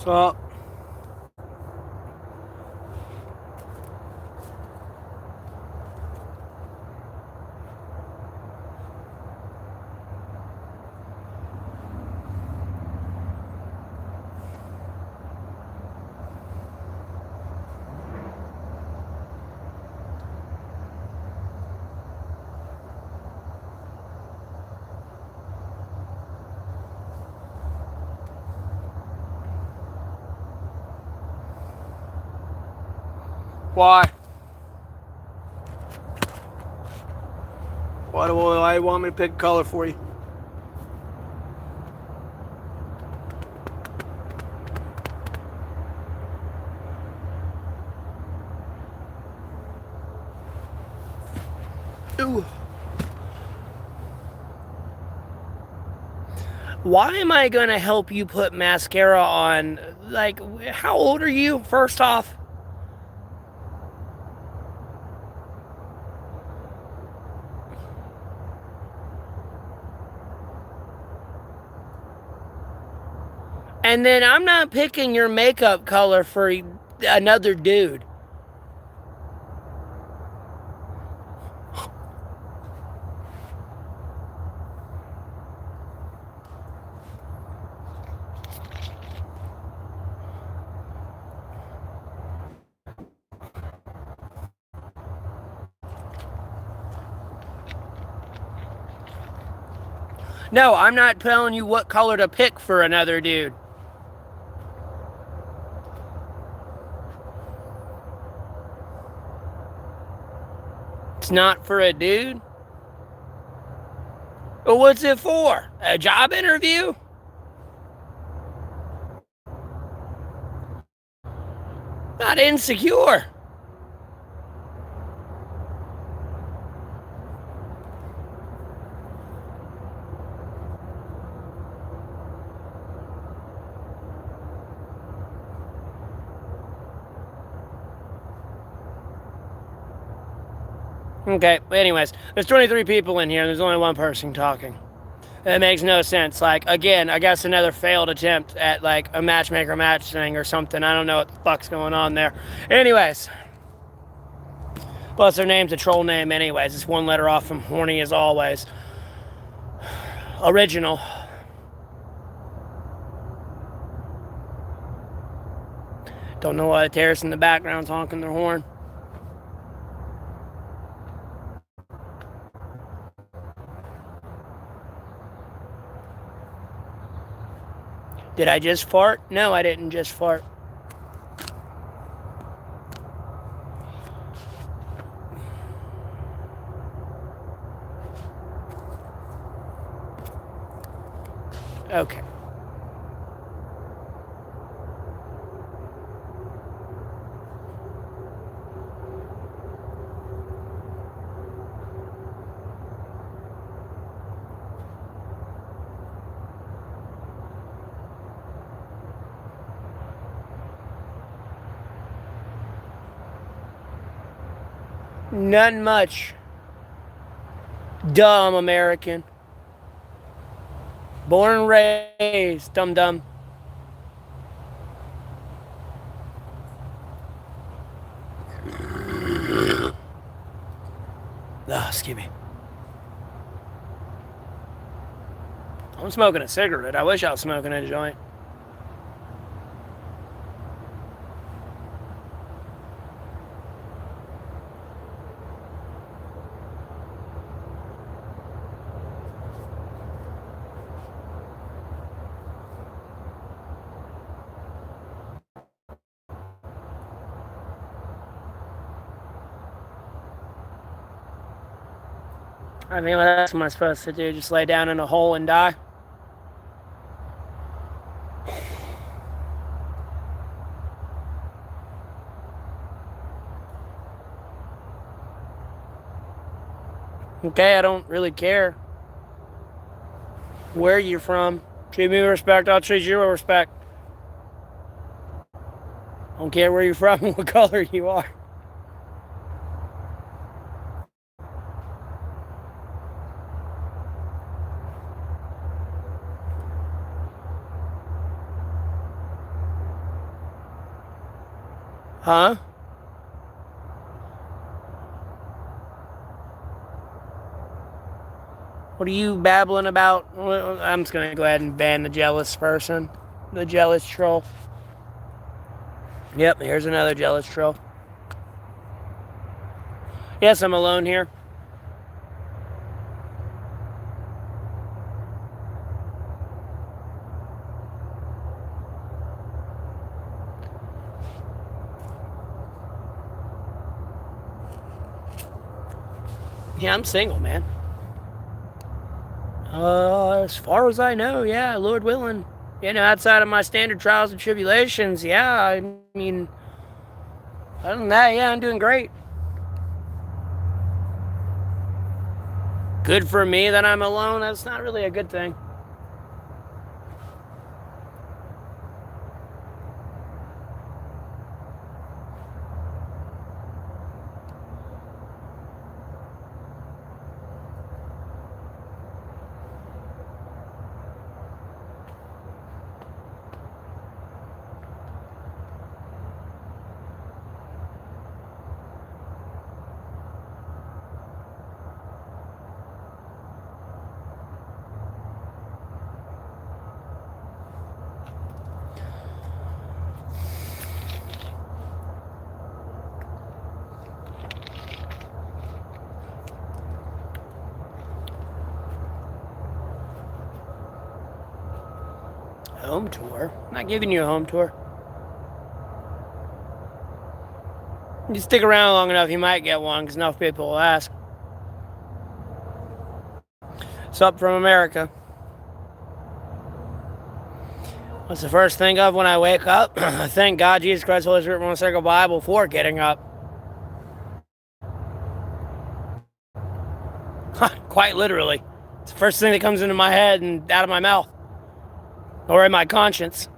So, why? Why do you want me to pick a color for you? Ooh. Why am I going to help you put mascara on? Like, how old are you, first off? And then I'm not picking your makeup color for another dude. No, I'm not telling you what color to pick for another dude. It's not for a dude? Well, what's it for? A job interview? Not insecure. Okay, anyways, there's 23 people in here and there's only one person talking. It makes no sense. Like, again, I guess another failed attempt at, like, a matchmaker match thing or something. I don't know what the fuck's going on there. Anyways. Plus, their name's a troll name anyways. It's one letter off from horny as always. Original. Don't know why the terrorists in the background's honking their horn. Did I just fart? No, I didn't just fart. Okay. Nothing much. Dumb American. Born and raised. Dumb. Excuse me. I'm smoking a cigarette. I wish I was smoking a joint. I mean, what else am I supposed to do? Just lay down in a hole and die? Okay, I don't really care where you're from. Treat me with respect, I'll treat you with respect. I don't care where you're from and what color you are. Huh? What are you babbling about? I'm just gonna go ahead and ban the jealous person. The jealous troll. Yep, here's another jealous troll. Yes, I'm alone here. Yeah, I'm single, man. As far as I know, yeah, Lord willing. You know, outside of my standard trials and tribulations, yeah, I mean, other than that, yeah, I'm doing great. Good for me that I'm alone, that's not really a good thing. Home tour? I'm not giving you a home tour. You stick around long enough, you might get one, because enough people will ask. Sup from America. What's the first thing of when I wake up? Thank God, Jesus Christ, Holy Spirit, Roman Circle Bible before getting up. Quite literally. It's the first thing that comes into my head and out of my mouth. Or in my conscience.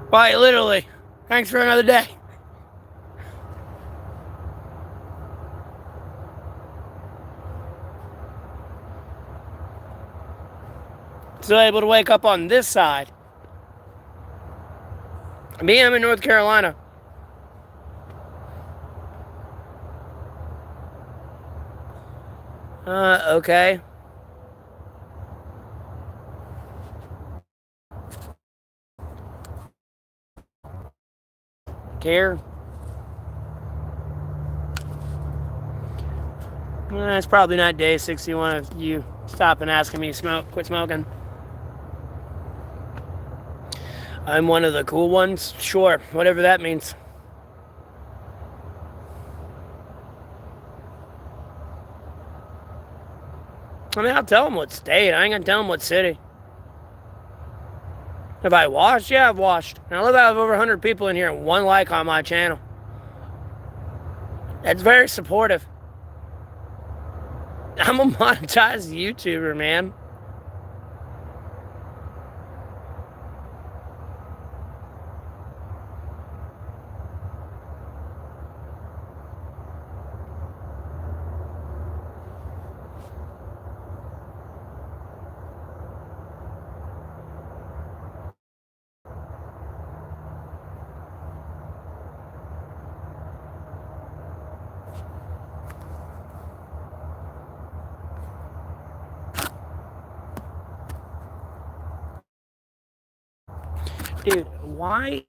Quite literally. Thanks for another day. Still able to wake up on this side. Me, I'm in North Carolina. Okay. Care? It's probably not day 61 of you stopping asking me to quit smoking. I'm one of the cool ones? Sure, whatever that means. I mean, I'll tell them what state. I ain't gonna tell them what city. Have I washed? Yeah, I've washed. And I live out of over 100 people in here and 1 like on my channel. That's very supportive. I'm a monetized YouTuber, man. Dude, why?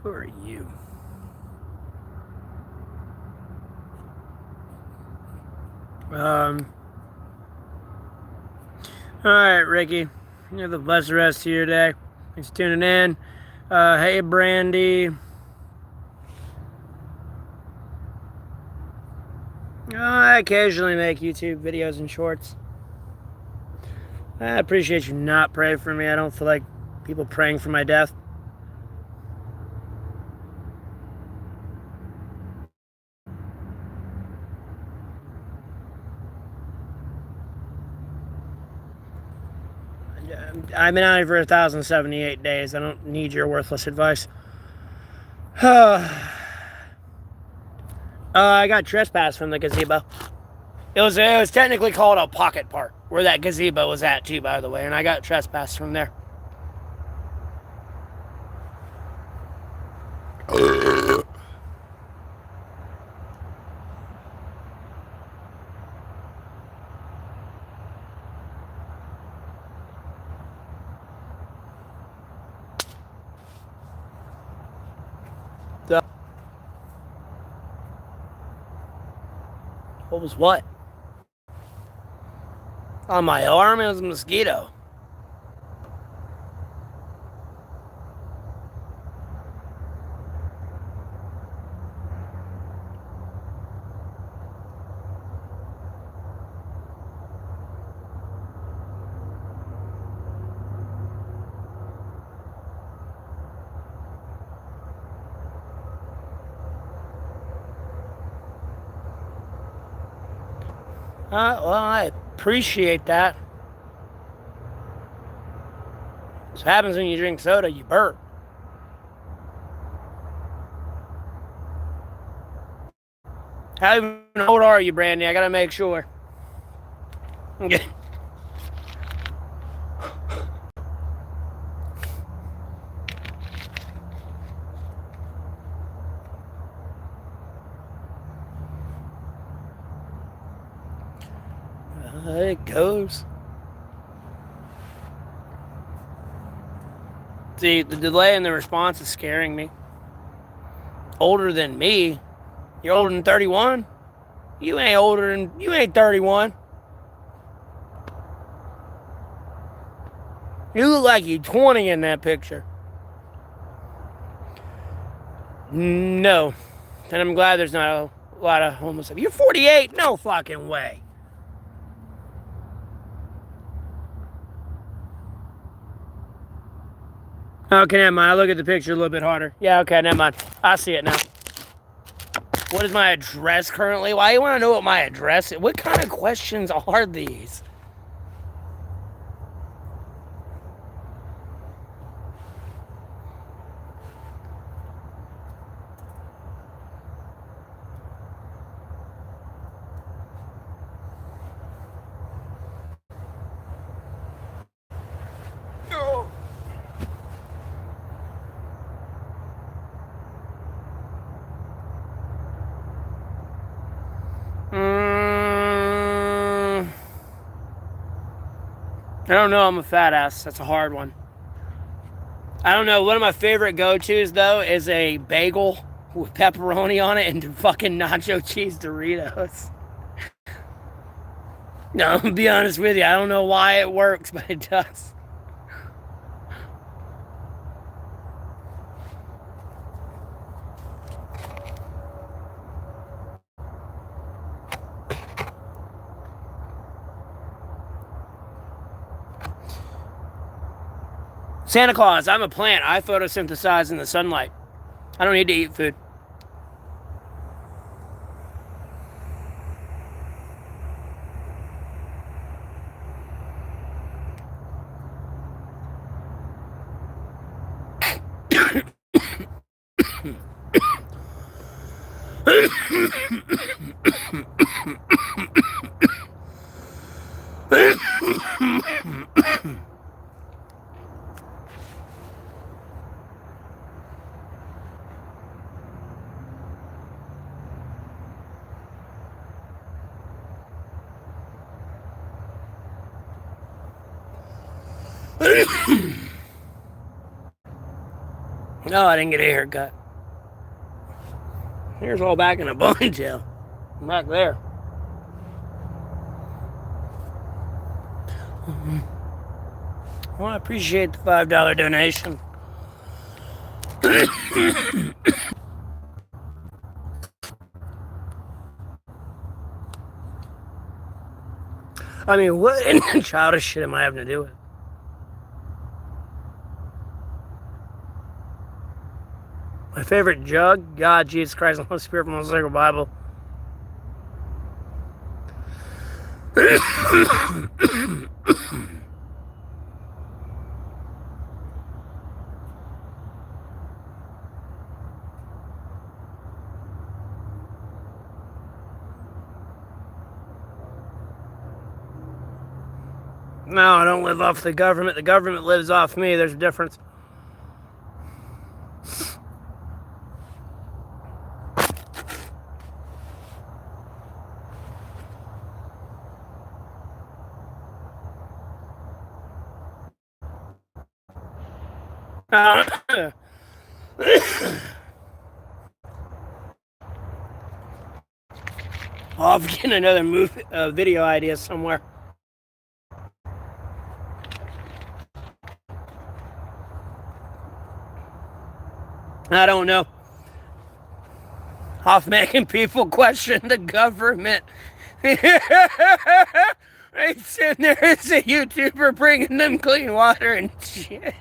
Who are you? Alright, Ricky. You have the blessed rest of your day. Thanks for tuning in. Hey, Brandy. I occasionally make YouTube videos and shorts. I appreciate you not praying for me. I don't feel like people praying for my death. I've been out here for 1,078 days. I don't need your worthless advice. I got trespassed from the gazebo. It was technically called a pocket park, where that gazebo was at too, by the way, and I got trespassed from there. What was what? On my arm, it was a mosquito. Well, I appreciate that. This happens when you drink soda, you burp. How old are you, Brandy? I gotta make sure. Okay. It goes. See, the delay in the response is scaring me. Older than me? You're older than 31? You ain't 31. You look like you're 20 in that picture. No. And I'm glad there's not a lot of homeless. You're 48? No fucking way. Okay, never mind. I'll look at the picture a little bit harder. Yeah, okay, never mind. I see it now. What is my address currently? Why do you want to know what my address is? What kind of questions are these? I don't know. I'm a fat ass. That's a hard one. I don't know. One of my favorite go-tos, though, is a bagel with pepperoni on it and fucking nacho cheese Doritos. No, I'm gonna be honest with you. I don't know why it works, but it does. Santa Claus, I'm a plant. I photosynthesize in the sunlight. I don't need to eat food. No, I didn't get a haircut. Hair's all back in a ponytail. Back there. Well, I appreciate the $5 donation. I mean, what childish shit am I having to do with? My favorite jug? God, Jesus Christ, and Holy Spirit from the Sacred Bible. No, I don't live off the government. The government lives off me. There's a difference. I'll get another video idea somewhere. I don't know. Off making people question the government. Right sitting there as a YouTuber bringing them clean water and shit.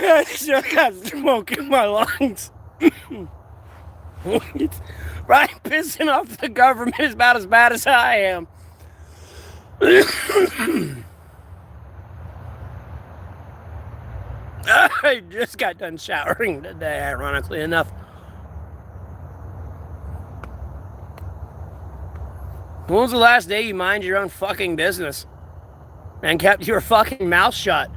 I still got smoke in my lungs. Right, pissing off the government is about as bad as I am. I just got done showering today, ironically enough. When was the last day you minded your own fucking business and kept your fucking mouth shut?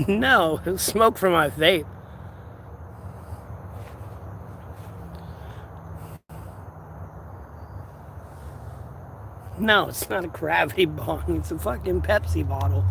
No, it was smoke from my vape. No, it's not a gravity bong. It's a fucking Pepsi bottle.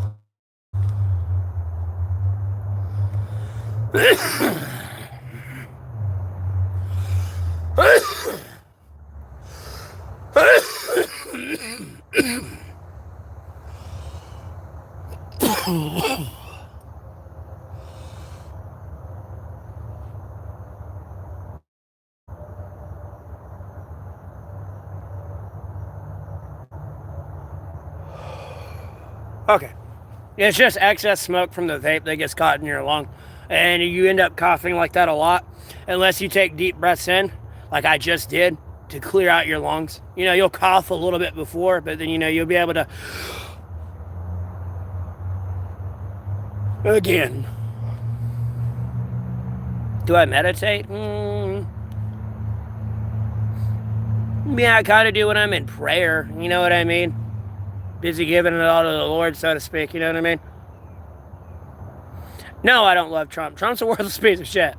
Okay. It's just excess smoke from the vape that gets caught in your lung. And you end up coughing like that a lot unless you take deep breaths in, like I just did, to clear out your lungs. You know, you'll cough a little bit before, but then, you know, you'll be able to... Again. Do I meditate? Yeah, I kind of do when I'm in prayer. You know what I mean? Busy giving it all to the Lord, so to speak. You know what I mean? No, I don't love Trump. Trump's a worthless piece of shit.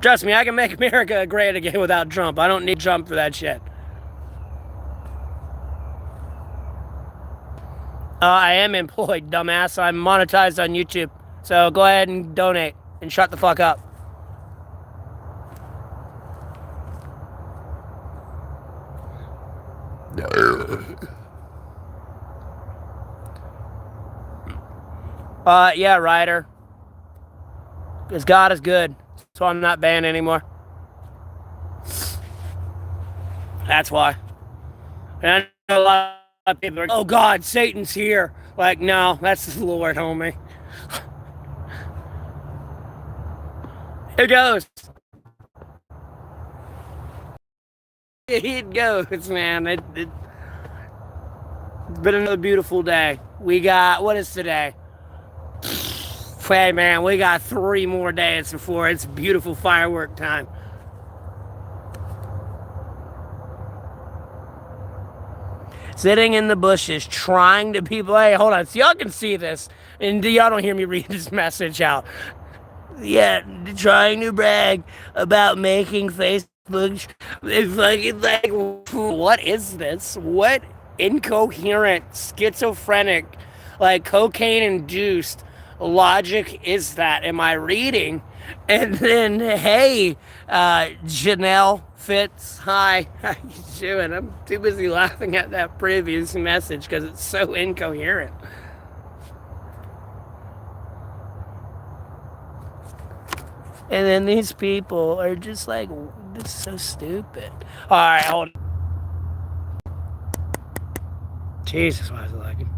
Trust me, I can make America great again without Trump. I don't need Trump for that shit. I am employed, dumbass. I'm monetized on YouTube. So go ahead and donate and shut the fuck up. Yeah, Ryder. Because God is good. So I'm not banned anymore. That's why. And I know a lot of people are like, oh God, Satan's here. Like, no, that's the Lord, homie. Here goes. It goes, man. It's been another beautiful day. We got, what is today? Hey, man, we got 3 more days before it's beautiful firework time. Sitting in the bushes, trying to people. Hey, hold on, so y'all can see this, and y'all don't hear me read this message out. Yeah, trying to brag about making Facebook. It's like, what is this? What incoherent, schizophrenic, like cocaine induced logic is that? Am I reading? And then, hey, Janelle Fitz, hi, how you doing? I'm too busy laughing at that previous message because it's so incoherent. And then these people are just like, this is so stupid. All right, hold on. Jesus, why is it lagging?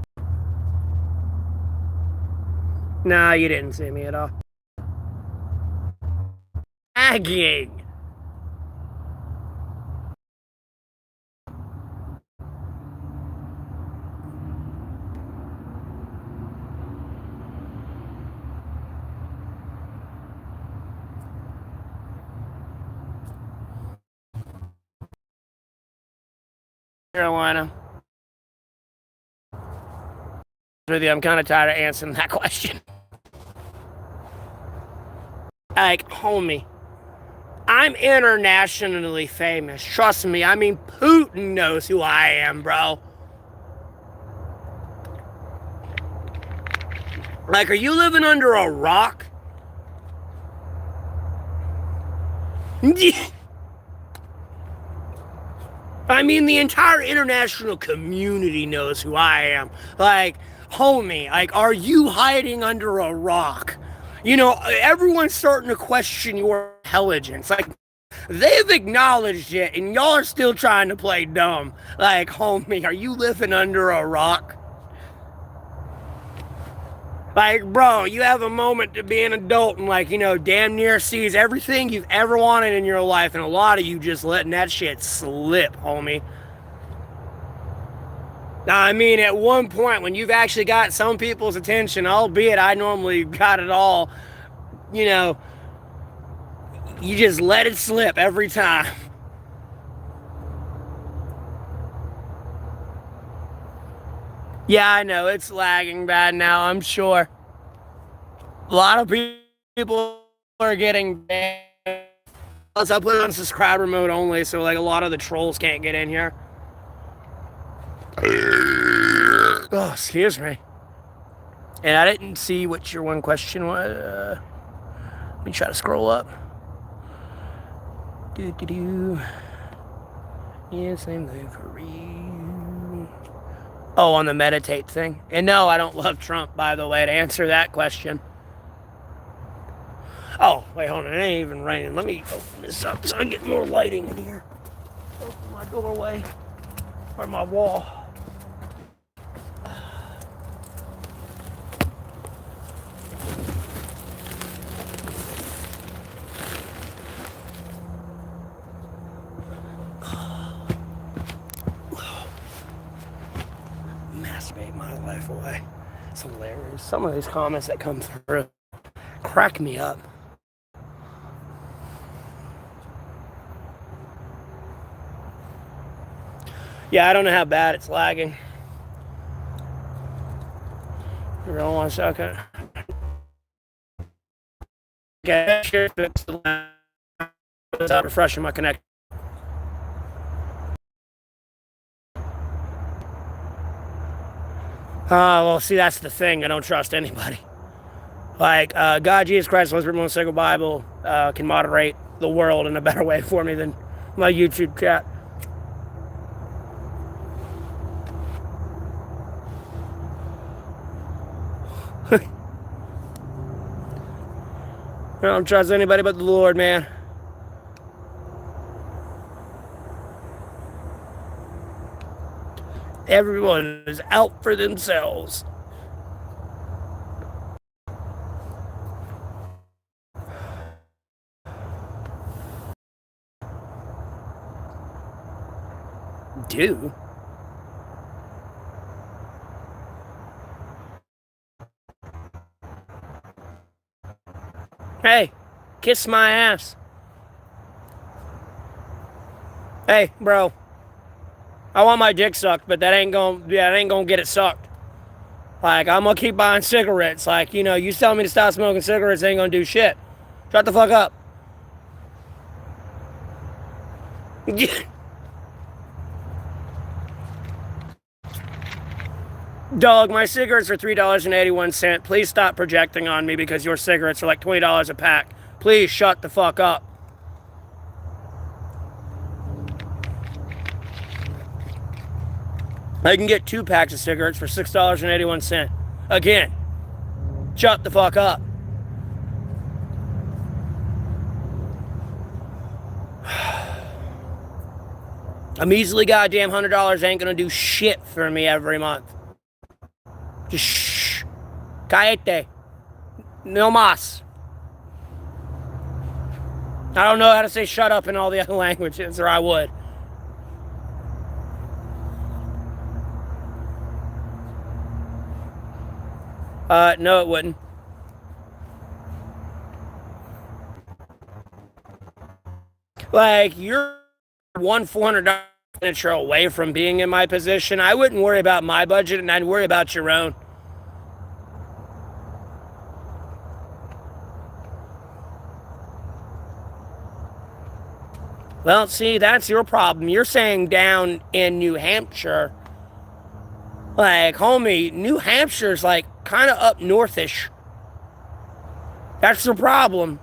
No, you didn't see me at all. Lagging. Carolina. With you, I'm kind of tired of answering that question. Like, homie, I'm internationally famous. Trust me. I mean, Putin knows who I am, bro. Like, are you living under a rock? I mean, the entire international community knows who I am. Like, homie, like, are you hiding under a rock? You know, everyone's starting to question your intelligence. Like, they've acknowledged it, and y'all are still trying to play dumb. Like, homie, are you living under a rock? Like, bro, you have a moment to be an adult and, like, you know, damn near seize everything you've ever wanted in your life, and a lot of you just letting that shit slip, homie. Now, I mean, at one point, when you've actually got some people's attention, albeit I normally got it all, you know, you just let it slip every time. Yeah, I know, it's lagging bad now, I'm sure. A lot of people are getting banned. Plus, I put it on subscriber mode only, so like a lot of the trolls can't get in here. Oh, excuse me. And I didn't see what your one question was. Let me try to scroll up. Yes, I'm there for you. Oh, on the meditate thing. And no, I don't love Trump, by the way, to answer that question. Oh, wait, hold on. It ain't even raining. Let me open this up so I get more lighting in here. Open my doorway. Or my wall. Masturbate my life away. It's hilarious. Some of these comments that come through crack me up. Yeah, I don't know how bad it's lagging. Hold on 1 second. Okay, without refreshing my connection. Well, see, that's the thing. I don't trust anybody. Like, God, Jesus Christ, Let's Read One Single Bible can moderate the world in a better way for me than my YouTube chat. I don't trust anybody but the Lord, man. Everyone is out for themselves. Do? Hey, kiss my ass. Hey, bro. I want my dick sucked, but that ain't gonna get it sucked. Like, I'm gonna keep buying cigarettes. Like, you know, you tell me to stop smoking cigarettes, ain't gonna do shit. Shut the fuck up. Dog, my cigarettes are $3.81. Please stop projecting on me because your cigarettes are like $20 a pack. Please shut the fuck up. I can get 2 packs of cigarettes for $6.81. Again, shut the fuck up. A measly goddamn $100 ain't gonna do shit for me every month. Just shh. Cállate. No más. I don't know how to say shut up in all the other languages, or I would. No, it wouldn't. Like, you're $400 furniture away from being in my position. I wouldn't worry about my budget, and I'd worry about your own. Well, see, that's your problem. You're saying down in New Hampshire. Like, homie, New Hampshire's like kind of up northish. That's the problem.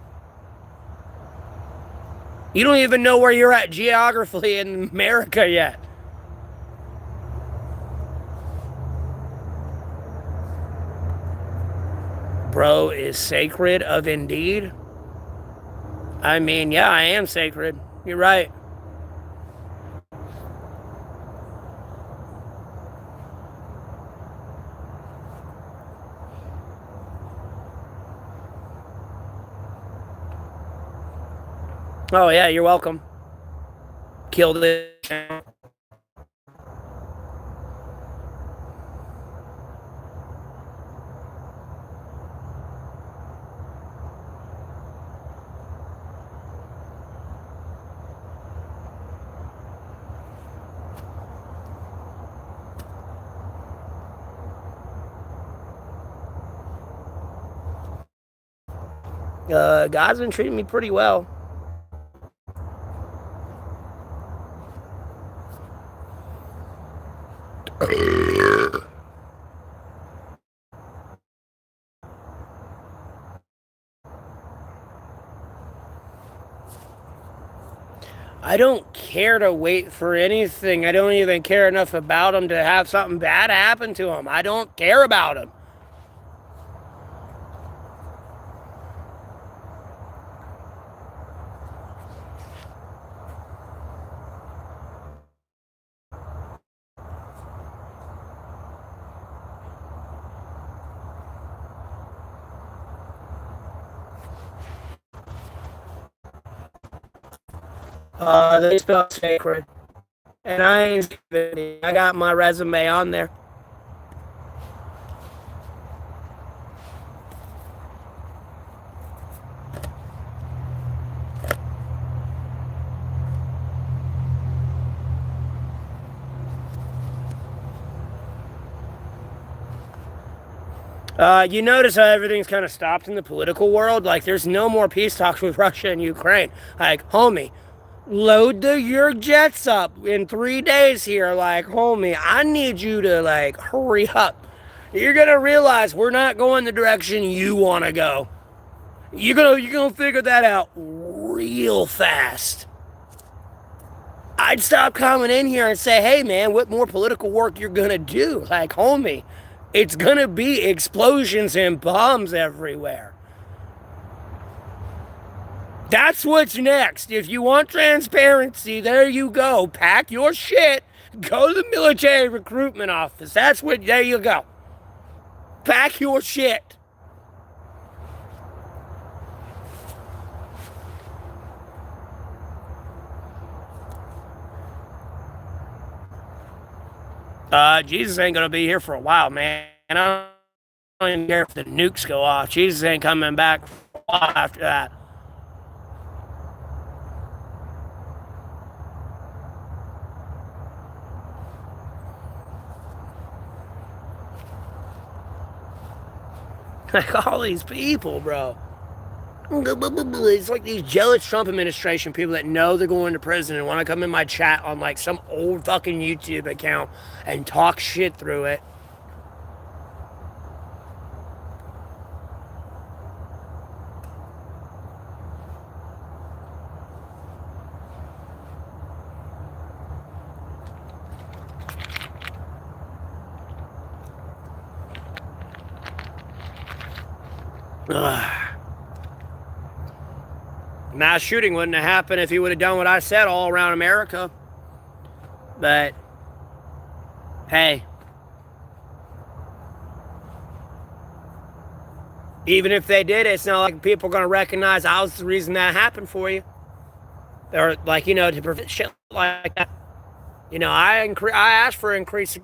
You don't even know where you're at geographically in America yet. Bro is sacred of indeed. I mean, yeah, I am sacred. You're right. Oh, yeah, you're welcome. Killed it. God's been treating me pretty well. I don't care to wait for anything. I don't even care enough about him to have something bad happen to him. I don't care about him. They spell sacred. And I got my resume on there. You notice how everything's kind of stopped in the political world? Like, there's no more peace talks with Russia and Ukraine. Like, homie, load your jets up in 3 days here. Like, homie, I need you to, like, hurry up. You're gonna realize we're not going the direction you want to go. You're gonna figure that out real fast. I'd stop coming in here and say, hey, man, what more political work you're gonna do? Like, homie, it's gonna be explosions and bombs everywhere. That's what's next. If you want transparency, there you go. Pack your shit. Go to the military recruitment office. There you go. Pack your shit. Jesus ain't gonna be here for a while, man. And I don't even care if the nukes go off. Jesus ain't coming back for a while after that. Like, all these people, bro. It's like these jealous Trump administration people that know they're going to prison and want to come in my chat on like some old fucking YouTube account and talk shit through it. Mass shooting wouldn't have happened if he would have done what I said all around America. But, hey. Even if they did, it's not like people are going to recognize I was the reason that happened for you. Or, like, to prevent shit like that. I asked for increased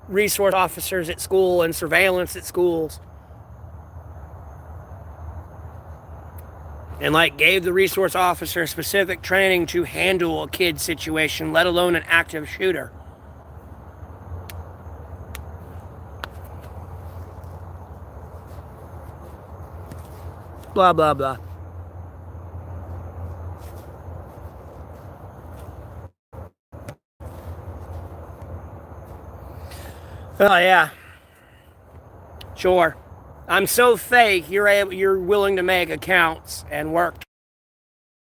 resource officers at school and surveillance at schools. And gave the resource officer specific training to handle a kid situation, let alone an active shooter. Blah, blah, blah. Oh, yeah. Sure. I'm so fake, you're willing to make accounts and work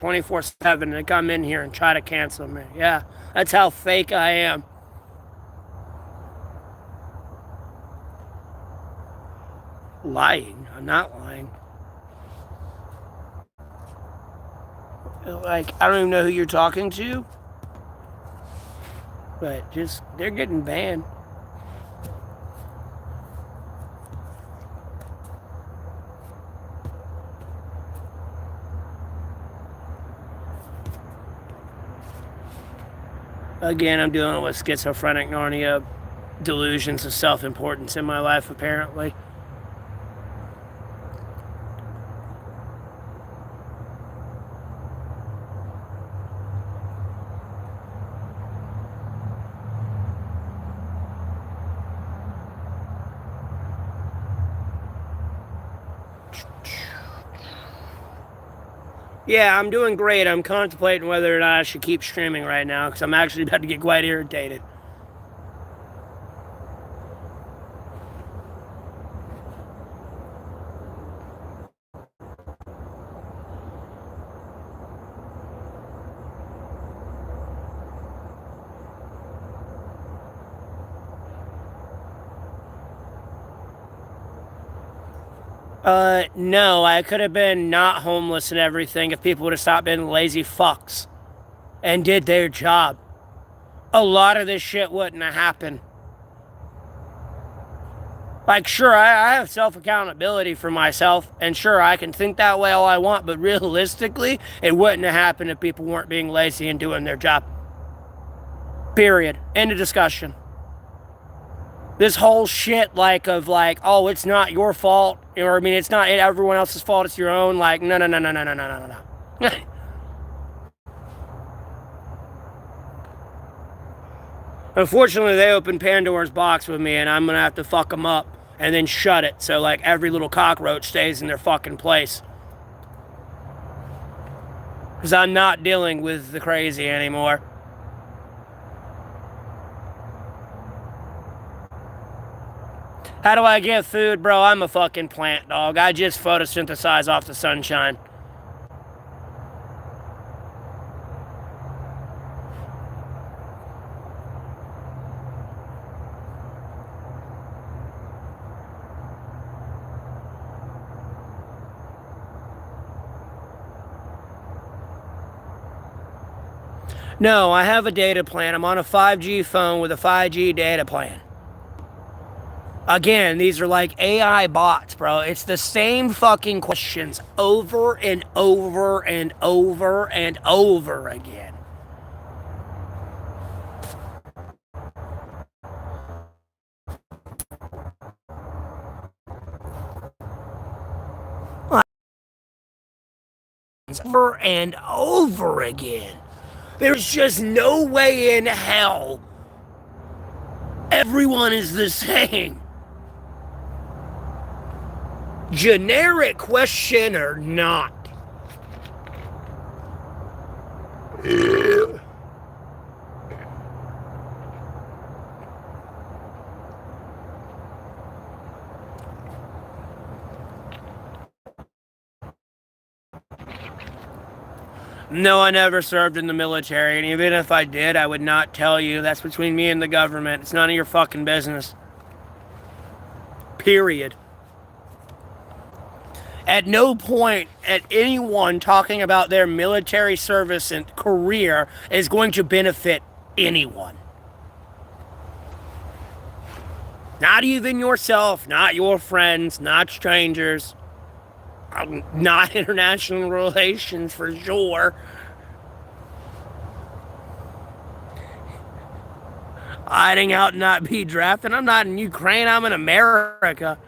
24/7 and come in here and try to cancel me. Yeah, that's how fake I am. Lying? I'm not lying. I don't even know who you're talking to. But they're getting banned. Again, I'm dealing with schizophrenic Narnia delusions of self-importance in my life, apparently. Yeah, I'm doing great. I'm contemplating whether or not I should keep streaming right now because I'm actually about to get quite irritated. No, I could have been not homeless and everything if people would have stopped being lazy fucks and did their job. A lot of this shit wouldn't have happened. Sure, I have self-accountability for myself, and sure, I can think that way all I want, but realistically, it wouldn't have happened if people weren't being lazy and doing their job. Period. End of discussion. This whole shit oh, it's not your fault, or it's not everyone else's fault, it's your own, no. Unfortunately, they opened Pandora's box with me, and I'm gonna have to fuck them up and then shut it so every little cockroach stays in their fucking place. Because I'm not dealing with the crazy anymore. How do I get food, bro? I'm a fucking plant, dog. I just photosynthesize off the sunshine. No, I have a data plan. I'm on a 5G phone with a 5G data plan. Again, these are like AI bots, bro. It's the same fucking questions over and over and over and over again. Over and over again. There's just no way in hell everyone is the same. Generic question or not? No, I never served in the military, and even if I did, I would not tell you. That's between me and the government. It's none of your fucking business. Period. At no point at anyone talking about their military service and career is going to benefit anyone. Not even yourself, not your friends, not strangers, not international relations for sure. Hiding out and not be drafted. I'm not in Ukraine, I'm in America.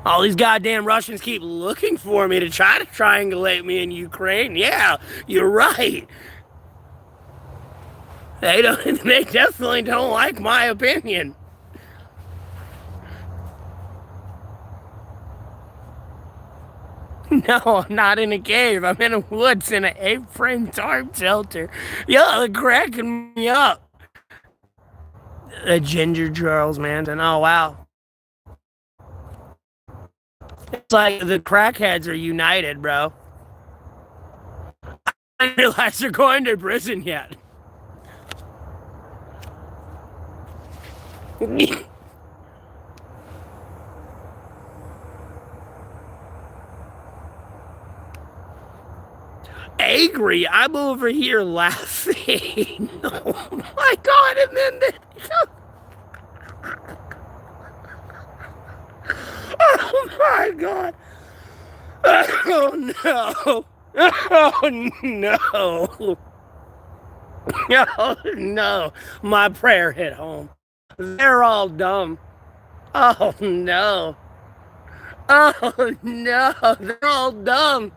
All these goddamn Russians keep looking for me to try to triangulate me in Ukraine. Yeah, you're right. They definitely don't like my opinion. No, I'm not in a cave. I'm in the woods in an 8-frame tarp shelter. Y'all are cracking me up. The Ginger Charles Manson. Oh, wow. It's like the crackheads are united, bro. I didn't realize they're going to prison yet. Angry, I'm over here laughing. Oh my god, and then oh my god. Oh no. Oh no. Oh no. My prayer hit home. They're all dumb. Oh no. Oh no. They're all dumb.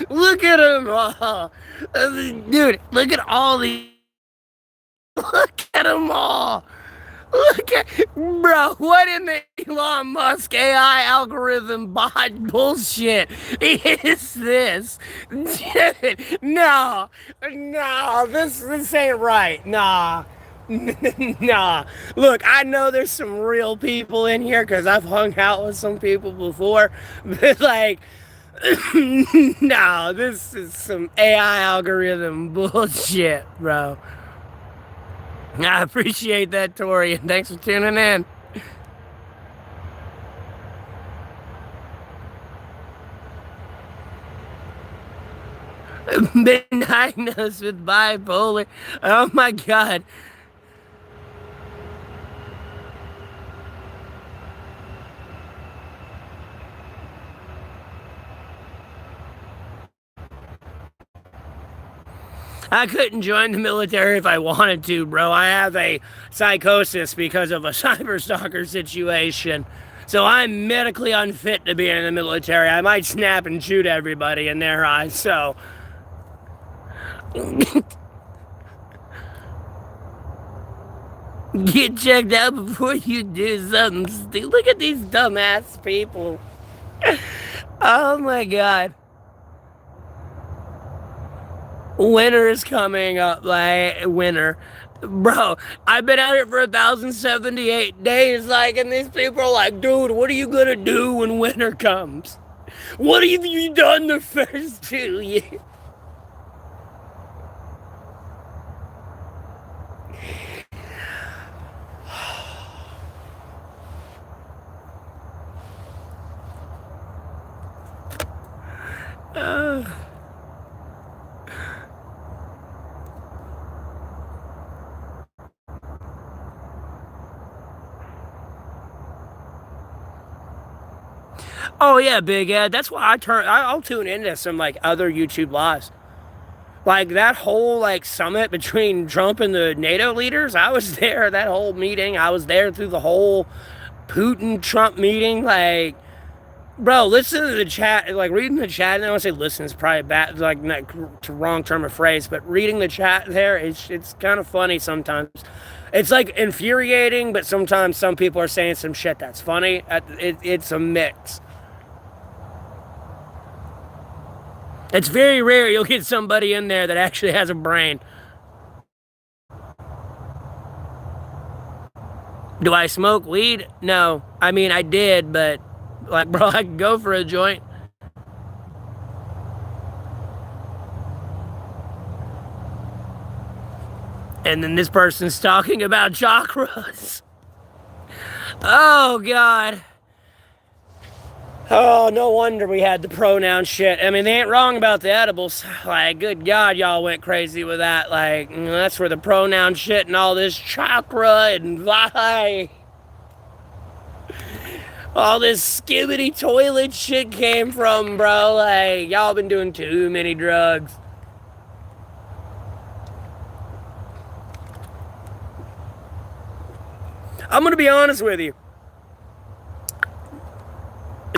Look at them all. Dude, look at all these. Look at them all. Look at, bro, what in the Elon Musk AI algorithm bot bullshit is this? No, this ain't right. Nah. Nah. Look, I know there's some real people in here because I've hung out with some people before, but like, no, this is some AI algorithm bullshit, bro. I appreciate that, Tori, and thanks for tuning in. Been diagnosed with bipolar. Oh my god. I couldn't join the military if I wanted to, bro. I have a psychosis because of a cyberstalker situation. So I'm medically unfit to be in the military. I might snap and shoot everybody in their eyes, so. Get checked out before you do something stupid. Look at these dumbass people. Oh my god. Winter is coming up, like, winter. Bro, I've been out here for 1,078 days, like, and these people are like, dude, what are you gonna do when winter comes? What have you done the first 2 years? Oh yeah, Big Ed. That's why I'll tune into some like other YouTube lives. Like that whole like summit between Trump and the NATO leaders. I was there. That whole meeting. I was there through the whole Putin-Trump meeting. Like, bro, listen to the chat. Like reading the chat. And I want to say listen is probably bad. Like not wrong term of phrase, but reading the chat there, it's kind of funny sometimes. It's like infuriating, but sometimes some people are saying some shit that's funny. It's a mix. It's very rare you'll get somebody in there that actually has a brain. Do I smoke weed? No. I mean, I did, but, like, bro, I could go for a joint. And then this person's talking about chakras. Oh, God. Oh, no wonder we had the pronoun shit. I mean, they ain't wrong about the edibles. Like, good God, y'all went crazy with that. Like, that's where the pronoun shit and all this chakra and why all this skibbity toilet shit came from, bro. Like, y'all been doing too many drugs. I'm gonna be honest with you.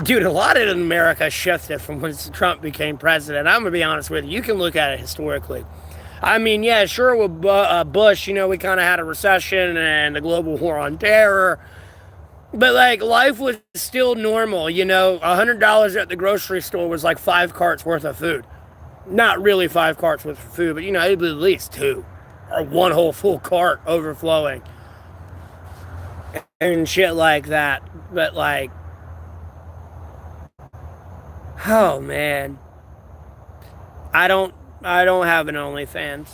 Dude, a lot in America shifted from when Trump became president. I'm going to be honest with you. You can look at it historically. I mean, yeah, sure, with Bush, we kind of had a recession and the global war on terror. But, like, life was still normal, $100 at the grocery store was like 5 carts worth of food. Not really 5 carts worth of food, but, it'd be at least 2. Or 1 whole full cart overflowing. And shit like that. But, like, oh man, I don't have an OnlyFans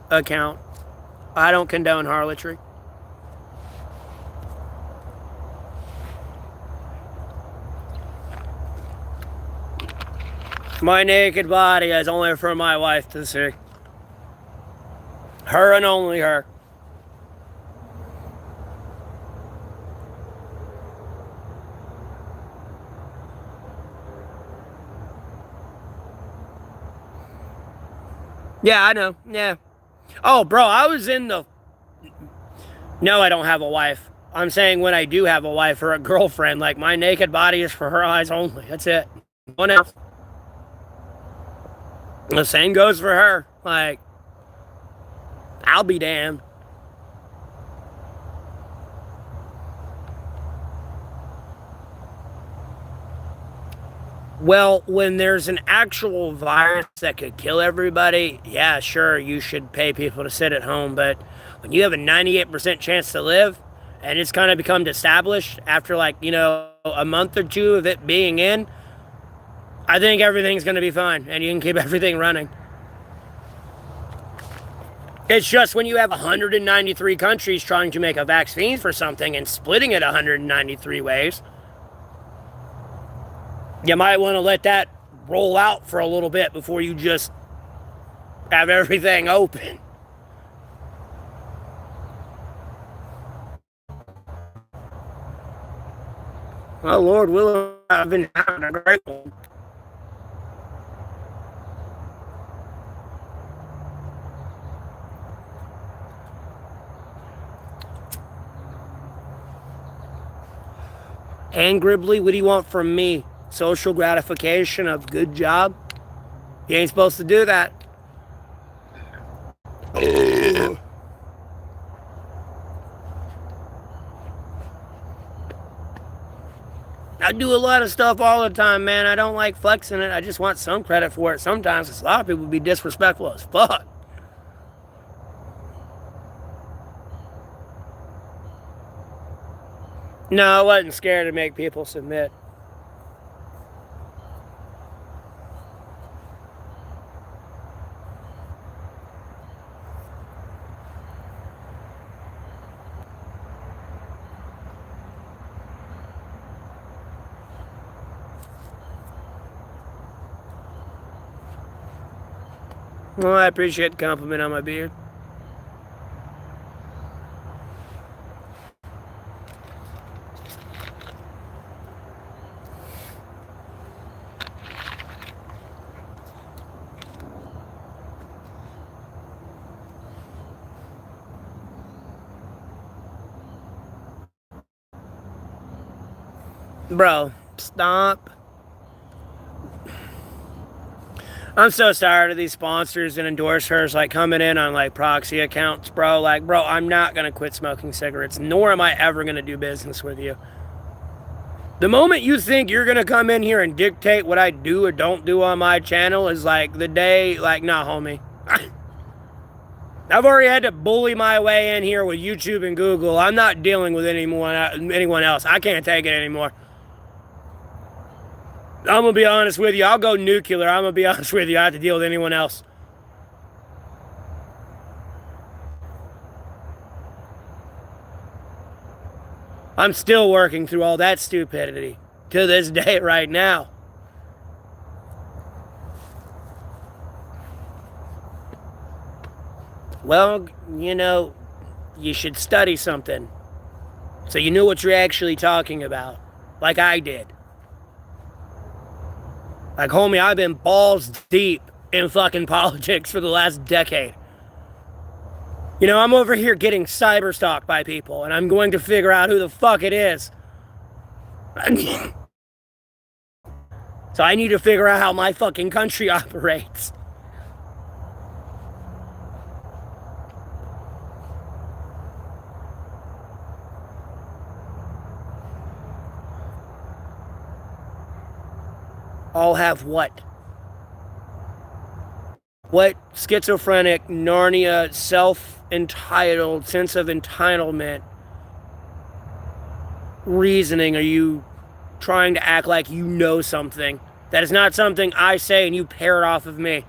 account. I don't condone harlotry. My naked body is only for my wife to see. Her and only her. Yeah, I know. Yeah. Oh, bro, I was in the... No, I don't have a wife. I'm saying when I do have a wife or a girlfriend, like, my naked body is for her eyes only. That's it. No one else. The same goes for her. Like, I'll be damned. Well, when there's an actual virus that could kill everybody, yeah, sure, you should pay people to sit at home. But when you have a 98% chance to live, and it's kind of become established after, like, a month or 2 of it being in, I think everything's going to be fine, and you can keep everything running. It's just when you have 193 countries trying to make a vaccine for something and splitting it 193 ways, you might want to let that roll out for a little bit before you just have everything open. Oh, Lord willing, I've been having a great one. And Gribbly, what do you want from me? Social gratification of good job? You ain't supposed to do that. I do a lot of stuff all the time, man. I don't like flexing it. I just want some credit for it. Sometimes a lot of people be disrespectful as fuck. No, I wasn't scared to make people submit. Well, I appreciate the compliment on my beard. Bro, stop. I'm so tired of these sponsors and endorsers like coming in on like proxy accounts, bro. Like, bro, I'm not gonna quit smoking cigarettes, nor am I ever gonna do business with you. The moment you think you're gonna come in here and dictate what I do or don't do on my channel is like the day, like, nah, homie. I've already had to bully my way in here with YouTube and Google. I'm not dealing with anyone else. I can't take it anymore. I'm going to be honest with you. I'll go nuclear. I'm going to be honest with you. I have to deal with anyone else. I'm still working through all that stupidity to this day right now. Well, you know, you should study something so you know what you're actually talking about, like I did. Like, homie, I've been balls deep in fucking politics for the last decade. You know, I'm over here getting cyberstalked by people, and I'm going to figure out who the fuck it is. So I need to figure out how my fucking country operates. All have what? What schizophrenic, Narnia, self-entitled, sense of entitlement reasoning are you trying to act like you know something? That is not something I say and you parrot off of me.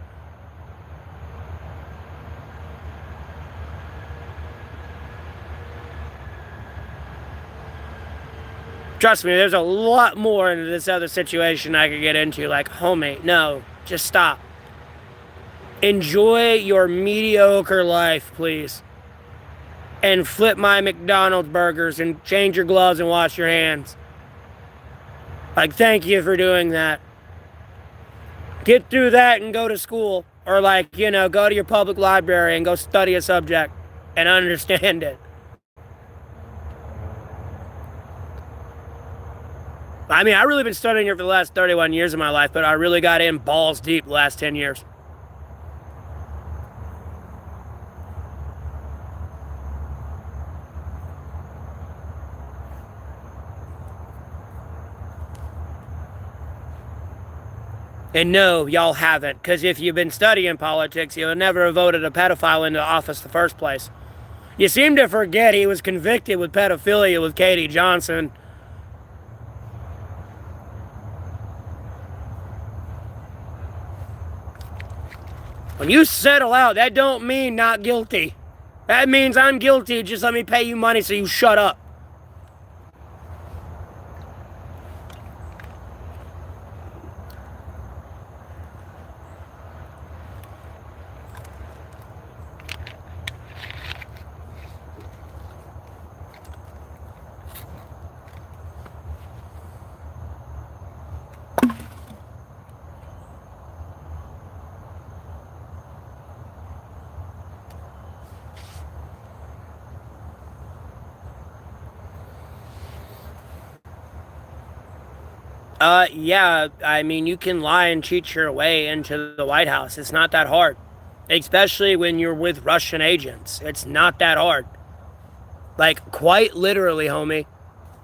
Trust me, there's a lot more into this other situation I could get into. Like, homie, no, just stop. Enjoy your mediocre life, please. And flip my McDonald's burgers and change your gloves and wash your hands. Like, thank you for doing that. Get through that and go to school. Or like, you know, go to your public library and go study a subject and understand it. I mean, I've really been studying it for the last 31 years of my life, but I really got in balls deep the last 10 years. And no, y'all haven't, because if you've been studying politics, you would never have voted a pedophile into office in the first place. You seem to forget he was convicted with pedophilia with Katie Johnson. When you settle out, that don't mean not guilty. That means I'm guilty, just let me pay you money so you shut up. Yeah, I mean, you can lie and cheat your way into the White House. It's not that hard. Especially when you're with Russian agents. It's not that hard. Like, quite literally, homie.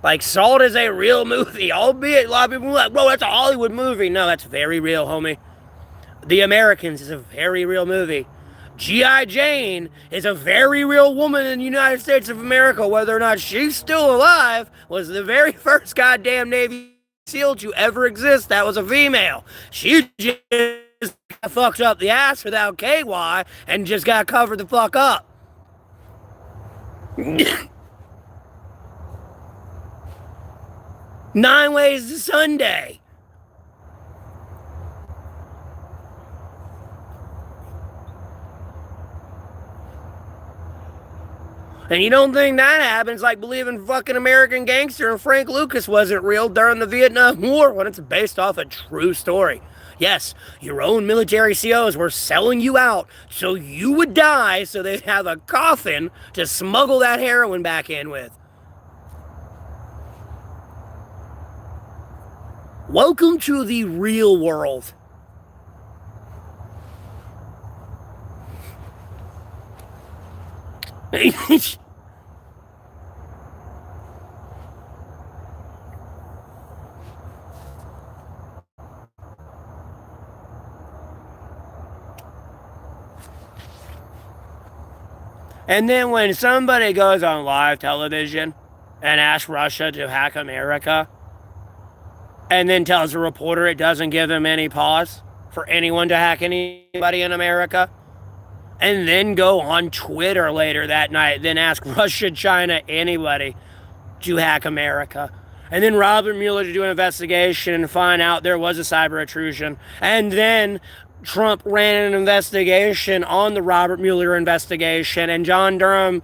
Like, Salt is a real movie, albeit a lot of people are like, bro, that's a Hollywood movie. No, that's very real, homie. The Americans is a very real movie. G.I. Jane is a very real woman in the United States of America. Whether or not she's still alive was the very first goddamn Navy SEAL to ever exist that was a female. She just got fucked up the ass without KY and just got covered the fuck up. 9 Ways to Sunday. And you don't think that happens like believing fucking American Gangster and Frank Lucas wasn't real during the Vietnam War when it's based off a true story. Yes, your own military COs were selling you out so you would die so they'd have a coffin to smuggle that heroin back in with. Welcome to the real world. And then when somebody goes on live television and asks Russia to hack America, and then tells a reporter it doesn't give them any pause for anyone to hack anybody in America, and then go on Twitter later that night, then ask Russia, China, anybody to hack America, and then Robert Mueller to do an investigation and find out there was a cyber intrusion, and then Trump ran an investigation on the Robert Mueller investigation, and John Durham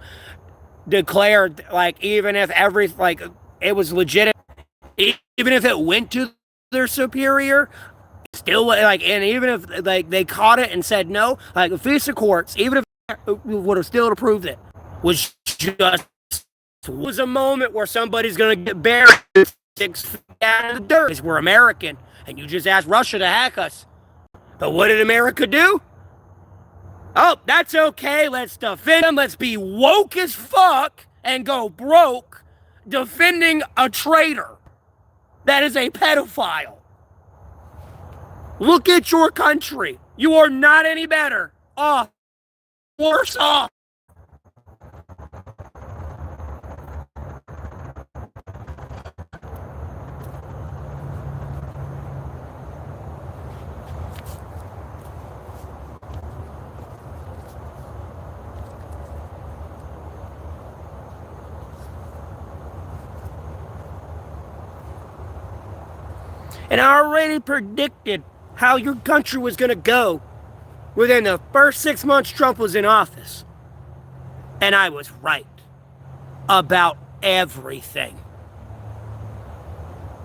declared, like, even if it was legit, even if it went to their superior, still, like, and even if, like, they caught it and said no, like, the FISA courts, even if it would have still approved it, was just, was a moment where somebody's gonna get buried 6 feet down in the dirt. We're American, and you just asked Russia to hack us. But what did America do? Oh, that's okay, let's defend them, let's be woke as fuck, and go broke defending a traitor that is a pedophile. Look at your country. You are not any better off, worse off. And I already predicted how your country was going to go within the first 6 months Trump was in office. And I was right about everything.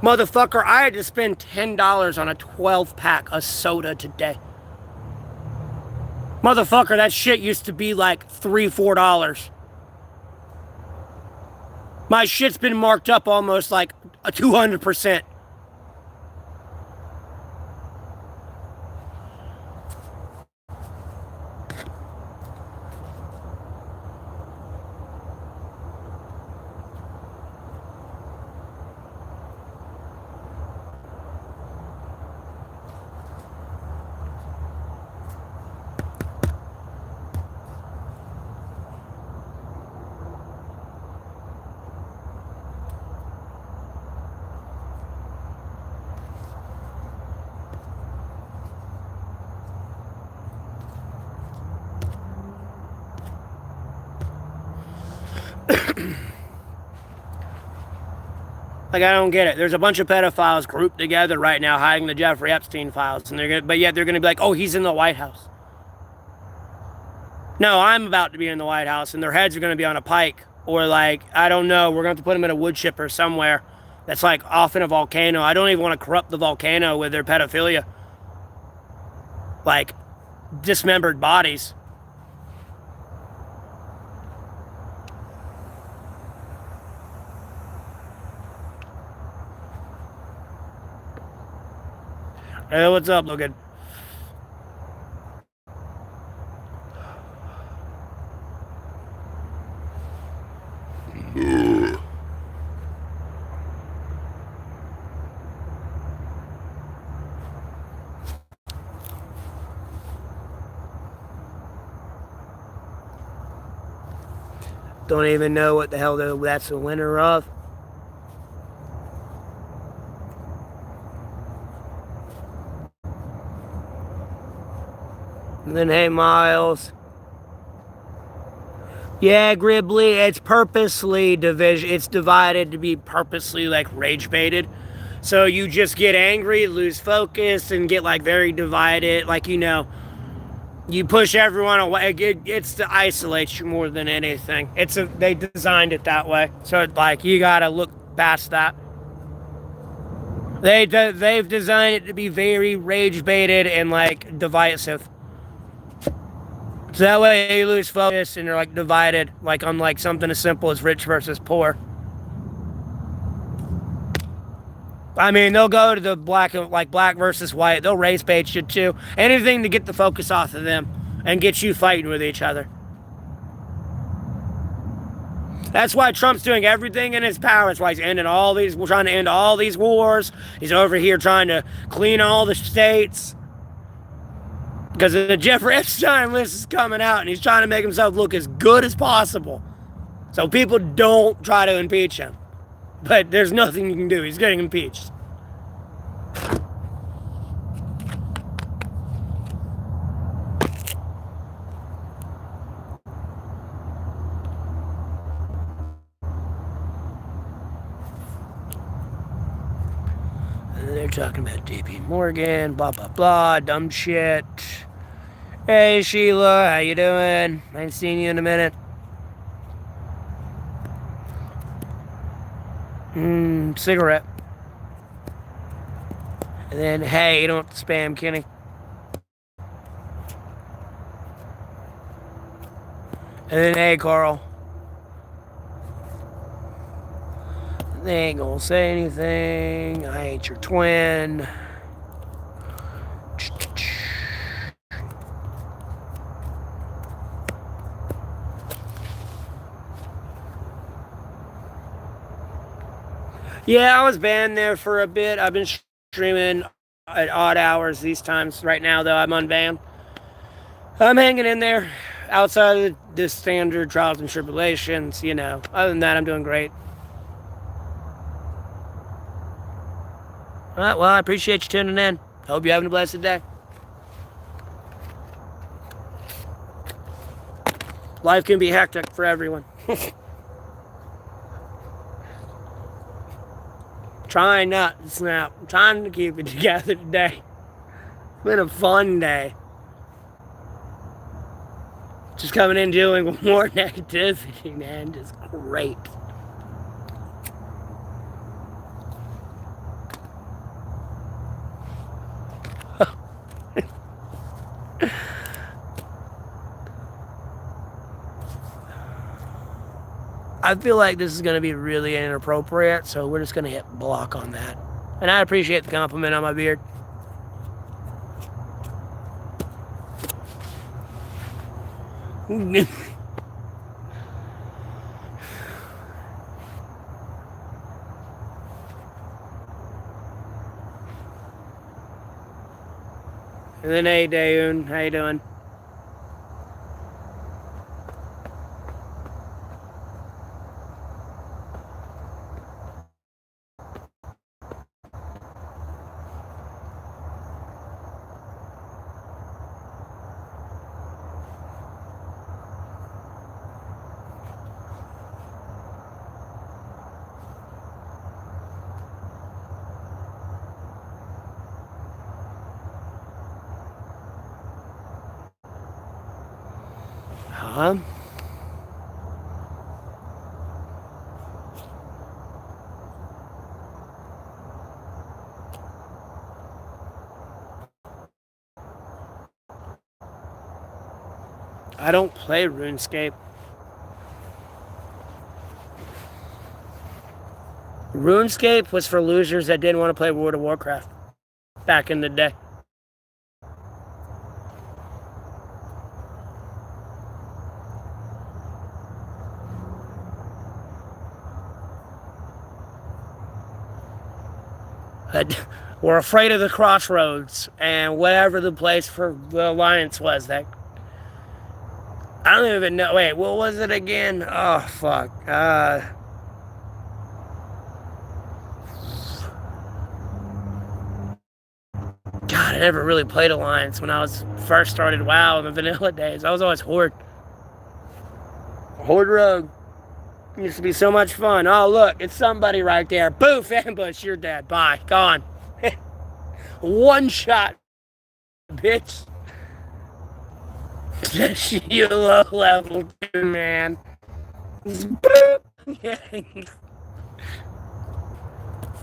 Motherfucker, I had to spend $10 on a 12-pack of soda today. Motherfucker, that shit used to be like $3, $4. My shit's been marked up almost like 200%. Like, I don't get it. There's a bunch of pedophiles grouped together right now hiding the Jeffrey Epstein files, and but yet they're gonna be like, oh, he's in the White House. No, I'm about to be in the White House, and their heads are gonna be on a pike, or like, I don't know, we're gonna have to put them in a wood chipper somewhere that's like off in a volcano. I don't even want to corrupt the volcano with their pedophilia. Like, dismembered bodies. Hey, what's up, Logan? Don't even know what the hell that's the winner of. And then, hey, Miles. Yeah, Gribbly, it's purposely division. It's divided to be purposely, like, rage baited. So you just get angry, lose focus, and get, like, very divided. Like, you know, you push everyone away. It's to isolate you more than anything. They designed it that way. So, like, you gotta look past that. They've designed it to be very rage baited and, like, divisive. So that way you lose focus and you're like divided, like on like something as simple as rich versus poor. I mean, they'll go to the black versus white. They'll race bait you too. Anything to get the focus off of them and get you fighting with each other. That's why Trump's doing everything in his power. That's why he's trying to end all these wars. He's over here trying to clean all the states. Because the Jeffrey Epstein list is coming out, and he's trying to make himself look as good as possible. So people don't try to impeach him. But there's nothing you can do. He's getting impeached. They're talking about JP Morgan, blah, blah, blah, dumb shit. Hey, Sheila, how you doing? I ain't seen you in a minute. Cigarette. And then, hey, you don't spam Kenny. And then, hey, Carl. They ain't gonna say anything. I ain't your twin. Yeah, I was banned there for a bit. I've been streaming at odd hours these times. Right now, though, I'm unbanned. I'm hanging in there outside of the standard trials and tribulations, you know. Other than that, I'm doing great. All right, well, I appreciate you tuning in. Hope you're having a blessed day. Life can be hectic for everyone. Trying not to snap. I'm trying to keep it together today. It's been a fun day. Just coming in dealing with more negativity, man. Just great. I feel like this is going to be really inappropriate, so we're just going to hit block on that. And I appreciate the compliment on my beard. And then, hey, Dayoon, how you doing? Huh? I don't play RuneScape. RuneScape was for losers that didn't want to play World of Warcraft back in the day. We're afraid of the crossroads and whatever the place for the alliance was. That I don't even know. Wait, what was it again? Oh fuck. God, I never really played Alliance when I was first started WoW in the vanilla days. I was always Horde. Horde Rogue. Used to be so much fun. Oh, look, it's somebody right there. Boof, ambush, you're dead. Bye, gone. One shot, bitch. You low level too, man.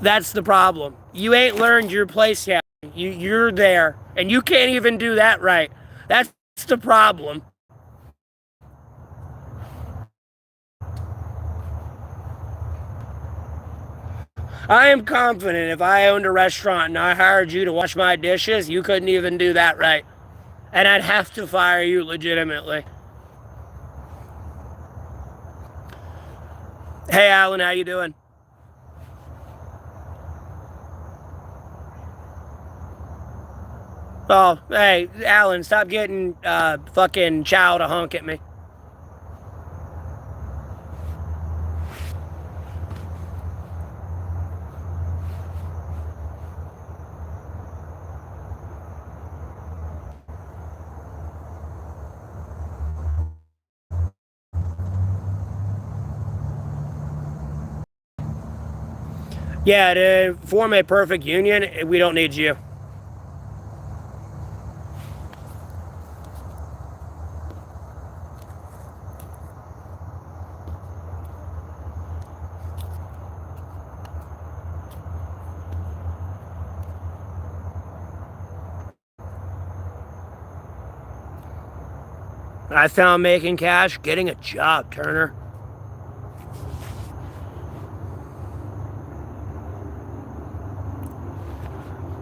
That's the problem. You ain't learned your place yet. You're there, and you can't even do that right. That's the problem. I am confident if I owned a restaurant and I hired you to wash my dishes, you couldn't even do that right. And I'd have to fire you legitimately. Hey, Alan, how you doing? Oh, hey, Alan, stop getting fucking Chow to honk at me. Yeah, to form a perfect union, we don't need you. I found making cash, getting a job, Turner.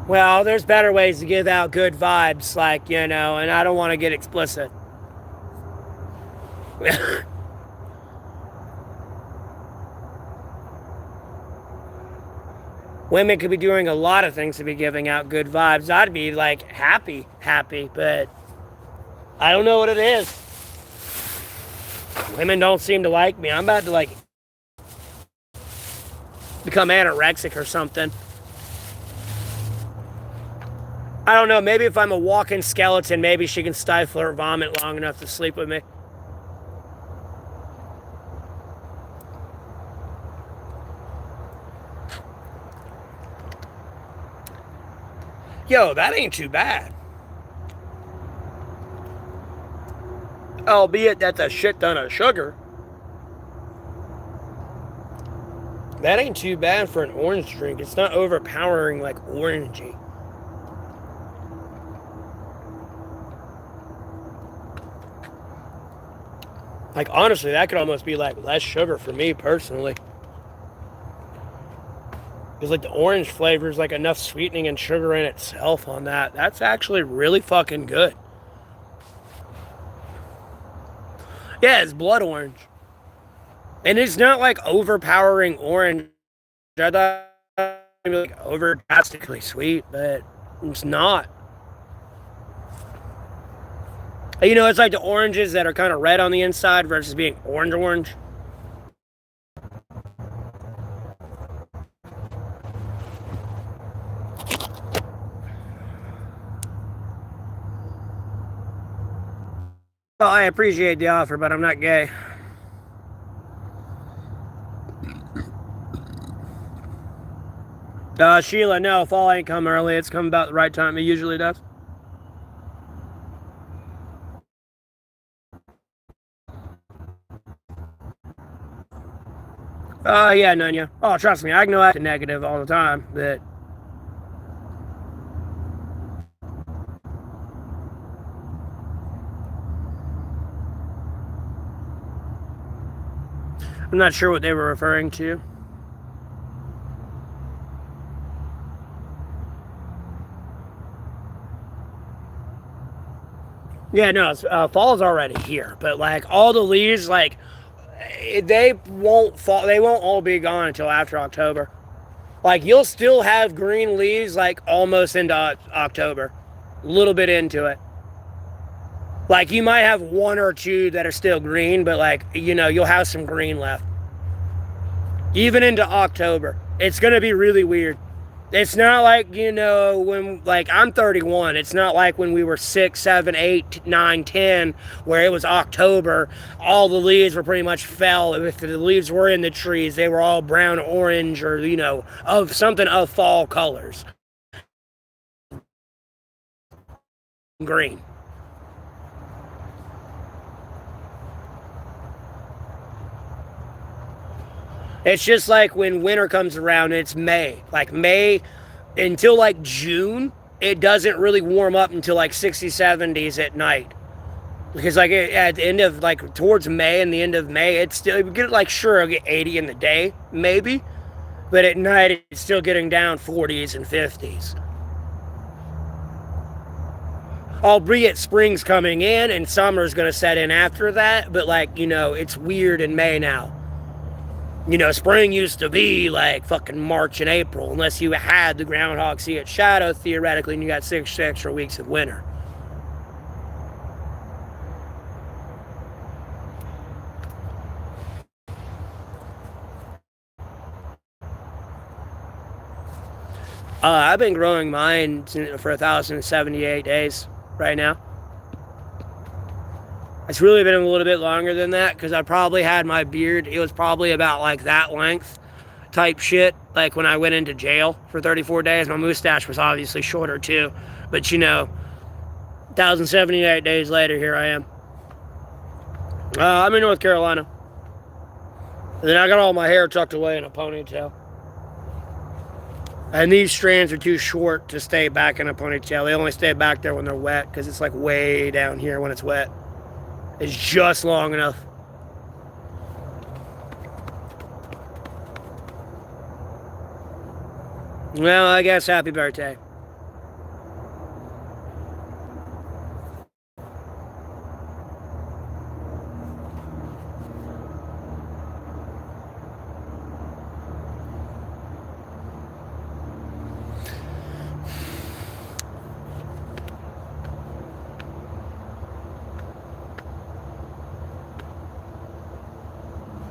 Well, there's better ways to give out good vibes, like, and I don't want to get explicit. Women could be doing a lot of things to be giving out good vibes. I'd be like happy, but I don't know what it is. Women don't seem to like me. I'm about to like become anorexic or something. I don't know. Maybe if I'm a walking skeleton, maybe she can stifle her vomit long enough to sleep with me. Yo, that ain't too bad. Albeit that's a shit ton of sugar. That ain't too bad for an orange drink. It's not overpowering like orangey. Like, honestly, that could almost be like less sugar for me personally. Because like the orange flavor is like enough sweetening and sugar in itself on that. That's actually really fucking good. Yeah, it's blood orange. And it's not like overpowering orange. I thought it would be like over drastically sweet, but it's not. It's like the oranges that are kind of red on the inside versus being orange. Well, I appreciate the offer, but I'm not gay. Sheila, no, fall ain't come early. It's come about the right time it usually does. Yeah, Nunya. Oh, trust me, I can know that's negative all the time, but I'm not sure what they were referring to. Yeah, no, fall's already here, but like all the leaves, like they won't fall. They won't all be gone until after October. Like you'll still have green leaves, like almost into October, a little bit into it. Like you might have one or two that are still green, but like you'll have some green left, even into October. It's gonna be really weird. It's not like, when, like, I'm 31. It's not like when we were 6, 7, 8, 9, 10, where it was October. All the leaves were pretty much fell. If the leaves were in the trees, they were all brown, orange, or, of something of fall colors. Green. It's just like when winter comes around, it's May. Like May until like June, it doesn't really warm up until like 60s, 70s at night. Because like at the end of like towards May and the end of May, it's still you get like sure I'll get 80 in the day, maybe. But at night it's still getting down 40s and 50s. Albeit spring's coming in and summer's gonna set in after that, but like, it's weird in May now. Spring used to be like fucking March and April, unless you had the groundhog see its shadow, theoretically, and you got 6 extra weeks of winter. I've been growing mine for 1,078 days right now. It's really been a little bit longer than that because I probably had my beard. It was probably about like that length type shit. Like when I went into jail for 34 days, my mustache was obviously shorter too. But 1,078 days later, here I am. I'm in North Carolina. And then I got all my hair tucked away in a ponytail. And these strands are too short to stay back in a ponytail. They only stay back there when they're wet because it's like way down here when it's wet. It's just long enough. Well, I guess happy birthday.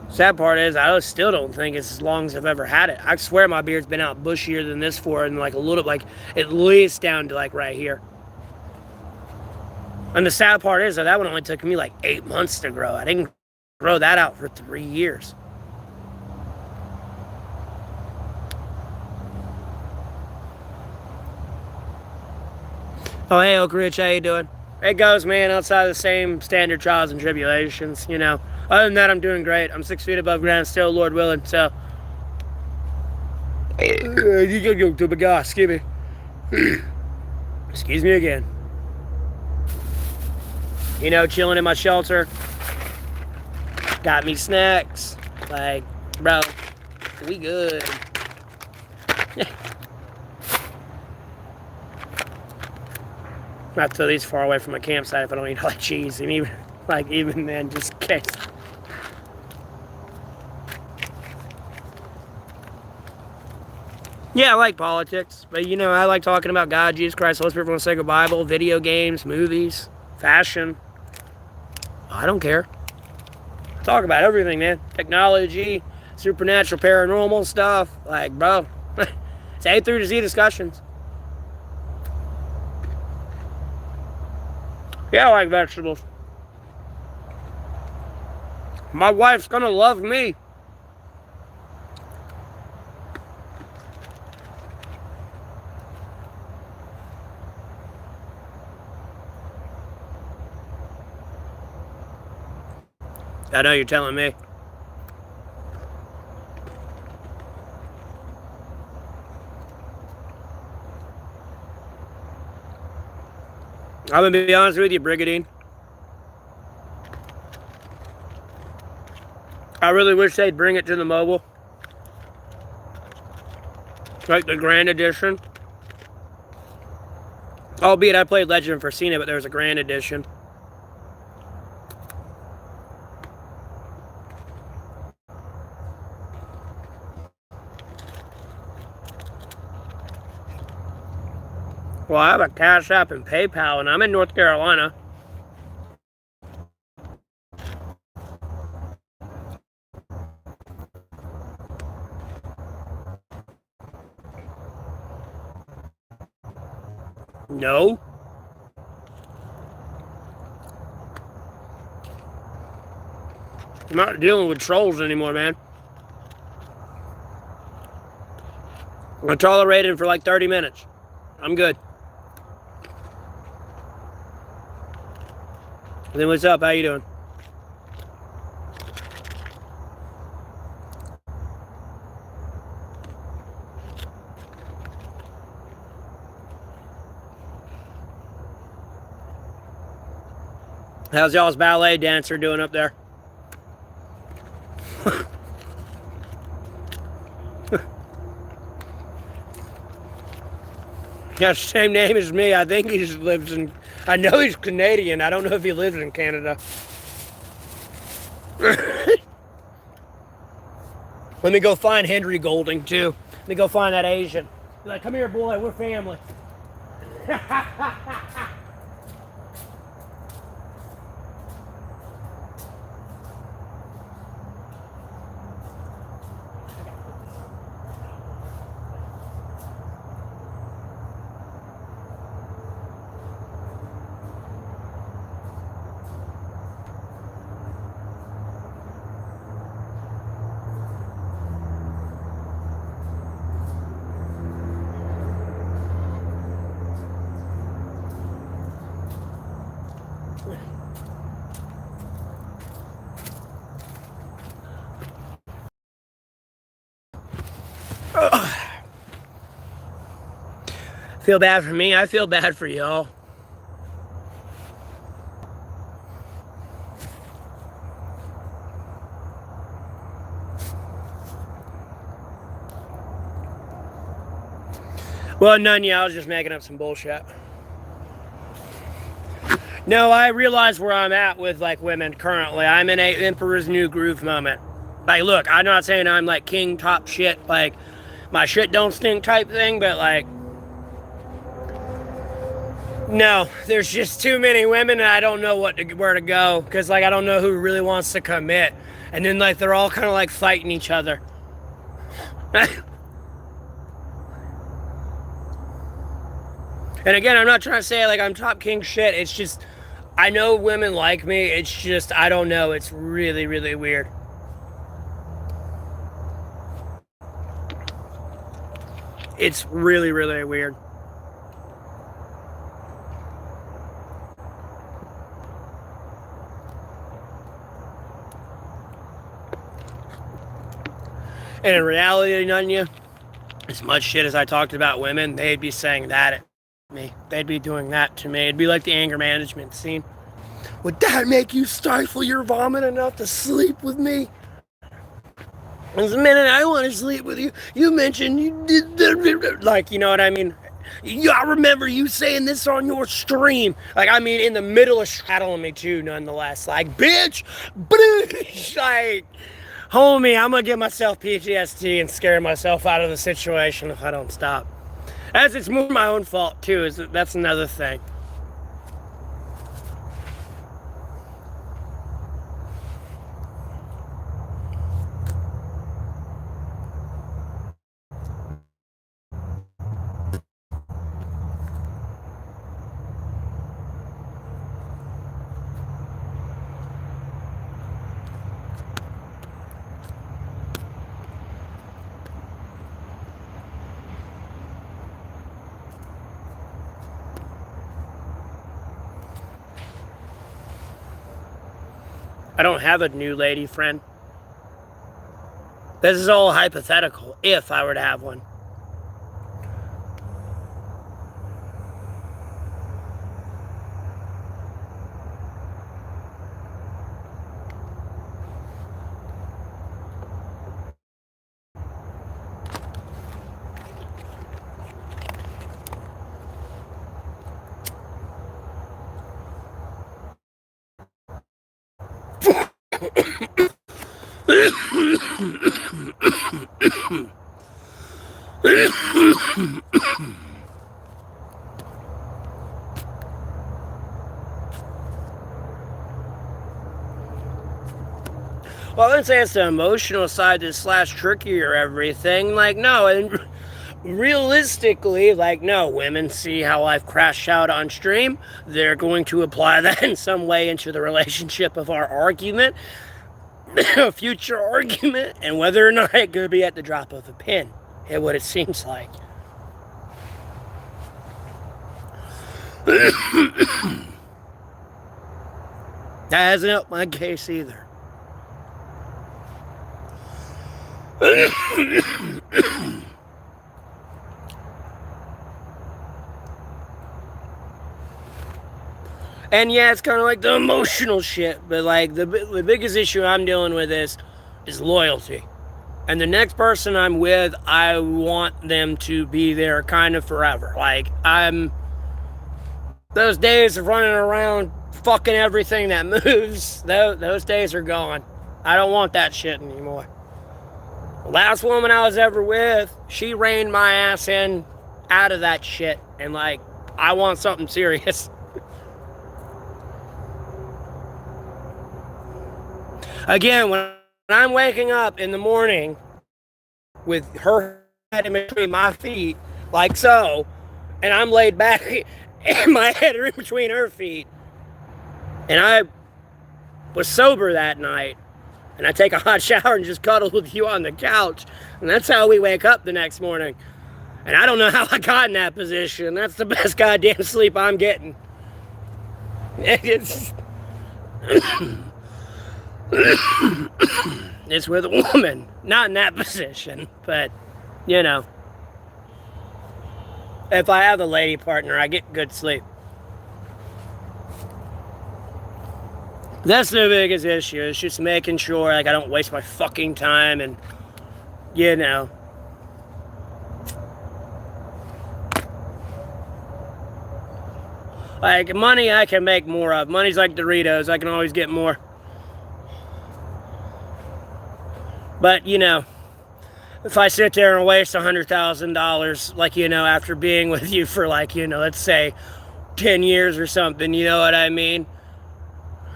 Sad part is, I still don't think it's as long as I've ever had it. I swear my beard's been out bushier than this for, and like a little, like at least down to like right here. And the sad part is that one only took me like 8 months to grow. I didn't grow that out for 3 years. Oh, hey, Oak Ridge, how you doing? It goes, man, outside of the same standard trials and tribulations, Other than that, I'm doing great. I'm 6 feet above ground still, Lord willing, so. You gotta go to the guy, excuse me. Excuse me again. Chilling in my shelter. Got me snacks. Like, bro, we good. Not till these far away from my campsite if I don't eat all that cheese. And even then, just in case. Yeah, I like politics, but I like talking about God, Jesus Christ, Holy Spirit, from the sacred Bible, video games, movies, fashion. I don't care. I talk about everything, man. Technology, supernatural, paranormal stuff. Like, bro, it's A through to Z discussions. Yeah, I like vegetables. My wife's gonna love me. I know you're telling me. I'm gonna be honest with you, Brigadine. I really wish they'd bring it to the mobile. Like the Grand Edition. Albeit I played Legend of Forsina, but there was a Grand Edition. Well, I have a Cash App and PayPal, and I'm in North Carolina. No. I'm not dealing with trolls anymore, man. I'm gonna tolerate it for like 30 minutes. I'm good. And then what's up? How you doing? How's y'all's ballet dancer doing up there? Got the same name as me. I think he just lives in... I know he's Canadian. I don't know if he lives in Canada. Let me go find Henry Golding, too. Let me go find that Asian. Be like, come here, boy, we're family. Feel bad for me, I feel bad for y'all. Well, none, yeah, I was just making up some bullshit. No, I realize where I'm at with, like, women currently. I'm in a Emperor's New Groove moment. Like, look, I'm not saying I'm, like, king top shit, like, my shit don't stink type thing, but, like, no, there's just too many women and I don't know where to go, because, like, I don't know who really wants to commit. And then, like, they're all kind of, like, fighting each other. And again, I'm not trying to say, like, I'm top king shit. It's just, I know women like me. It's just, I don't know. It's really, really weird. It's really, really weird. And in reality, Nunya, as much shit as I talked about women, they'd be saying that at me. They'd be doing that to me. It'd be like the anger management scene. Would that make you stifle your vomit enough to sleep with me? As a minute I want to sleep with you, you mentioned you did, like, you know what I mean? I remember you saying this on your stream. Like, I mean, in the middle of straddling me too, nonetheless. Like, bitch, like, homie, I'm gonna give myself PTSD and scare myself out of the situation if I don't stop. As it's more my own fault too, that's another thing. I don't have a new lady friend. This is all hypothetical, if I were to have one. Well, I wouldn't say it's the emotional side that's slash trickier everything. Like, no, and realistically, like, no, women see how I've crashed out on stream. They're going to apply that in some way into the relationship of our argument, a future argument, and whether or not it could be at the drop of a pin, is what it seems like. That hasn't helped my case either. And yeah, it's kind of like the emotional shit, but like the biggest issue I'm dealing with is loyalty. And the next person I'm with, I want them to be there kind of forever. Like, those days of running around fucking everything that moves, those days are gone. I don't want that shit anymore. Last woman I was ever with, she reined my ass in out of that shit. And like, I want something serious. Again, when I'm waking up in the morning with her head in between my feet, like so, and I'm laid back and my head in between her feet, and I was sober that night, and I take a hot shower and just cuddle with you on the couch, and that's how we wake up the next morning. And I don't know how I got in that position. That's the best goddamn sleep I'm getting. It's it's with a woman, not in that position, but you know, if I have a lady partner, I get good sleep. That's the biggest issue. It's just making sure like I don't waste my fucking time, and you know. Like money I can make more of. Money's like Doritos, I can always get more. But you know, if I sit there and waste $100,000, like, you know, after being with you for like, you know, let's say 10 years or something, you know what I mean?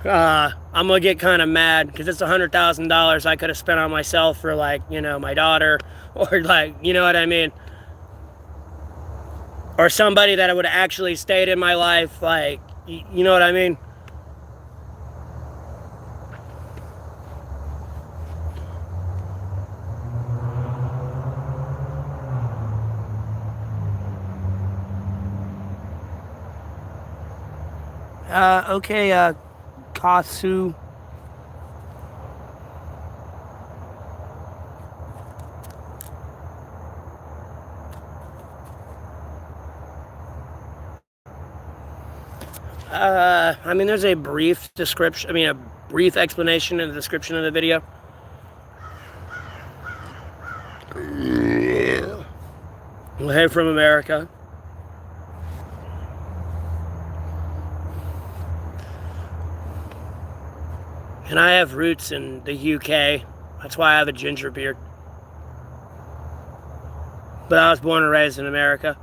I'm gonna get kind of mad because it's $100,000 I could have spent on myself for like, you know, my daughter, or like, you know what I mean? Or somebody that would have actually stayed in my life, like, you know what I mean? Okay, Kasu. I mean, there's a brief description, a brief explanation in the description of the video. Hey, from America. And I have roots in the UK. That's why I have a ginger beard. But I was born and raised in America.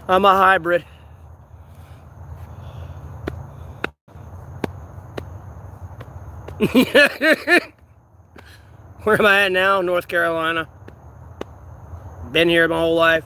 I'm a hybrid. Where am I at now? North Carolina. Been here my whole life.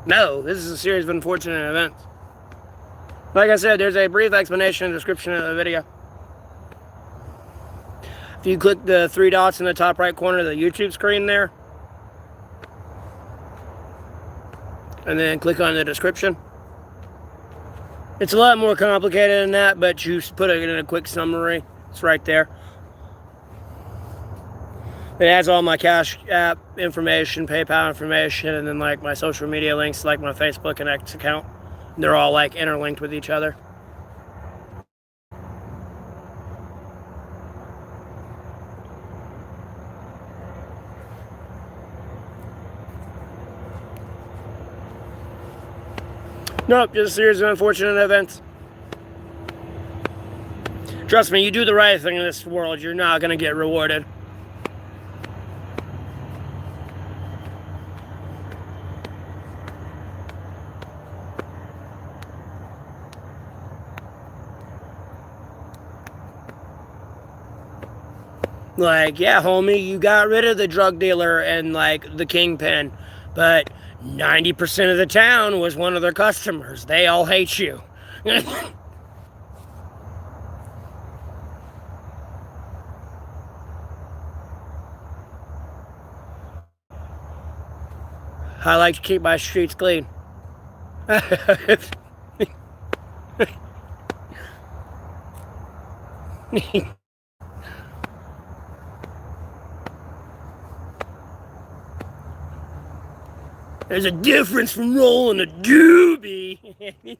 No, this is a series of unfortunate events. Like I said, there's a brief explanation and description of the video. If you click the 3 dots in the top right corner of the YouTube screen there, and then click on the description. It's a lot more complicated than that, but you put it in a quick summary. It's right there. It has all my Cash App information, PayPal information, and then like my social media links, like my Facebook and X account. They're all like interlinked with each other. Nope, just a series of unfortunate events. Trust me, you do the right thing in this world, you're not going to get rewarded. Like, yeah, homie, you got rid of the drug dealer and, like, the kingpin, but 90% of the town was one of their customers. They all hate you. I like to keep my streets clean. There's a difference from rolling a doobie.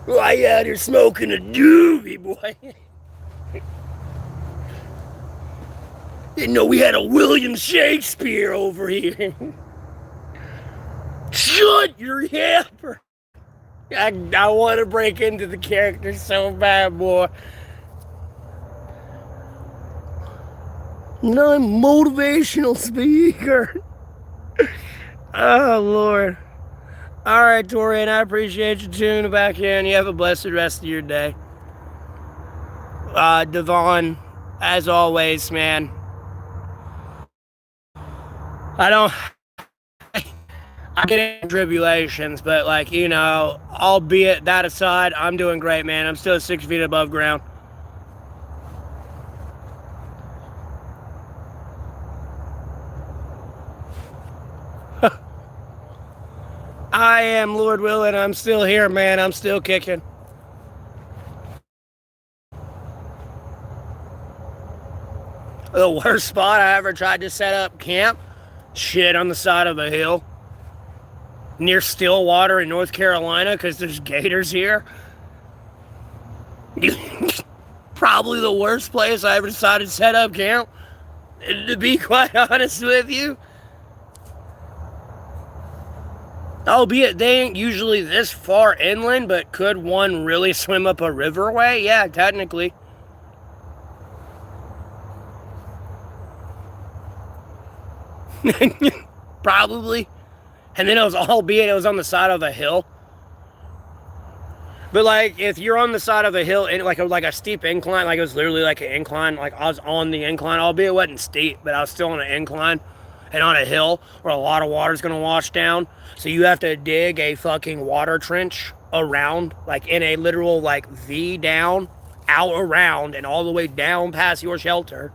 Why you out here smoking a doobie, boy? Didn't know we had a William Shakespeare over here. Shut your yapper. I want to break into the character so bad, boy. I'm a motivational speaker. Oh, Lord. All right, Torian, I appreciate you tuning back in. You have a blessed rest of your day. Devon, as always, man. I get in tribulations, but, like, you know, albeit that aside, I'm doing great, man. I'm still 6 feet above ground. I am Lord willing. I'm still here, man. I'm still kicking. The worst spot I ever tried to set up camp, shit, on the side of a hill near Stillwater in North Carolina, because there's gators here. Probably the worst place I ever decided to set up camp, to be quite honest with you. Albeit they ain't usually this far inland, but could one really swim up a riverway? Yeah, technically. Probably. And then it was on the side of a hill. But, like, if you're on the side of a hill, in like a steep incline, like it was literally like an incline, like I was on the incline, albeit it wasn't steep, but I was still on an incline and on a hill where a lot of water's gonna wash down. So you have to dig a fucking water trench around, like in a literal, like, V down, out around, and all the way down past your shelter.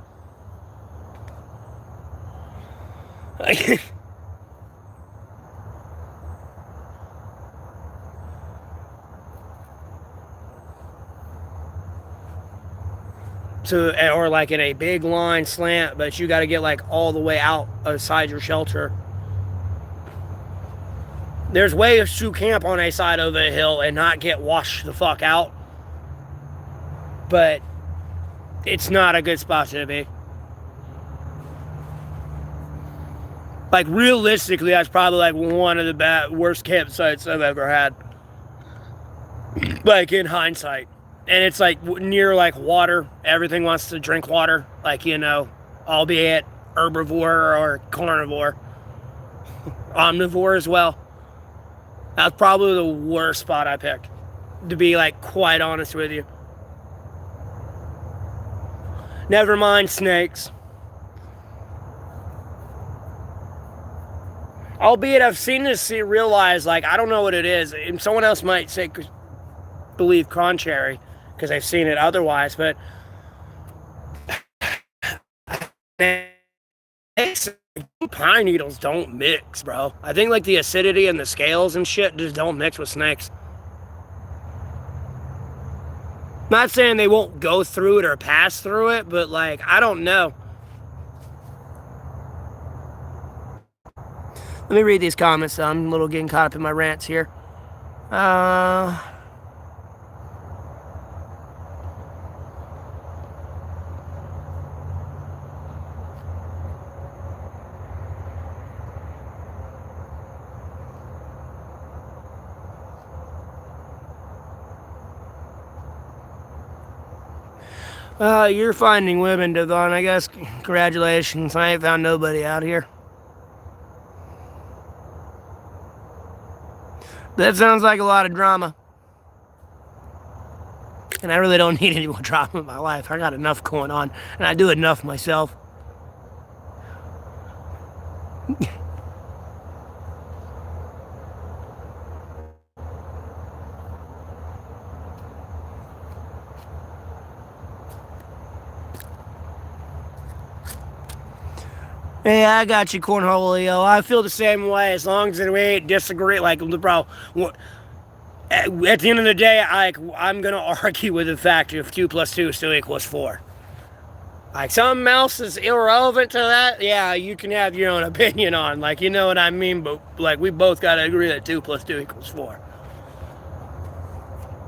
So, or like in a big line slant, but you got to get like all the way out outside your shelter. There's ways to camp on a side of a hill and not get washed the fuck out, but it's not a good spot to be. Like, realistically, that's probably like one of the worst campsites I've ever had. Like, in hindsight. And it's like near like water. Everything wants to drink water. Like, you know, albeit herbivore or carnivore. Omnivore as well. That's probably the worst spot I picked, to be like quite honest with you. Never mind snakes. Albeit I've seen this, realize, like, I don't know what it is. And someone else might say, believe contrary, because I've seen it otherwise, but pine needles don't mix, bro. I think, like, the acidity and the scales and shit just don't mix with snakes. Not saying they won't go through it or pass through it, but, like, I don't know. Let me read these comments. I'm a little getting caught up in my rants here. You're finding women, Devon. I guess congratulations. I ain't found nobody out here. That sounds like a lot of drama. And I really don't need any more drama in my life. I got enough going on, and I do enough myself. Yeah, I got you, Cornholio. I feel the same way, as long as we ain't disagree. Like, bro, at the end of the day, I'm going to argue with the fact if 2 + 2 still equals 4. Like, something else is irrelevant to that, yeah, you can have your own opinion on. Like, you know what I mean? But, like, we both got to agree that 2 plus 2 equals 4.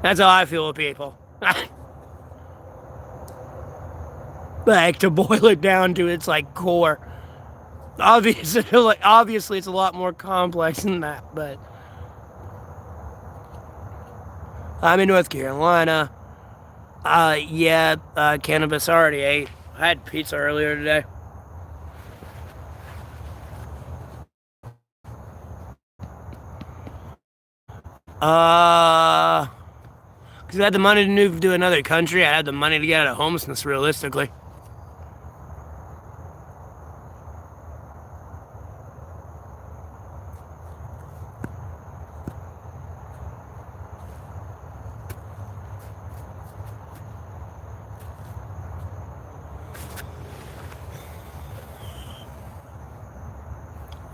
That's how I feel with people. Like, to boil it down to its, like, core. Obviously, it's a lot more complex than that, but I'm in North Carolina. Cannabis already ate. I had pizza earlier today. Because I had the money to move to another country. I had the money to get out of homelessness, realistically.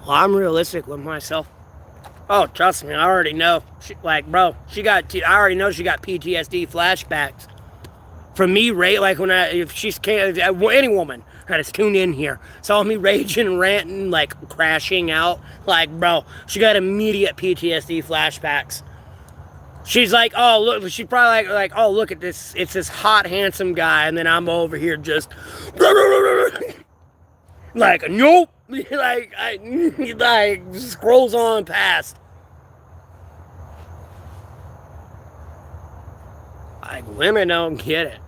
Well, I'm realistic with myself. Oh, trust me, I already know. I already know she got PTSD flashbacks. From me, like if she's any woman that has tuned in here, saw me raging, ranting, like crashing out, like, bro, she got immediate PTSD flashbacks. She's like, oh, look, she's probably like, oh, look at this, it's this hot, handsome guy, and then I'm over here just, like, nope, like, scrolls on past. Like, women don't get it.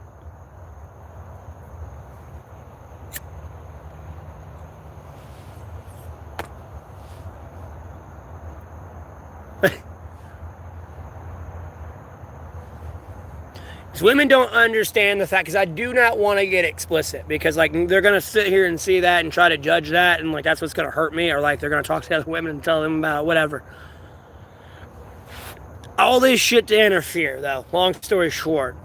Women don't understand the fact, because I do not want to get explicit, because like they're gonna sit here and see that and try to judge that, and like that's what's gonna hurt me, or like they're gonna talk to other women and tell them about whatever. All this shit to interfere, though. Long story short,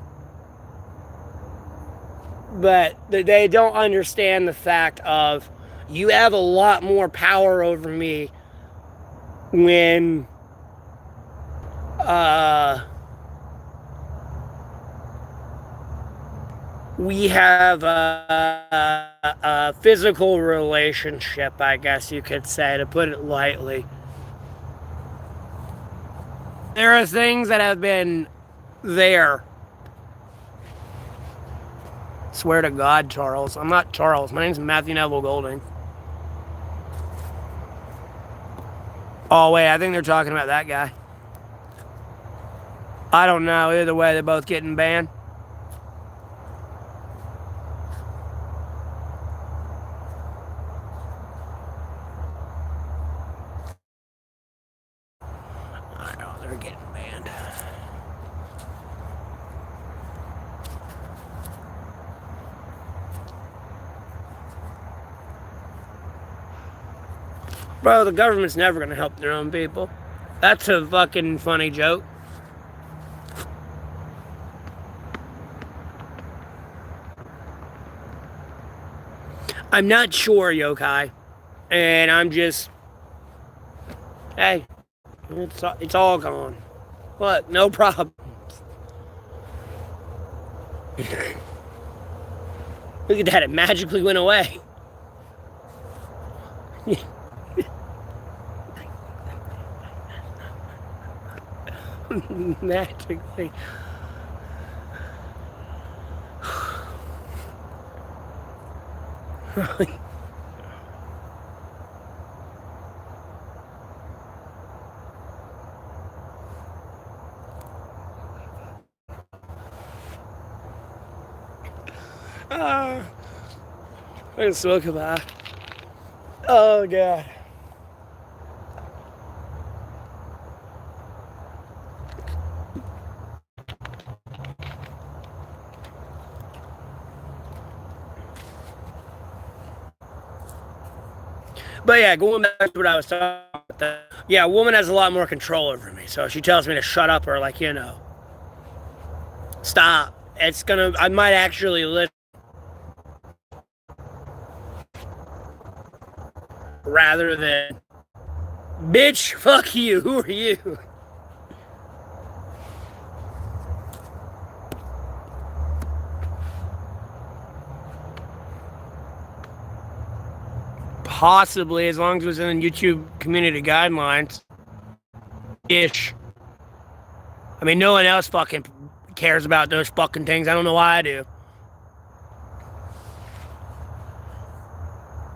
but they don't understand the fact of you have a lot more power over me when we have a physical relationship, I guess you could say, to put it lightly. There are things that have been there. Swear to God, Charles. I'm not Charles. My name's Matthew Neville Golding. Oh, wait, I think they're talking about that guy. I don't know. Either way, they're both getting banned. I know, they're getting banned. Bro, the government's never going to help their own people. That's a fucking funny joke. I'm not sure, Yokai. And I'm just... Hey, it's all gone. What? No problem. Look at that, it magically went away. Magically. Let's talk about. Oh God. But yeah, going back to what I was talking about, yeah, a woman has a lot more control over me. So if she tells me to shut up or like, stop, I might actually listen. Rather than, bitch, fuck you, who are you? Possibly, as long as it was in YouTube community guidelines. Ish. I mean, no one else fucking cares about those fucking things. I don't know why I do.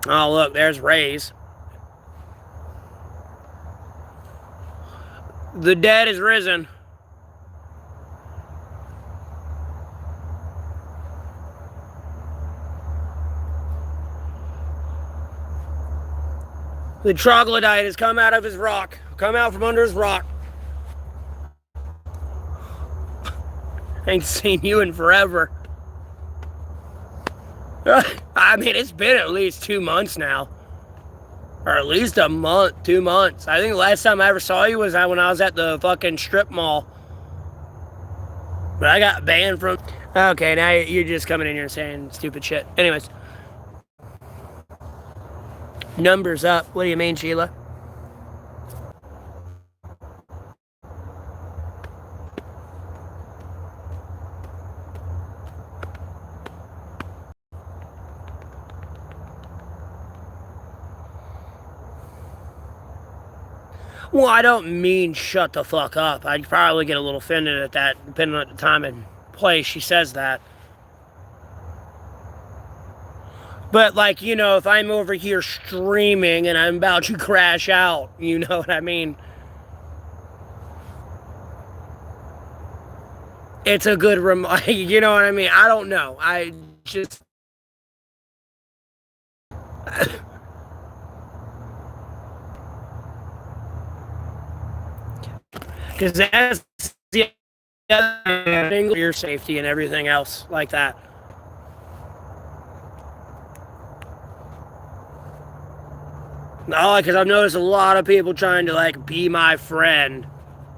Oh, look, there's Ray's. The dead is risen. The troglodyte has come out of his rock. Come out from under his rock. I ain't seen you in forever. I mean, it's been at least 2 months now. Or at least a month, 2 months. I think the last time I ever saw you was when I was at the fucking strip mall. But I got banned from... Okay, now you're just coming in here and saying stupid shit. Anyways. Numbers up. What do you mean, Sheila? Well, I don't mean shut the fuck up. I'd probably get a little offended at that, depending on the time and place she says that. But, like, you know, if I'm over here streaming and I'm about to crash out, you know what I mean? It's a good reminder, you know what I mean? I don't know. I just... Because that's the other thing, your safety and everything else like that. No, because I've noticed a lot of people trying to, like, be my friend,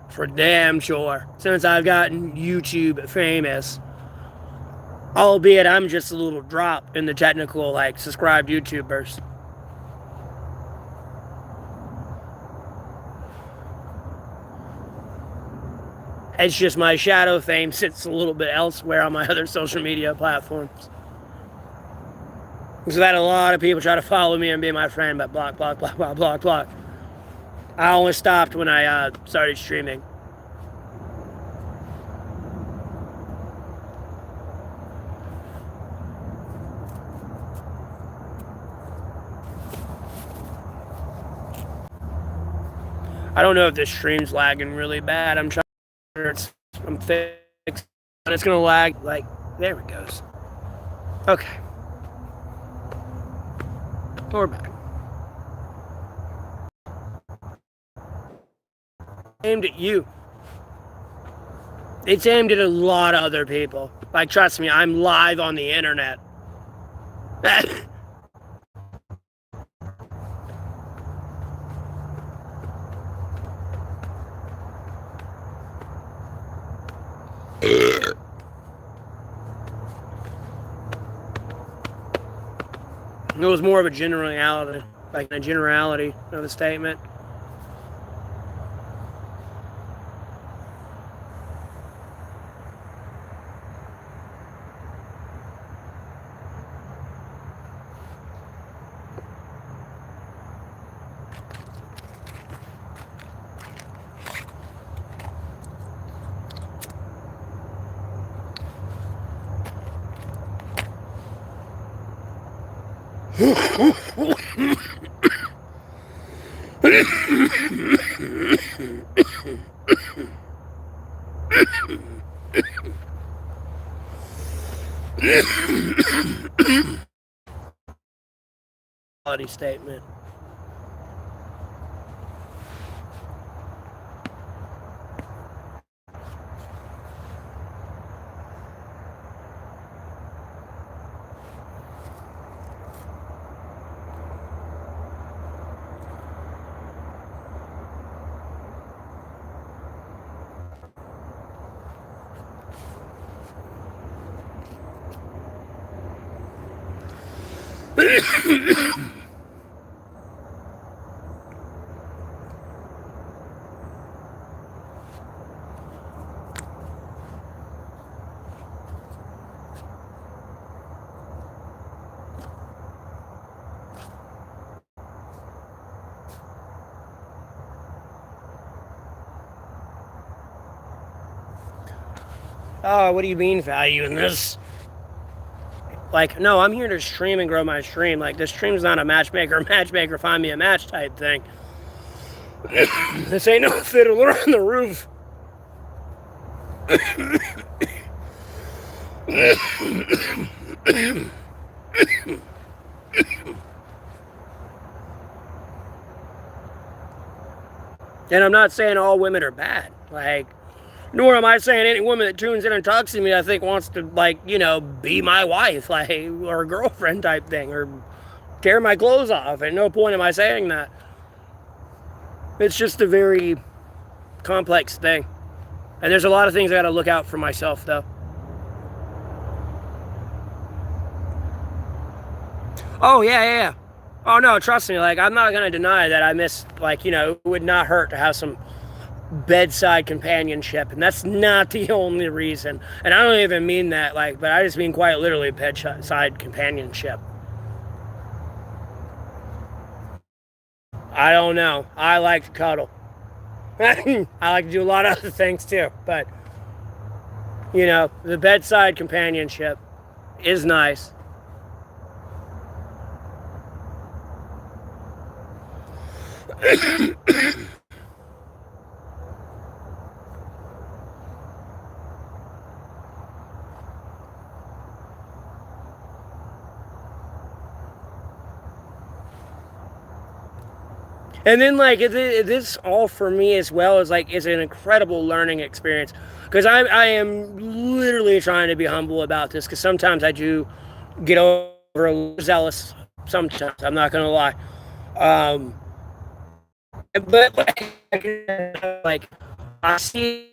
for damn sure, since I've gotten YouTube famous. Albeit I'm just a little drop in the technical, like, subscribed YouTubers. It's just my shadow fame sits a little bit elsewhere on my other social media platforms. So that a lot of people try to follow me and be my friend, but block. I only stopped when I started streaming. I don't know if this stream's lagging really bad. I'm trying to... I'm fixed. And it's going to lag. Like, there it goes. Okay. We're back. Aimed at you. It's aimed at a lot of other people. Like, trust me, I'm live on the internet. It was more of a generality, like a generality of a statement. Statement. Oh, what do you mean value in this? Like, no, I'm here to stream and grow my stream. Like, this stream's not a matchmaker find me a match type thing. This ain't no fiddler on the roof. And I'm not saying all women are bad. Like, nor am I saying any woman that tunes in and talks to me, I think wants to, like, you know, be my wife, like, or a girlfriend type thing, or tear my clothes off. At no point am I saying that. It's just a very complex thing. And there's a lot of things I gotta look out for myself, though. Oh, yeah. Oh, no, trust me, like, I'm not gonna deny that I miss, like, you know, it would not hurt to have some bedside companionship, and that's not the only reason. And I don't even mean that, like, but I just mean quite literally bedside companionship. I don't know. I like to cuddle. I like to do a lot of other things too, but you know, the bedside companionship is nice. And then, like, this all for me as well is like is an incredible learning experience, because I am literally trying to be humble about this, because sometimes I do get overzealous. Sometimes I'm not gonna lie, but like I see,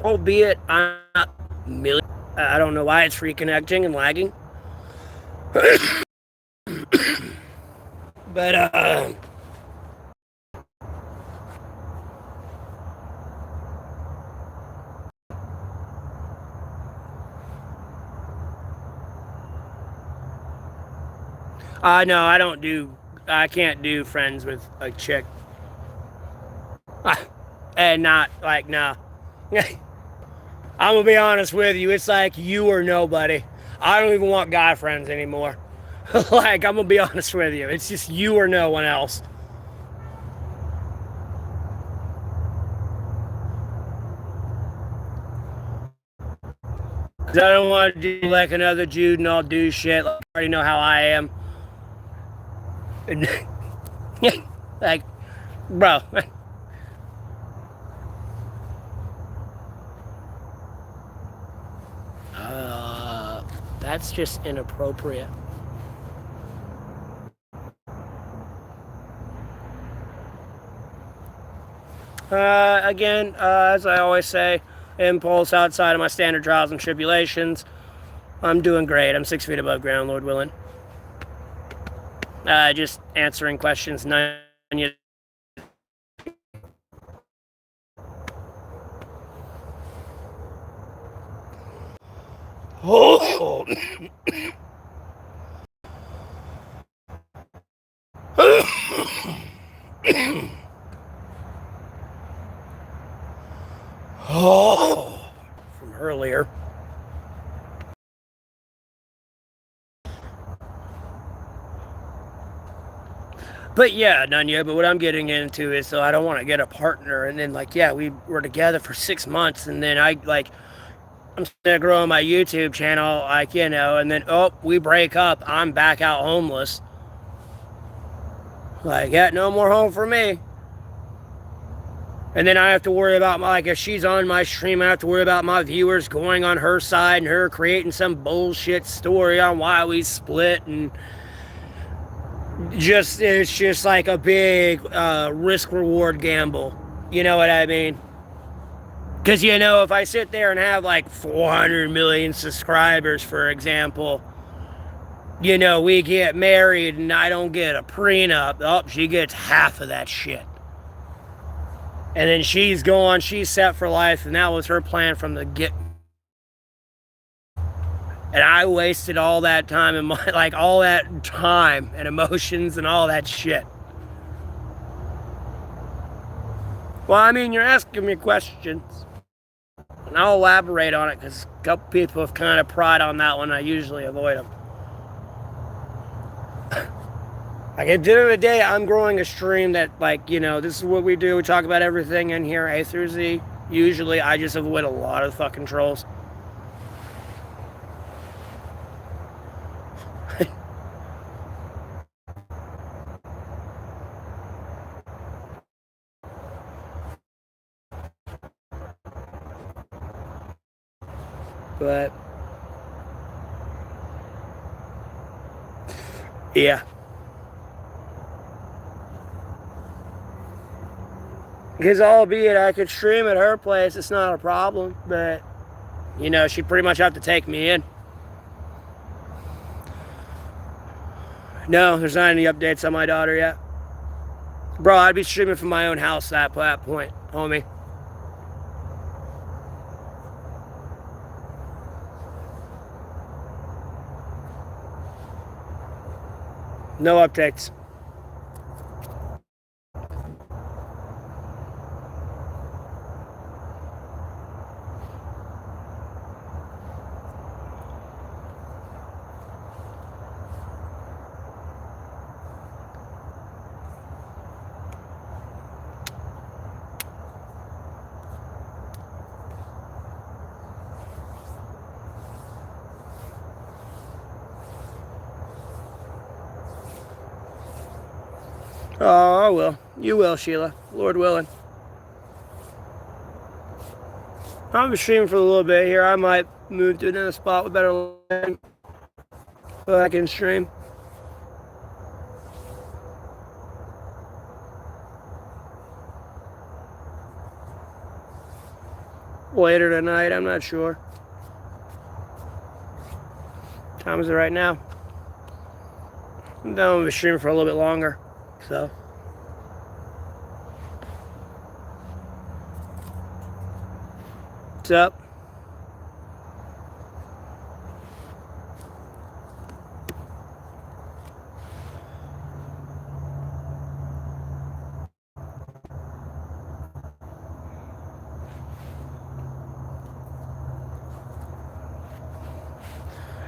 albeit I'm not million. I don't know why it's reconnecting and lagging, but no, I don't do. I can't do friends with a chick, and not like no. I'm gonna be honest with you. It's like you or nobody. I don't even want guy friends anymore. Like, I'm gonna be honest with you. It's just you or no one else. I don't want to do like another Jude and I'll do shit. Like, I already know how I am. Like, bro. That's just inappropriate. Again, as I always say, impulse outside of my standard trials and tribulations. I'm doing great. I'm 6 feet above ground, Lord willing. Just answering questions. None yet. Oh. Oh, from earlier. But yeah, none yet. But what I'm getting into is, so I don't want to get a partner, and then like, yeah, we were together for 6 months, and then I'm growing my YouTube channel, like, you know, and then we break up. I'm back out homeless. Like, yeah, no more home for me. And then I have to worry about like, if she's on my stream, I have to worry about my viewers going on her side and her creating some bullshit story on why we split, and it's just like a big risk reward gamble. You know what I mean? Because, you know, if I sit there and have like 400 million subscribers, for example, you know, we get married and I don't get a prenup. Oh, she gets half of that shit. And then she's gone, she's set for life, and that was her plan from the get. And I wasted all that time and like all that time and emotions and all that shit. Well, I mean, you're asking me questions. And I'll elaborate on it because a couple people have kind of pried on that one. I usually avoid them. Like at the end of the day, I'm growing a stream that, like, you know, this is what we do. We talk about everything in here, A through Z. Usually, I just avoid a lot of fucking trolls. But yeah. Because albeit I could stream at her place, it's not a problem. But, you know, she'd pretty much have to take me in. No, there's not any updates on my daughter yet. Bro, I'd be streaming from my own house at that point, homie. No updates. Oh, I will. You will, Sheila. Lord willing. I'll be streaming for a little bit here. I might move to another spot with better lighting so I can stream. Later tonight, I'm not sure. What time is it right now? I'm done with the stream for a little bit longer. So. What's up?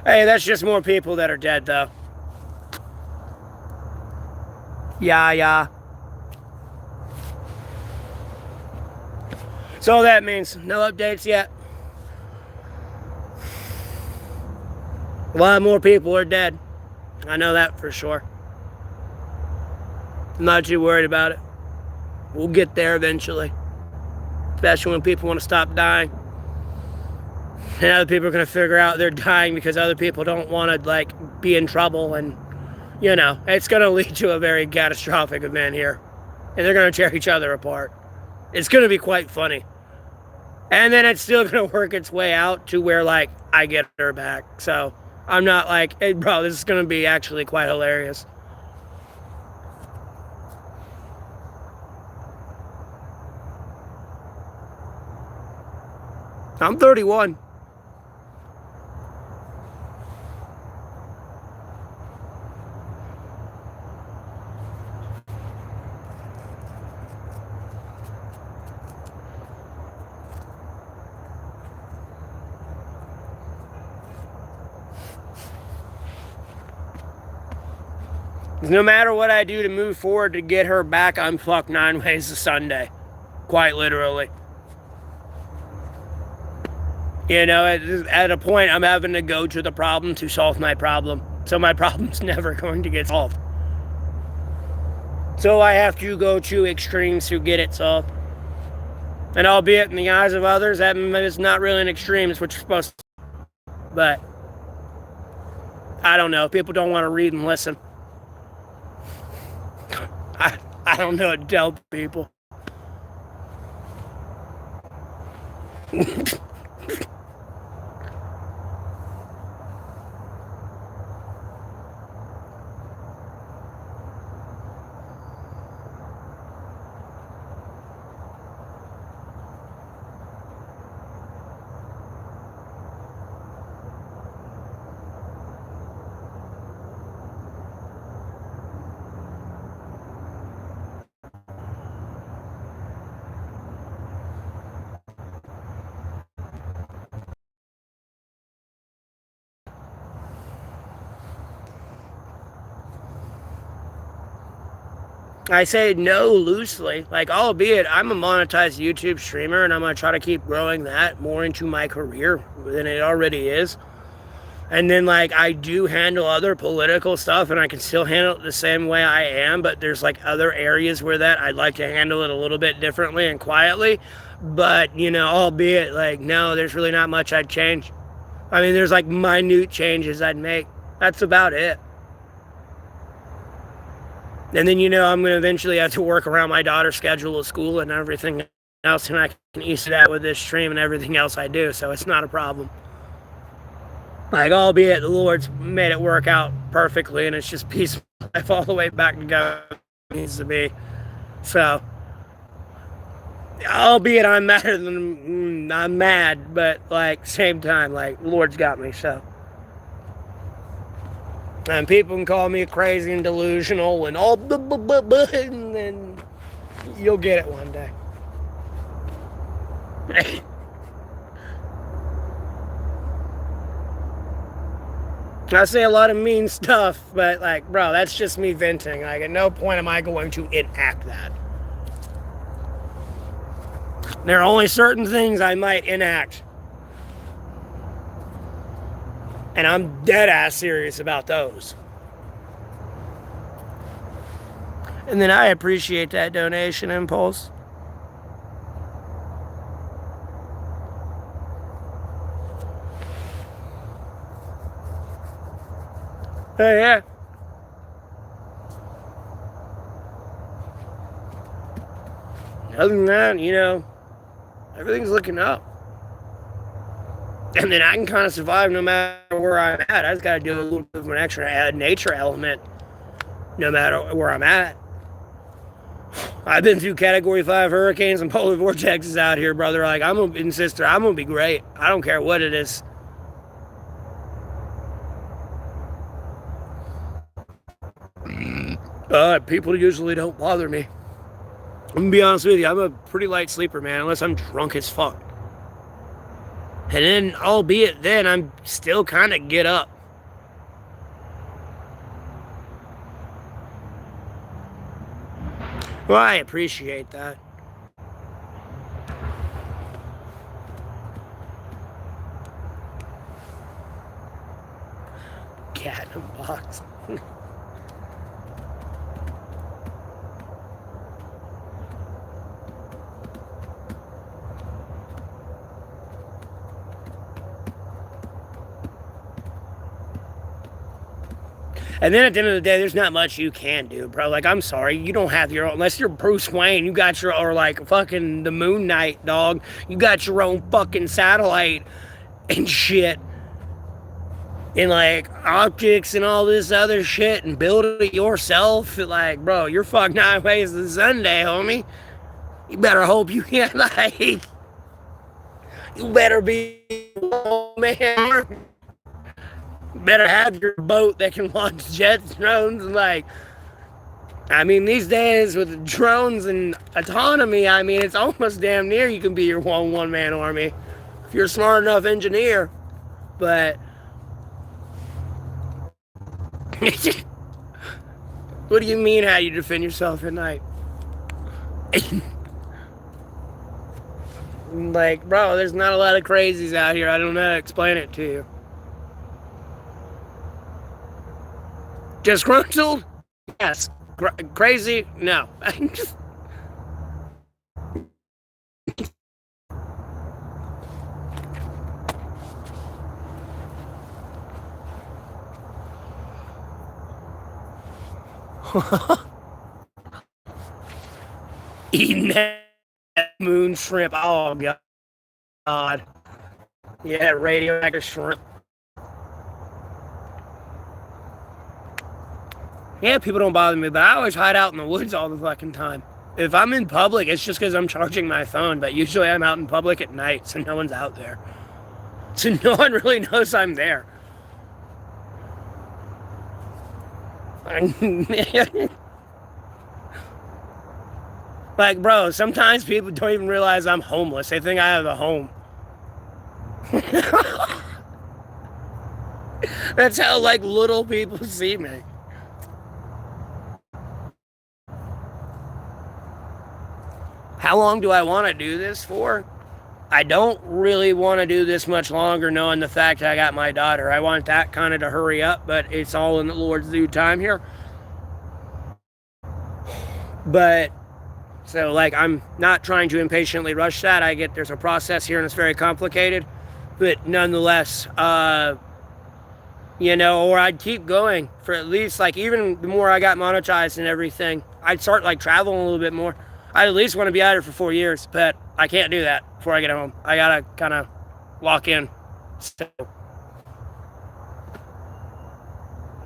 Hey, that's just more people that are dead, though. Yeah. So that means no updates yet. A lot more people are dead. I know that for sure. I'm not too worried about it. We'll get there eventually. Especially when people want to stop dying. And other people are going to figure out they're dying because other people don't want to, like, be in trouble. And, you know, it's going to lead to a very catastrophic event here. And they're going to tear each other apart. It's going to be quite funny. And then it's still going to work its way out to where, like, I get her back. So I'm not like, hey, bro, this is going to be actually quite hilarious. I'm 31. No matter what I do to move forward to get her back, I'm fucked 9 ways to Sunday. Quite literally. You know, at a point, I'm having to go to the problem to solve my problem. So my problem's never going to get solved. So I have to go to extremes to get it solved. And albeit in the eyes of others, that is not really an extreme. It's what you're supposed to do. But I don't know. People don't want to read and listen. I don't know what to tell people. I say no loosely. Like, albeit I'm a monetized YouTube streamer and I'm going to try to keep growing that more into my career than it already is. And then, like, I do handle other political stuff and I can still handle it the same way I am, but there's, like, other areas where that I'd like to handle it a little bit differently and quietly. But, you know, albeit, like, no, there's really not much I'd change. I mean, there's, like, minute changes I'd make. That's about it. And then, you know, I'm going to eventually have to work around my daughter's schedule of school and everything else, and I can ease that with this stream and everything else I do, so it's not a problem. Like, albeit the Lord's made it work out perfectly, and it's just peace of life all the way back together it needs to be. So, albeit I'm mad, but, like, same time, like, the Lord's got me, so. And people can call me crazy and delusional and all, and then you'll get it one day. I say a lot of mean stuff, but, like, bro, that's just me venting. Like, at no point am I going to enact that. There are only certain things I might enact. And I'm dead ass serious about those. And then I appreciate that donation, Impulse. Hey, yeah. Other than that, you know, everything's looking up. And then I can kind of survive no matter where I'm at. I just got to do a little bit of an extra nature element no matter where I'm at. I've been through Category 5 hurricanes and polar vortexes out here, brother. Like, I'm going to insist, I'm going to be great. I don't care what it is. People usually don't bother me. I'm going to be honest with you. I'm a pretty light sleeper, man, unless I'm drunk as fuck. And then, albeit then, I'm still kind of get up. Well, I appreciate that. Cat in a box. And then at the end of the day, there's not much you can do, bro. Like, I'm sorry, you don't have your own, unless you're Bruce Wayne, you got your, or like fucking the Moon Knight, dog. You got your own fucking satellite and shit. And like optics and all this other shit and build it yourself. Like, bro, you're fucked 9 ways to Sunday, homie. You better hope you can't, like, you better be, oh man. Better have your boat that can launch jets, drones, and like, I mean, these days with drones and autonomy, I mean, it's almost damn near you can be your one-man army if you're a smart enough engineer. But what do you mean how you defend yourself at night? Like, bro, there's not a lot of crazies out here. I don't know how to explain it to you. Disgruntled? Yes. Crazy? No. Eating that moon shrimp. Oh, God. Yeah, radioactive shrimp. Yeah, people don't bother me, but I always hide out in the woods all the fucking time. If I'm in public, it's just because I'm charging my phone, but usually I'm out in public at night, so no one's out there. So no one really knows I'm there. Like, bro, sometimes people don't even realize I'm homeless. They think I have a home. That's how, like, little people see me. How long do I want to do this for? I don't really want to do this much longer, knowing the fact that I got my daughter. I want that kind of to hurry up, but it's all in the Lord's due time here. But, so, like, I'm not trying to impatiently rush that. I get there's a process here and it's very complicated. But nonetheless, you know, or I'd keep going for at least, like, even the more I got monetized and everything, I'd start, like, traveling a little bit more. I at least want to be out here for 4 years, but I can't do that before I get home. I gotta kind of lock in. So.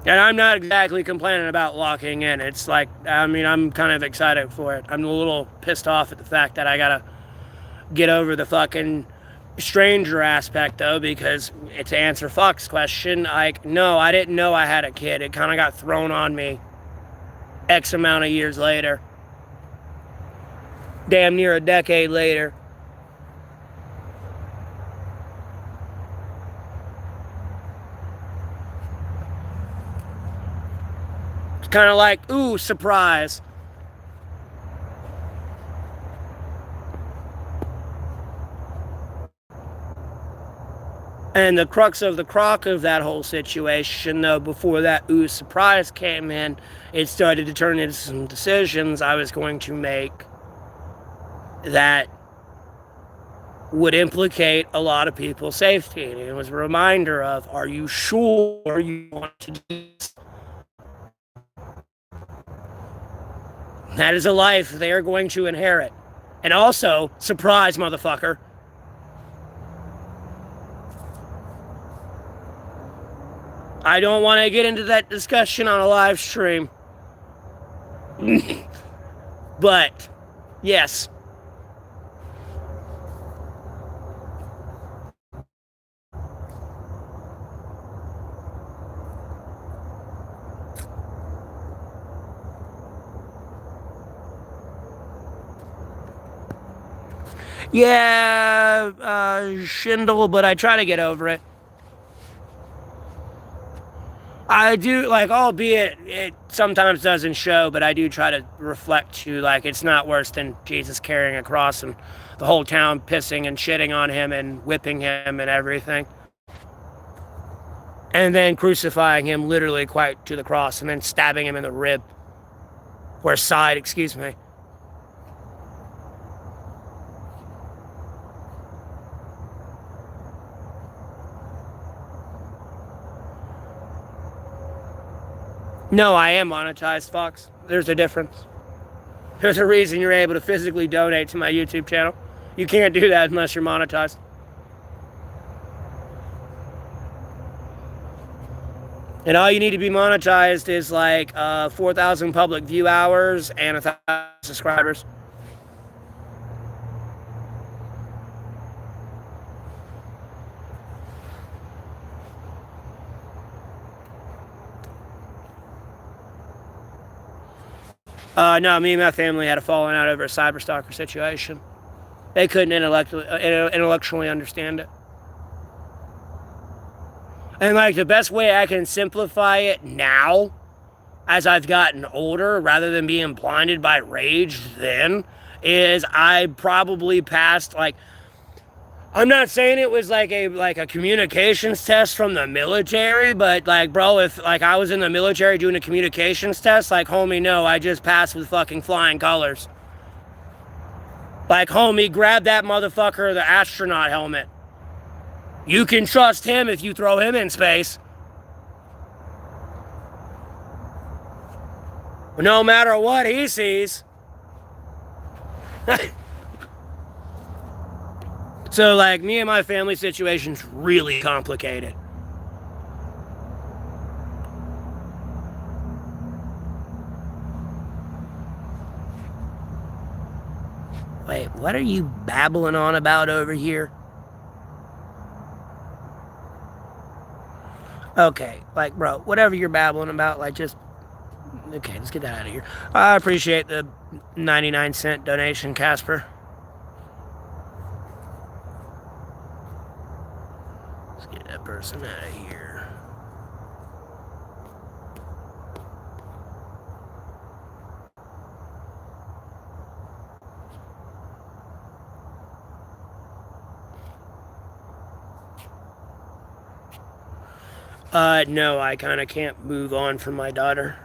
And I'm not exactly complaining about locking in. It's like, I mean, I'm kind of excited for it. I'm a little pissed off at the fact that I gotta get over the fucking stranger aspect, though, because to answer Fox's question, like, no, I didn't know I had a kid. It kind of got thrown on me X amount of years later. Damn near a decade later. It's kind of like, ooh, surprise. And the crux of the crock of that whole situation, though, before that ooh surprise came in, it started to turn into some decisions I was going to make that would implicate a lot of people's safety. And it was a reminder of, are you sure you want to do this? That is a life they are going to inherit. And also, surprise, motherfucker. I don't want to get into that discussion on a live stream. But, yes. Yeah, Schindel, but I try to get over it. I do, like, albeit it sometimes doesn't show, but I do try to reflect to, like, it's not worse than Jesus carrying a cross and the whole town pissing and shitting on him and whipping him and everything. And then crucifying him literally quite to the cross and then stabbing him in the rib. Or side, excuse me. No, I am monetized, Fox. There's a difference. There's a reason you're able to physically donate to my YouTube channel. You can't do that unless you're monetized. And all you need to be monetized is like 4,000 public view hours and 1,000 subscribers. No, me and my family had a falling out over a cyberstalker situation. They couldn't intellectually understand it. And like the best way I can simplify it now, as I've gotten older, rather than being blinded by rage then, is I probably passed, like, I'm not saying it was like a communications test from the military, but like, bro, if like I was in the military doing a communications test, like, homie, no, I just passed with fucking flying colors. Like, homie, grab that motherfucker the astronaut helmet. You can trust him if you throw him in space. No matter what he sees. So, like, me and my family situation's really complicated. Wait, what are you babbling on about over here? Okay, like, bro, whatever you're babbling about, like, just... Okay, let's get that out of here. I appreciate the 99-cent donation, Casper. Let's get that person out of here. No, I kind of can't move on from my daughter.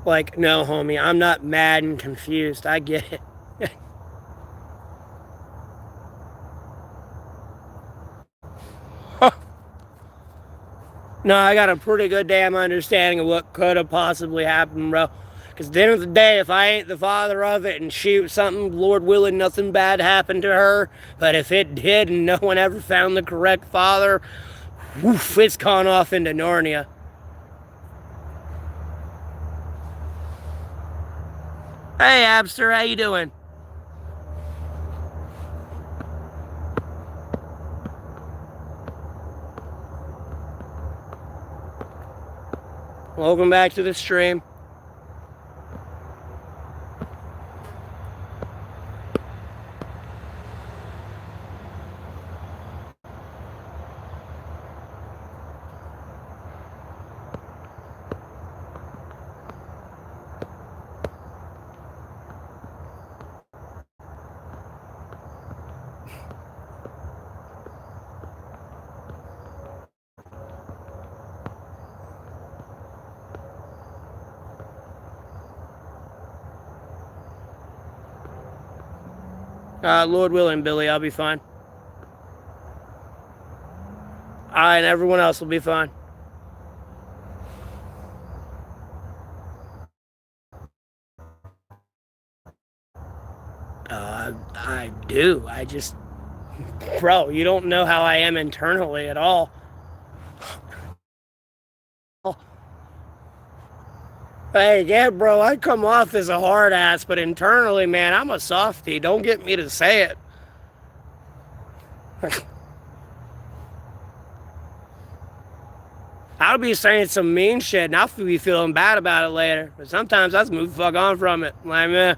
Like, no, homie, I'm not mad and confused. I get it. No, I got a pretty good damn understanding of what could have possibly happened, bro. Because at the end of the day, if I ain't the father of it and she something, Lord willing, nothing bad happened to her, but if it did and no one ever found the correct father, woof, it's gone off into Narnia. Hey, Abster, how you doing? Welcome back to the stream. Lord willing, Billy, I'll be fine. And everyone else will be fine. I do. I just, bro, you don't know how I am internally at all. Hey, yeah, bro, I come off as a hard ass, but internally, man, I'm a softie. Don't get me to say it. I'll be saying some mean shit, and I'll be feeling bad about it later. But sometimes I just move the fuck on from it. Like, man,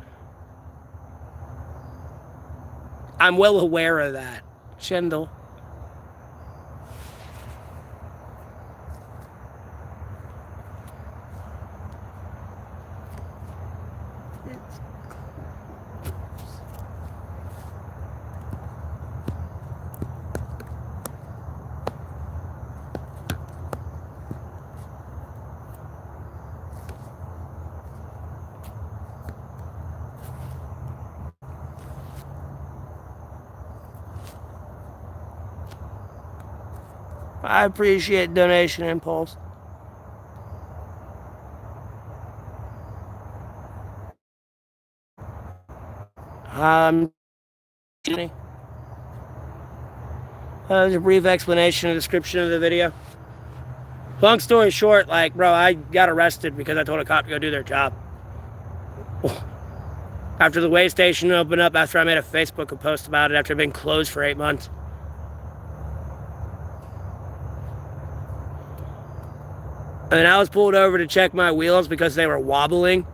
I'm well aware of that. Chendel. I appreciate donation impulse. There's a brief explanation and description of the video. Long story short, like, bro, I got arrested because I told a cop to go do their job. After the way station opened up, after I made a Facebook post about it, after it had been closed for 8 months. And then I was pulled over to check my wheels because they were wobbling.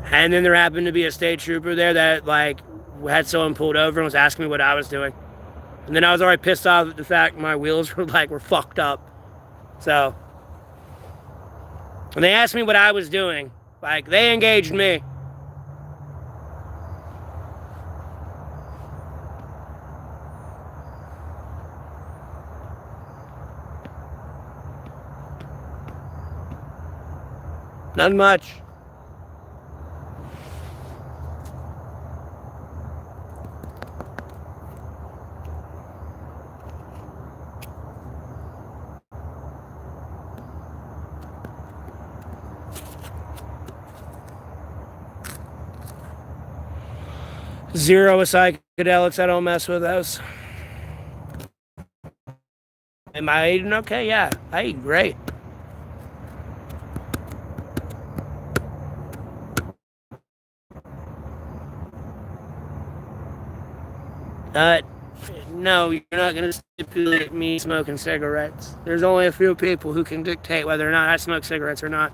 And then there happened to be a state trooper there that, like, had someone pulled over and was asking me what I was doing. And then I was already pissed off at the fact my wheels were fucked up. So, and they asked me what I was doing. Like, they engaged me. Not much. Zero with psychedelics. I don't mess with those. Am I eating okay? Yeah, I eat great. No, you're not going to stipulate me smoking cigarettes. There's only a few people who can dictate whether or not I smoke cigarettes or not.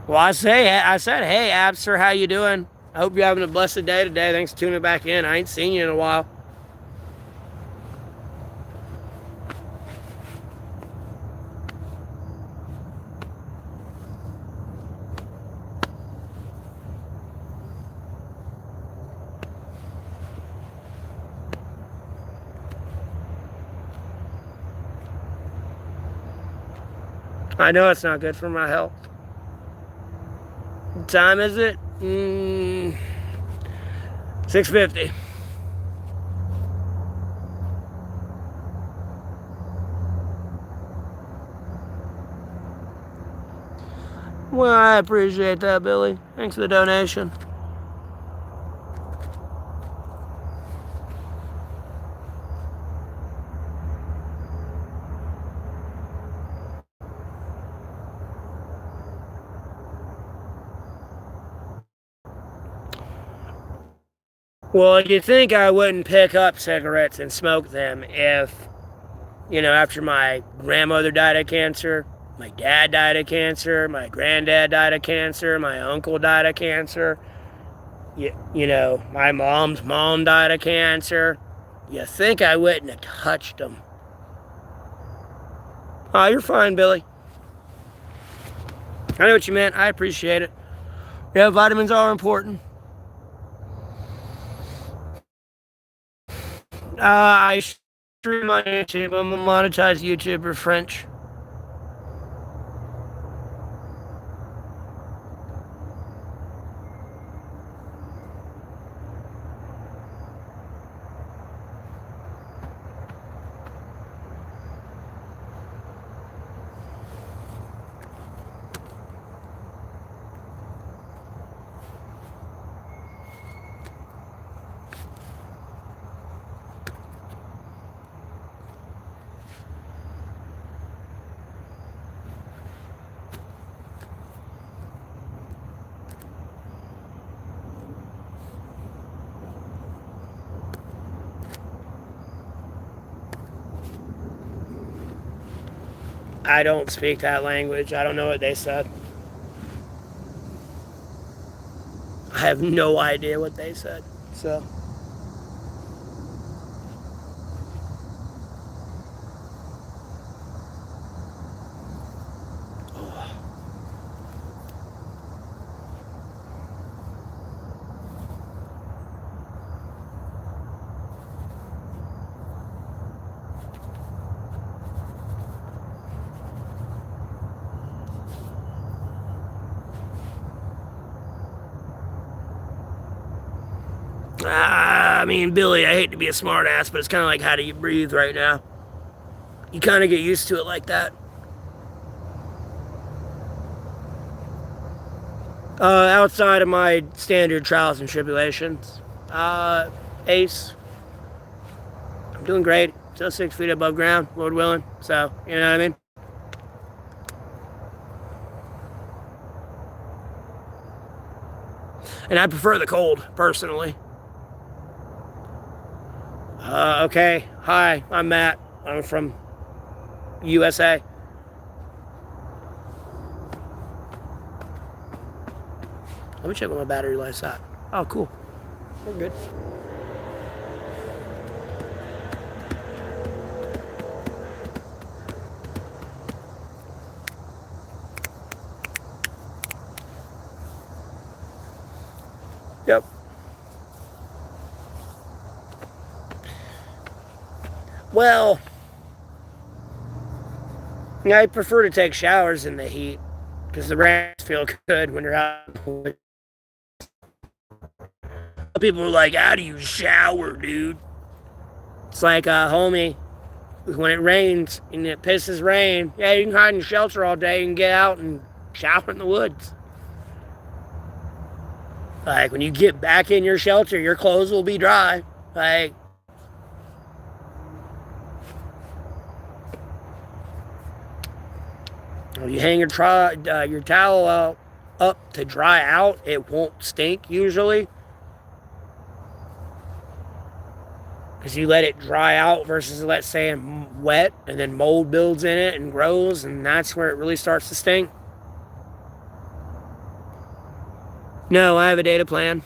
Well, I said, hey, Abster, how you doing? I hope you're having a blessed day today. Thanks for tuning back in. I ain't seen you in a while. I know it's not good for my health. What time is it? 6:50. Well, I appreciate that, Billy. Thanks for the donation. Well, you'd think I wouldn't pick up cigarettes and smoke them if, after my grandmother died of cancer, my dad died of cancer, my granddad died of cancer, my uncle died of cancer, my mom's mom died of cancer. You think I wouldn't have touched them. Oh, you're fine, Billy. I know what you meant. I appreciate it. Yeah, vitamins are important. I stream on YouTube. I'm a monetized YouTuber, French. I don't speak that language. I don't know what they said. I have no idea what they said. So. I mean, Billy, I hate to be a smartass, but it's kind of like how do you breathe right now? You kind of get used to it like that. Outside of my standard trials and tribulations, Ace, I'm doing great. Still 6 feet above ground, Lord willing. So, you know what I mean? And I prefer the cold, personally. Okay. Hi, I'm Matt. I'm from USA. Let me check what my battery life's at. Oh, cool. We're good. Yep. Well, I prefer to take showers in the heat because the rains feel good when you're out. People are like, how do you shower, dude? It's like a homie. When it rains and it pisses rain, yeah, you can hide in shelter all day and get out and shower in the woods. Like, when you get back in your shelter, your clothes will be dry. Like, when you hang your towel up to dry out, it won't stink usually. Because you let it dry out versus, let's say, wet, and then mold builds in it and grows, and that's where it really starts to stink. No, I have a data plan.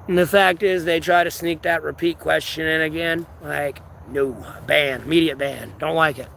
And the fact is, they try to sneak that repeat question in again. Like, no, ban, immediate ban. Don't like it.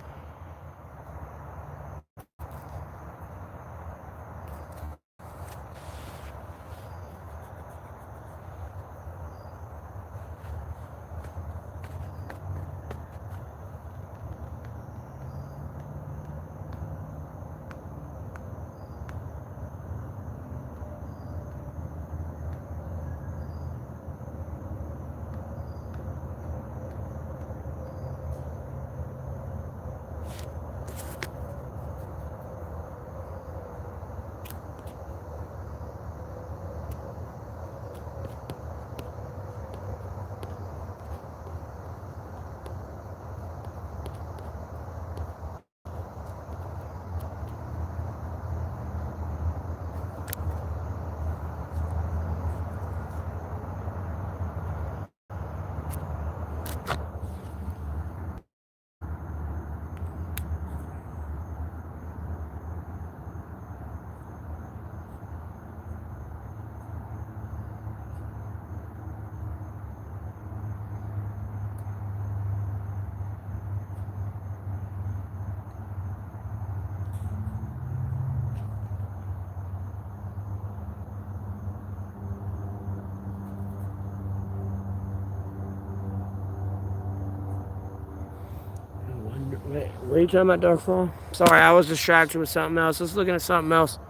Wait, what are you talking about, Darkfall? Sorry, I was distracted with something else. Let's looking at something else.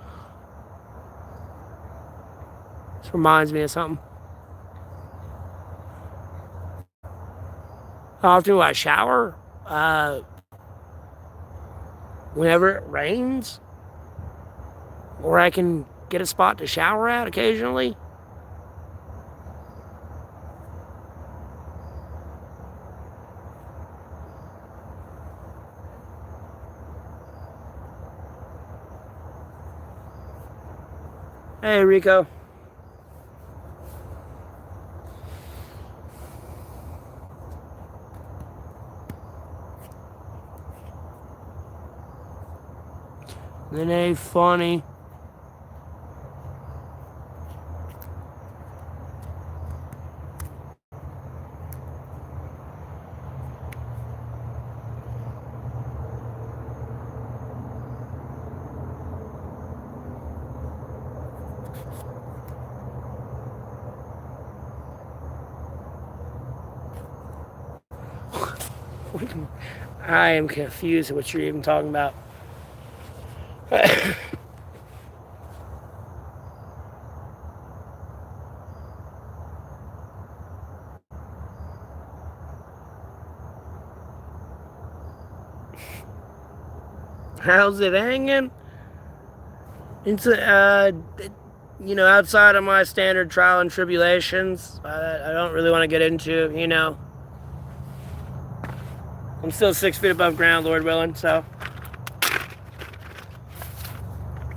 This reminds me of something. How often do I shower? Whenever it rains, or I can get a spot to shower at occasionally. Hey, Rico. It ain't funny. I am confused at what you're even talking about. How's it hanging? It's outside of my standard trial and tribulations. I don't really want to get into, I'm still 6 feet above ground, Lord willing, so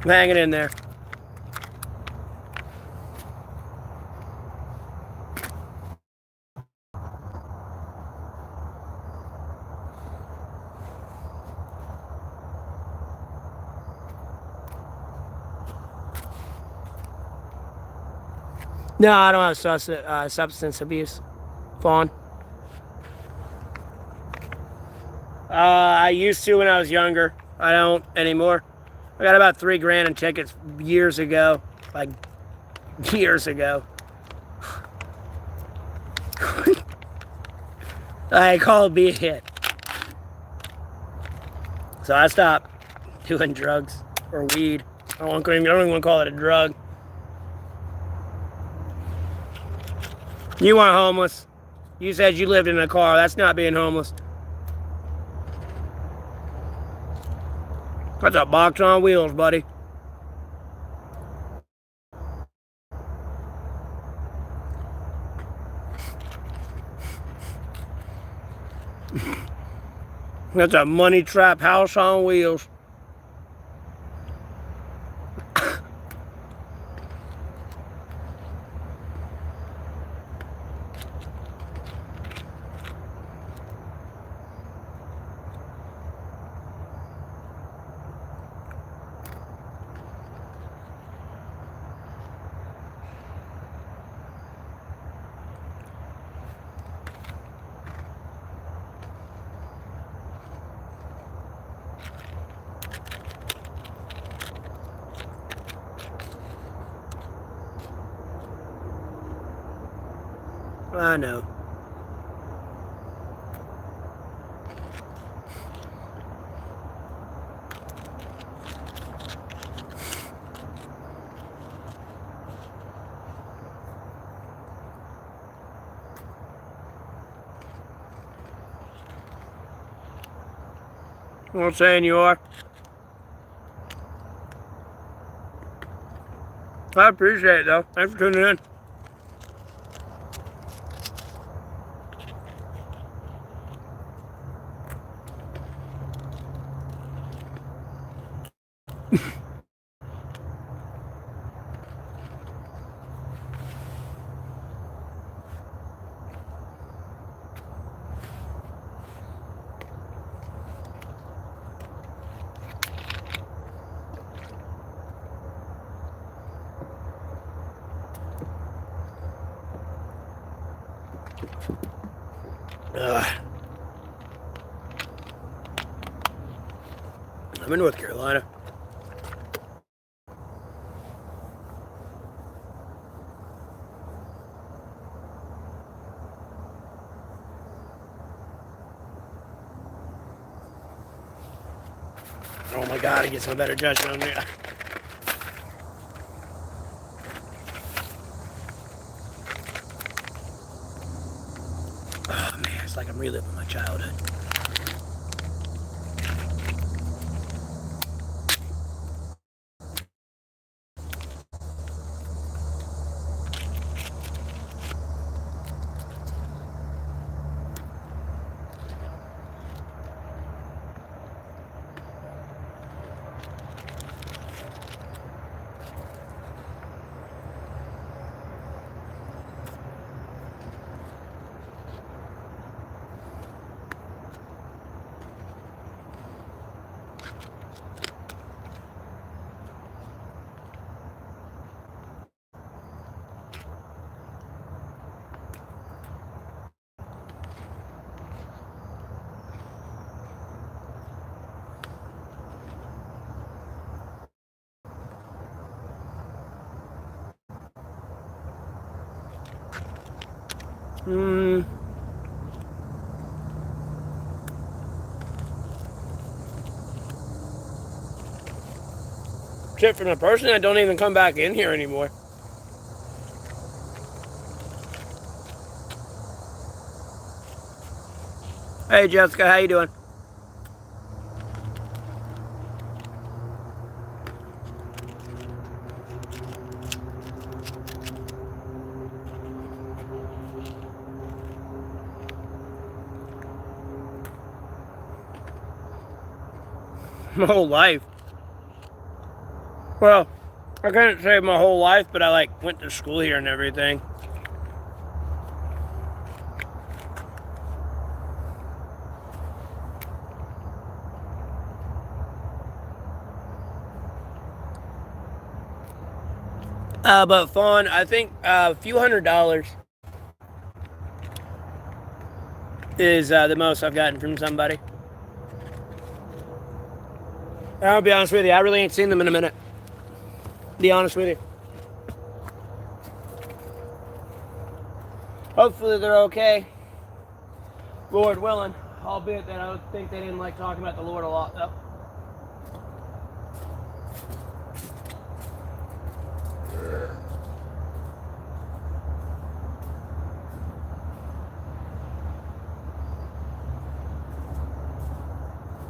I'm hanging in there. No, I don't have substance abuse. Fawn. I used to when I was younger. I don't anymore. I got about $3,000 in tickets years ago. Like, years ago. I called me a hit. So I stopped doing drugs or weed. I don't even want to call it a drug. You weren't homeless. You said you lived in a car. That's not being homeless. That's a box on wheels, buddy. That's a money trap house on wheels. I know. I'm not saying you are. I appreciate it, though. Thanks for tuning in. I'm in North Carolina. Oh my god, I get some better judgment on me. Oh man, it's like I'm reliving my childhood. Shit, from the person that don't even come back in here anymore. Hey Jessica, how you doing? My whole life. Well, I couldn't say my whole life, but I like went to school here and everything. But fun, I think a few $100s is the most I've gotten from somebody. And I'll be honest with you, I really ain't seen them in a minute. Be honest with you. Hopefully they're okay. Lord willing. Albeit that I think they didn't like talking about the Lord a lot though.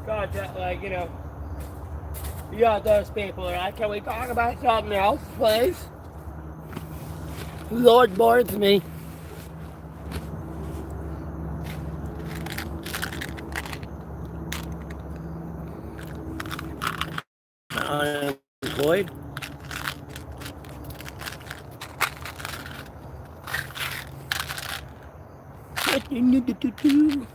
God, like, you know, you got those people that are like, can we talk about something else, please? Lord boards me. Unemployed. What you need to do?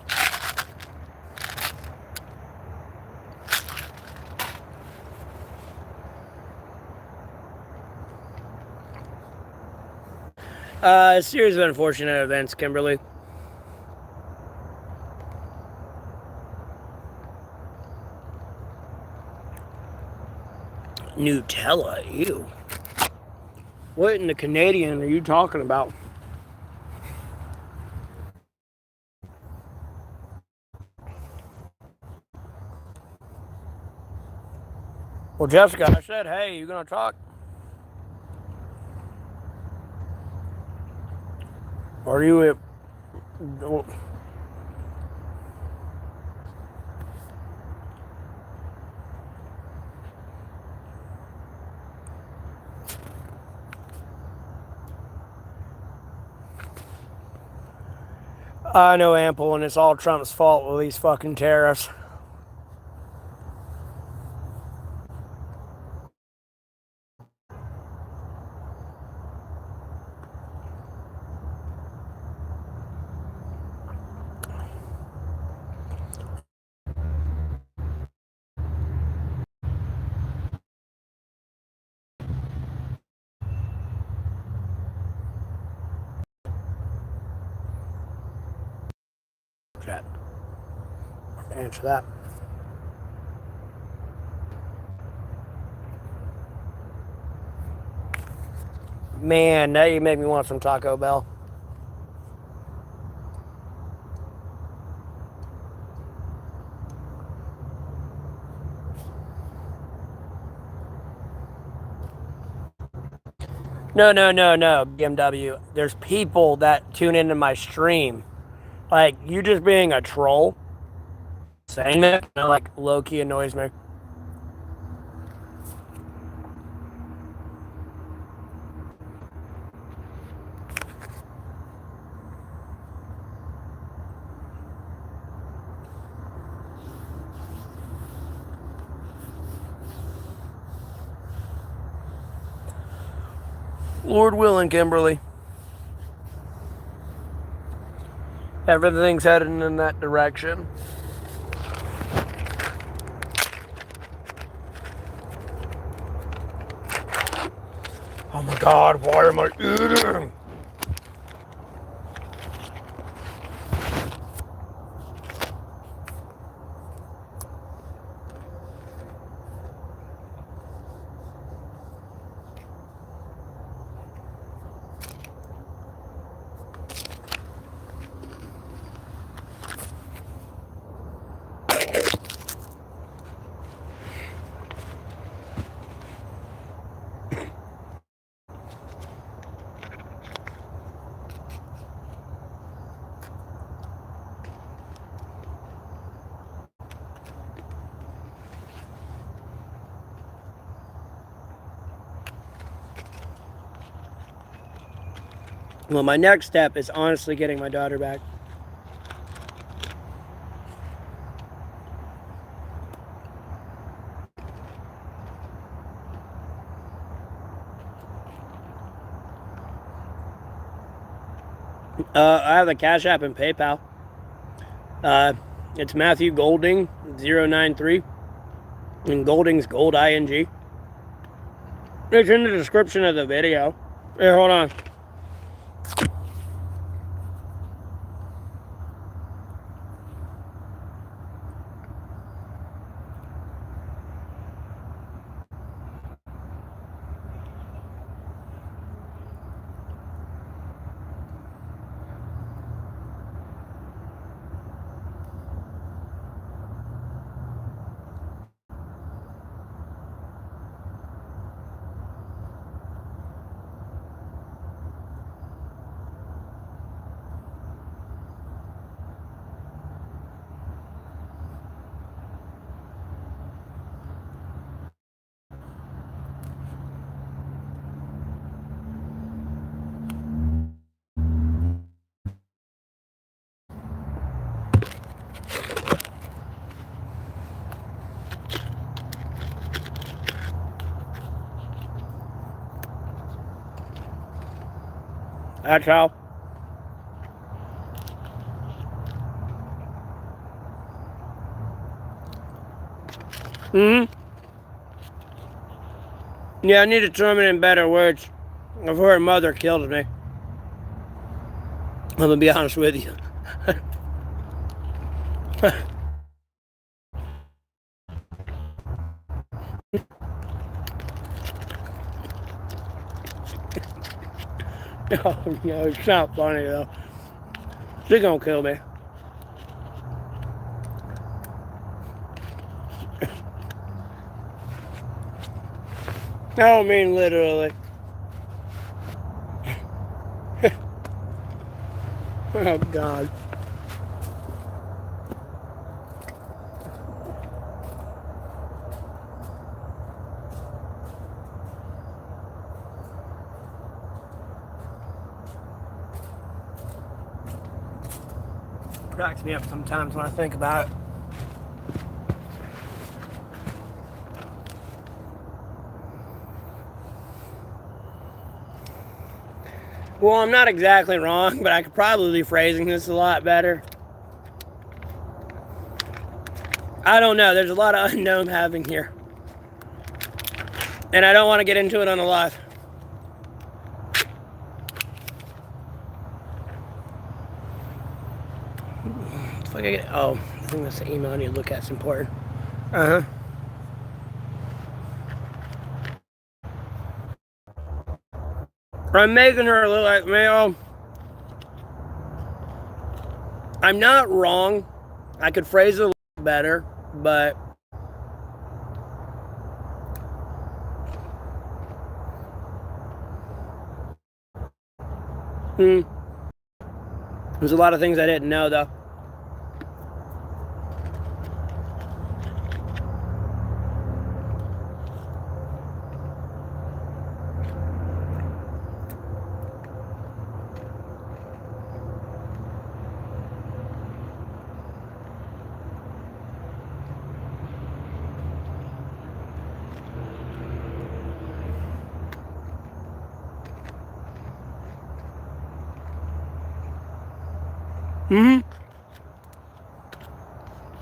A series of unfortunate events, Kimberly. Nutella, ew. What in the Canadian are you talking about? Well, Jessica, I said, hey, you gonna talk? Or are you... I know ample, and it's all Trump's fault with these fucking tariffs. Chat. Answer that. Man, now you make me want some Taco Bell. No, no, no, no, BMW. There's people that tune into my stream. Like, you just being a troll, saying that, like, low-key annoys me. Lord willing, Kimberly. Everything's heading in that direction. Oh my God, why am I eating? Well, my next step is honestly getting my daughter back. I have the Cash App and PayPal. It's Matthew Golding 093, and Golding's Gold ING. It's in the description of the video. Here, hold on. That's how. Yeah, I need to determine in better words of her mother killed me. I'm gonna be honest with you. No, it's not funny though. She's gonna kill me. I don't mean literally. Oh God. Cracks me up sometimes when I think about it. Well, I'm not exactly wrong, but I could probably be phrasing this a lot better. I don't know. There's a lot of unknown happening here. And I don't want to get into it on the live. Oh, I think that's the email I need to look at. It's important. I'm making her look like me. I'm not wrong. I could phrase it a little better, but There's a lot of things I didn't know, though.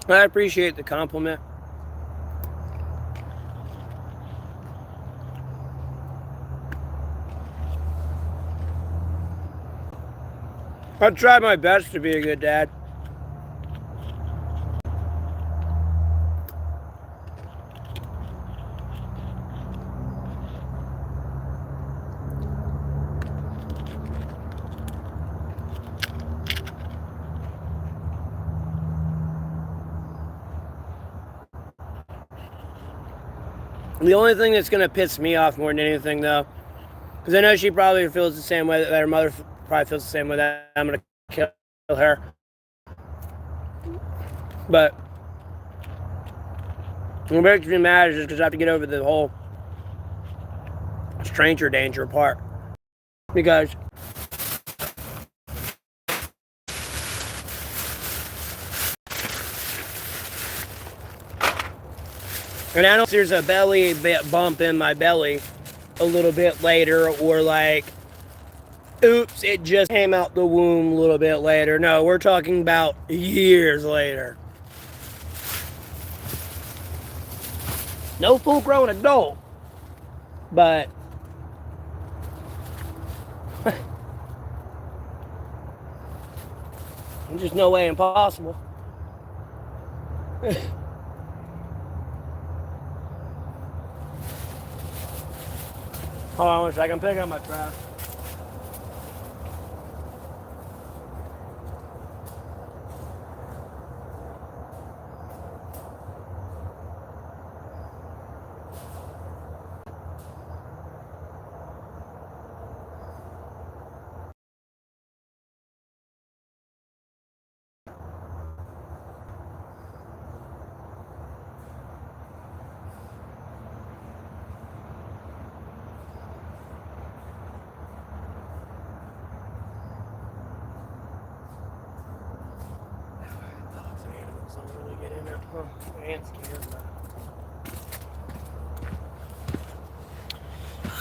I appreciate the compliment. I tried my best to be a good dad. The only thing that's going to piss me off more than anything, though, because I know she probably feels the same way, that her mother probably feels the same way, that I'm going to kill her. But what makes me mad is just because I have to get over the whole stranger danger part. Because and I don't see there's a belly bump in my belly a little bit later, or like, oops, it just came out the womb a little bit later. No, we're talking about years later. No full-grown adult, but just no way impossible. Hold on one second, pick up my trash.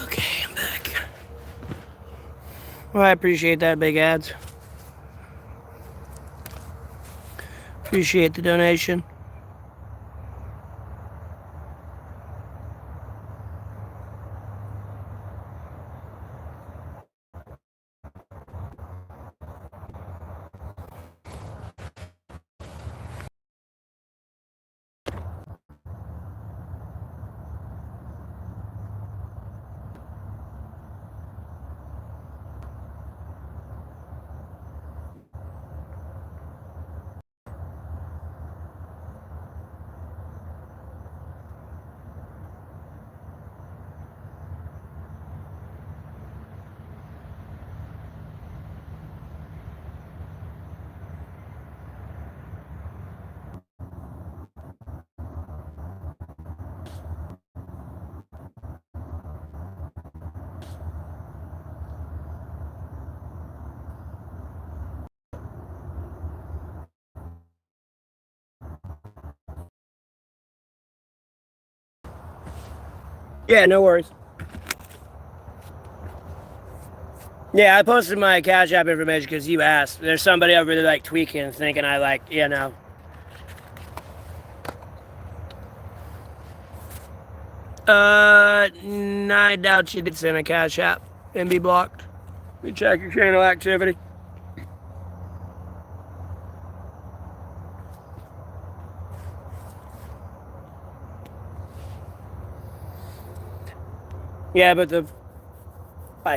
Okay, I'm back. Well, I appreciate that, big ads. Appreciate the donation. Yeah, no worries. Yeah, I posted my Cash App information because you asked. There's somebody over there like tweaking, thinking I like, you know. I doubt you did send a Cash App and be blocked. You check your channel activity. Yeah, but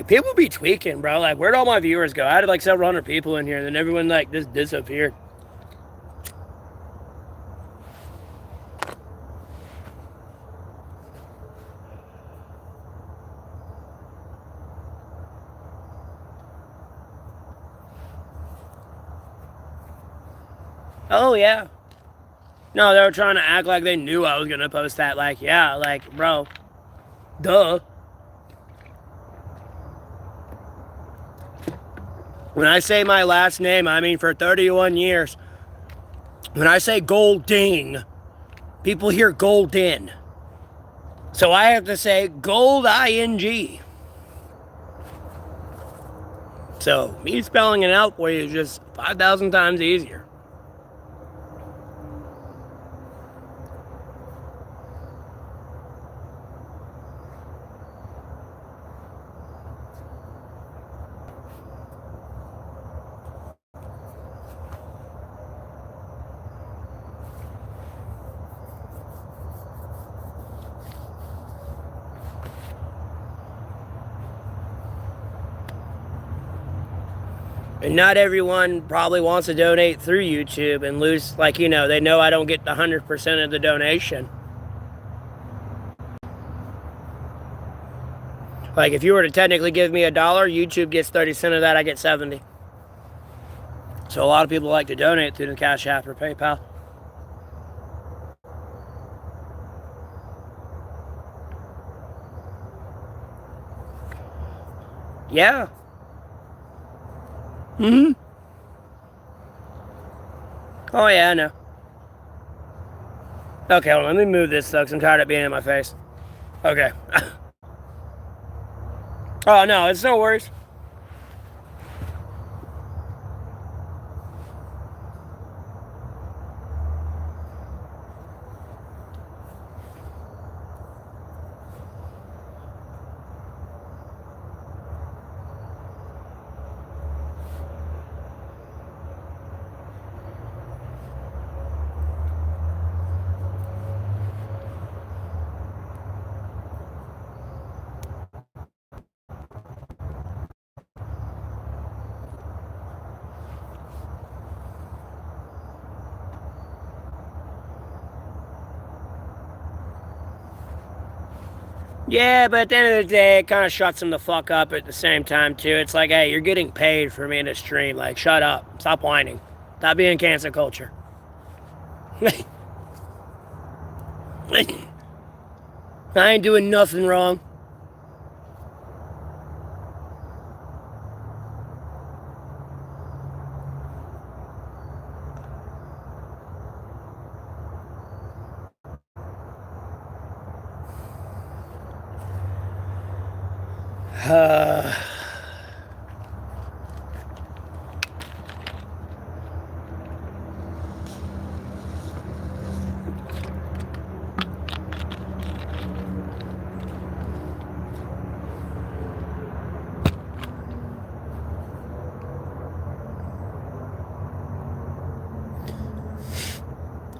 people be tweaking, bro. Like, where'd all my viewers go? I had like several hundred people in here, and then everyone like just disappeared. Oh, yeah. No, they were trying to act like they knew I was going to post that. Like, yeah, like, bro, duh. When I say my last name, I mean for 31 years. When I say Golding, people hear Golden. So I have to say Gold ING. So me spelling it out for you is just 5,000 times easier. And not everyone probably wants to donate through YouTube and lose, like, you know, they know I don't get the 100% of the donation. Like, if you were to technically give me $1, YouTube gets 30 cents of that, I get 70. So a lot of people like to donate through the Cash App or PayPal. Yeah. Mm-hmm. Oh, yeah, I know. Okay, hold on. Let me move this, though, because I'm tired of being in my face. Okay. Oh, no, it's no worries. Yeah, but at the end of the day, it kind of shuts them the fuck up at the same time, too. It's like, hey, you're getting paid for me to stream. Like, shut up. Stop whining. Stop being cancel culture. I ain't doing nothing wrong.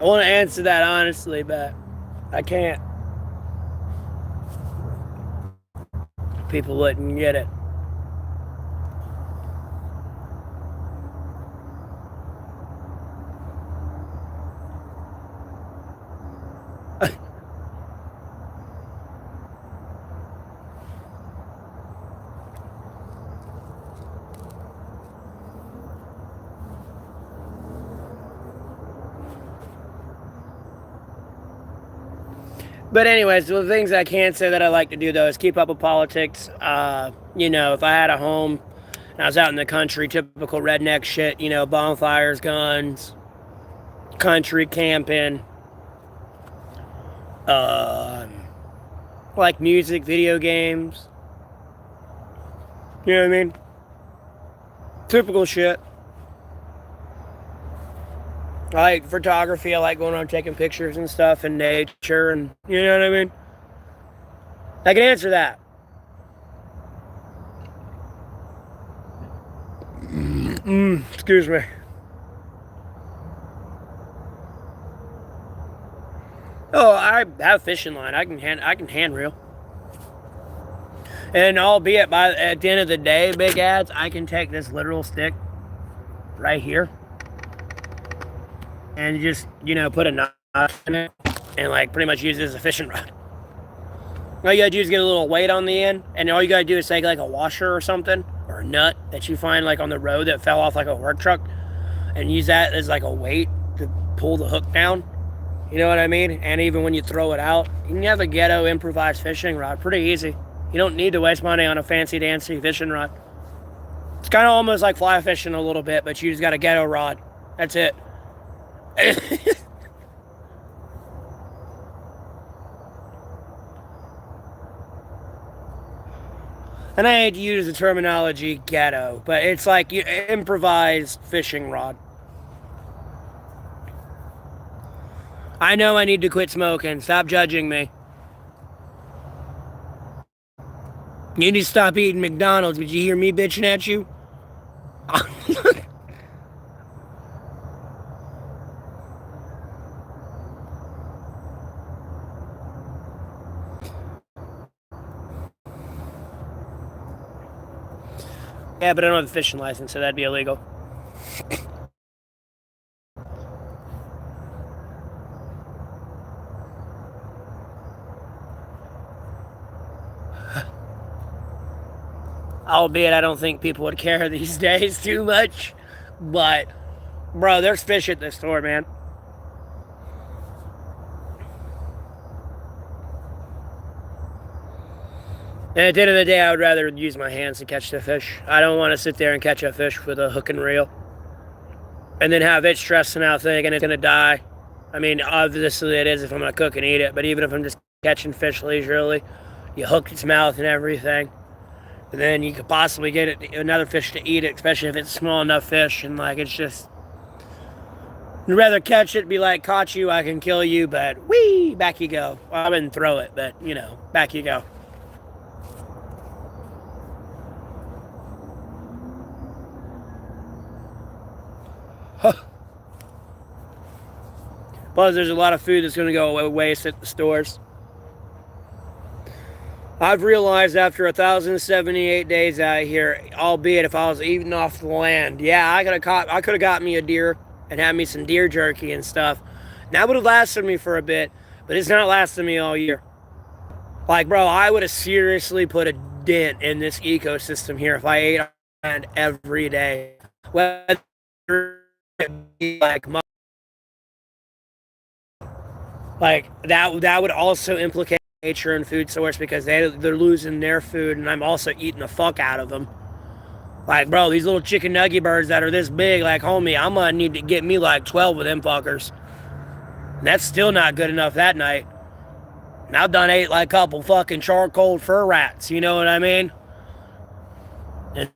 I want to answer that honestly, but I can't. People wouldn't get it. But anyways, the things I can say that I like to do though is keep up with politics. You know, if I had a home and I was out in the country, typical redneck shit, you know, bonfires, guns, country camping, like music, video games. You know what I mean? Typical shit. I like photography. I like going around taking pictures and stuff in nature, and you know what I mean? I can answer that. Excuse me. Oh, I have fishing line. I can hand reel. And albeit at the end of the day, big ads, I can take this literal stick right here and just, you know, put a knot in it and like pretty much use it as a fishing rod. All you gotta do is get a little weight on the end, and all you gotta do is take like a washer or something, or a nut that you find like on the road that fell off like a work truck, and use that as like a weight to pull the hook down. You know what I mean? And even when you throw it out, you can have a ghetto improvised fishing rod. Pretty easy. You don't need to waste money on a fancy dancy fishing rod. It's kind of almost like fly fishing a little bit, but you just got a ghetto rod. That's it. And I hate to use the terminology ghetto, but it's like you improvised fishing rod. I know I need to quit smoking. Stop judging me. You need to stop eating McDonald's. Did you hear me bitching at you? Yeah, but I don't have a fishing license, so that'd be illegal. Albeit I don't think people would care these days too much. But, bro, there's fish at the store, man. And at the end of the day, I would rather use my hands to catch the fish. I don't want to sit there and catch a fish with a hook and reel. And then have it stressing out thinking it's going to die. I mean, obviously it is if I'm going to cook and eat it. But even if I'm just catching fish leisurely, you hook its mouth and everything. And then you could possibly get another fish to eat it, especially if it's a small enough fish. And, like, it's just... I'd rather catch it, be like, caught you, I can kill you, but whee, back you go. Well, I wouldn't throw it, but, you know, back you go. Plus, there's a lot of food that's going to go waste at the stores. I've realized after 1,078 days out here, albeit if I was eating off the land, yeah, I could have got me a deer and had me some deer jerky and stuff. That would have lasted me for a bit, but it's not lasting me all year. Like, bro, I would have seriously put a dent in this ecosystem here if I ate on land every day. Whether it be like that would also implicate nature and food source because they're losing their food and I'm also eating the fuck out of them. Like, bro, these little chicken nugget birds that are this big, like, homie, I'm gonna need to get me like 12 of them fuckers. And that's still not good enough that night. And I've done ate like a couple fucking charcoal fur rats, you know what I mean? And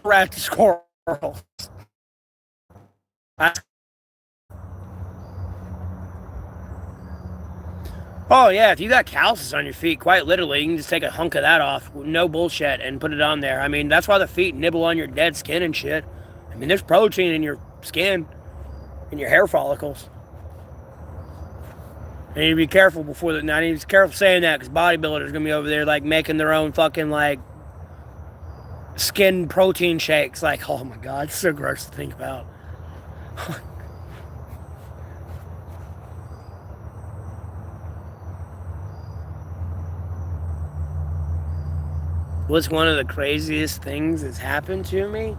rat squirrels. Oh, yeah, if you got calluses on your feet, quite literally, you can just take a hunk of that off, no bullshit, and put it on there. I mean, that's why the feet nibble on your dead skin and shit. I mean, there's protein in your skin, in your hair follicles. And you be careful before that. Now, you be careful saying that, because bodybuilders are going to be over there, like, making their own fucking, like, skin protein shakes. Like, oh my God, it's so gross to think about. What's one of the craziest things that's happened to me?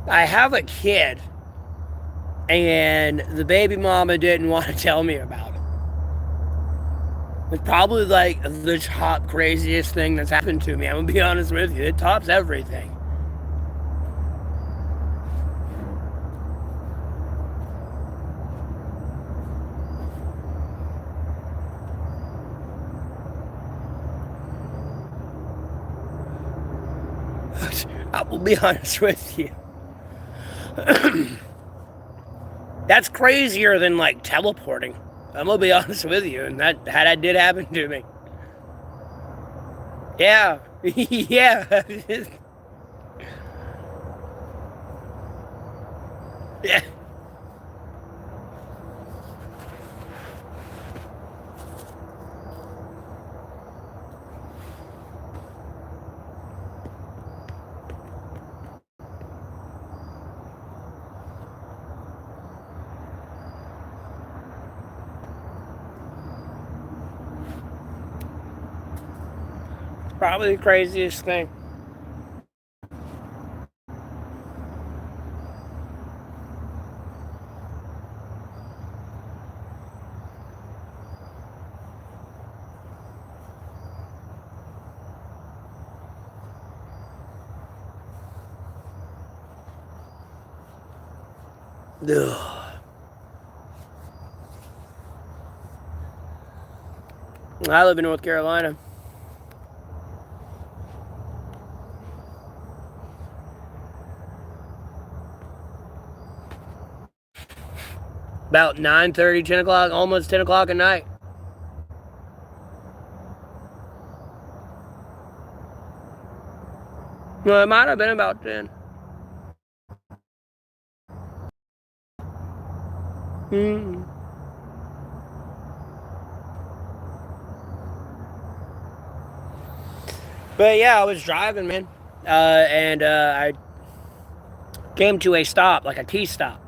I have a kid, and the baby mama didn't want to tell me about it. It's probably like the top craziest thing that's happened to me. I'm gonna be honest with you. It tops everything. I will be honest with you. That's crazier than like teleporting. I'm gonna be honest with you, and that did happen to me. Yeah, yeah, yeah. Probably the craziest thing. Ugh. I live in North Carolina. About 9:30, 10 o'clock, almost 10 o'clock at night. Well, it might have been about 10. Mm. But yeah, I was driving, man. And I came to a stop, like a T stop.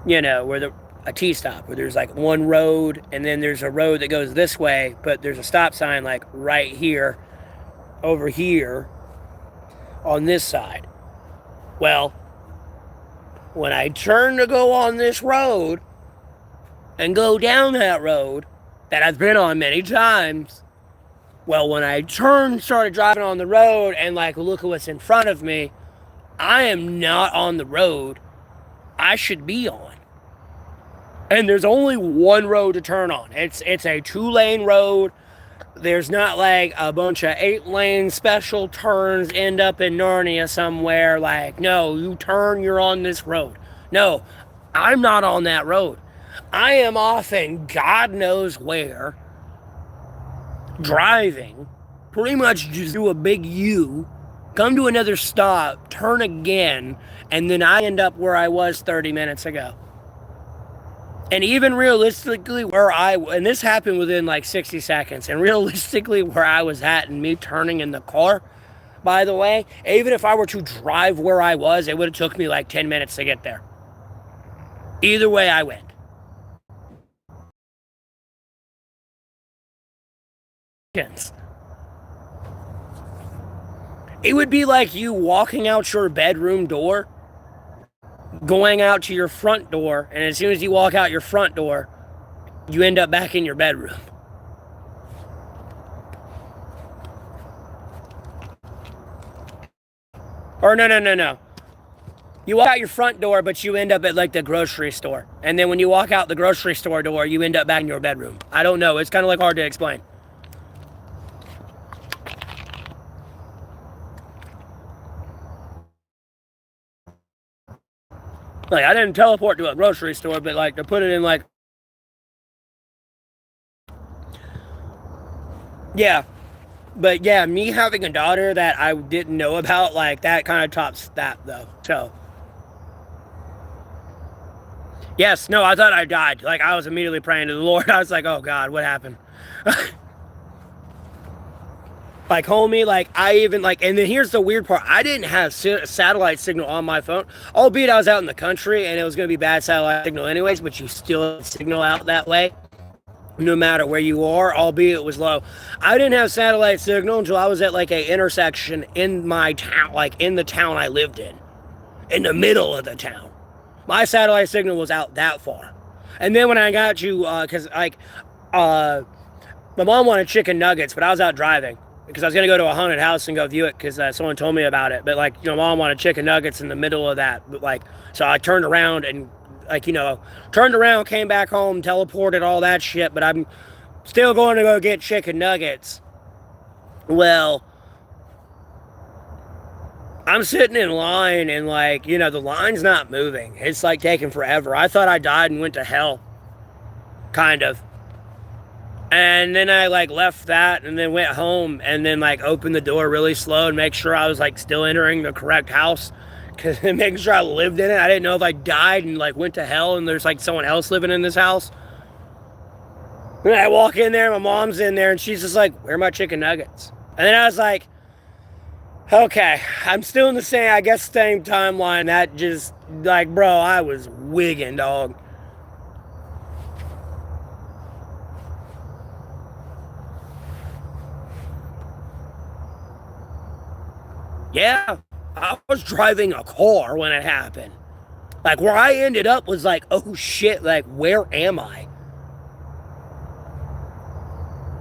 You know, a T stop where there's like one road and then there's a road that goes this way, but there's a stop sign like right here, over here, on this side. Well, when I turned to go on this road and go down that road that I've been on many times, well, when I started driving on the road and like look at what's in front of me, I am not on the road I should be on. And there's only one road to turn on. It's a 2-lane road. There's not like a bunch of 8-lane special turns end up in Narnia somewhere. Like, no, you turn, you're on this road. No, I'm not on that road. I am off in God knows where, driving, pretty much just do a big U, come to another stop, turn again, and then I end up where I was 30 minutes ago. And even realistically and this happened within like 60 seconds, and realistically where I was at and me turning in the car, by the way, even if I were to drive where I was, it would have took me like 10 minutes to get there. Either way I went. It would be like you walking out your bedroom door, going out to your front door, and as soon as you walk out your front door, you end up back in your bedroom. Or no. You walk out your front door, but you end up at like the grocery store. And then when you walk out the grocery store door, you end up back in your bedroom. I don't know. It's kind of like hard to explain. Like, I didn't teleport to a grocery store, but like to put it in like... Yeah. But yeah, me having a daughter that I didn't know about, like that kind of tops that though. So... Yes, no, I thought I died. Like, I was immediately praying to the Lord. I was like, oh God, what happened? Like, homie, like, I even, like, and then here's the weird part. I didn't have satellite signal on my phone, albeit I was out in the country, and it was going to be bad satellite signal anyways, but you still signal out that way, no matter where you are, albeit it was low. I didn't have satellite signal until I was at, like, a intersection in my town, like, in the town I lived in the middle of the town. My satellite signal was out that far. And then when I got to, because, like, my mom wanted chicken nuggets, but I was out driving. Because I was going to go to a haunted house and go view it because someone told me about it. But, like, you know, mom wanted chicken nuggets in the middle of that. But, like, so I turned around and, like, you know, came back home, teleported, all that shit. But I'm still going to go get chicken nuggets. Well, I'm sitting in line and, like, you know, the line's not moving. It's, like, taking forever. I thought I died and went to hell. Kind of. And then I, like, left that and then went home and then, like, opened the door really slow and make sure I was, like, still entering the correct house. Because making sure I lived in it. I didn't know if I died and, like, went to hell and there's, like, someone else living in this house. And I walk in there, my mom's in there, and she's just like, where are my chicken nuggets? And then I was like, okay, I'm still in the same timeline. That just, like, bro, I was wigging, dog. Yeah, I was driving a car when it happened. Like, where I ended up was like, oh shit, like, where am I?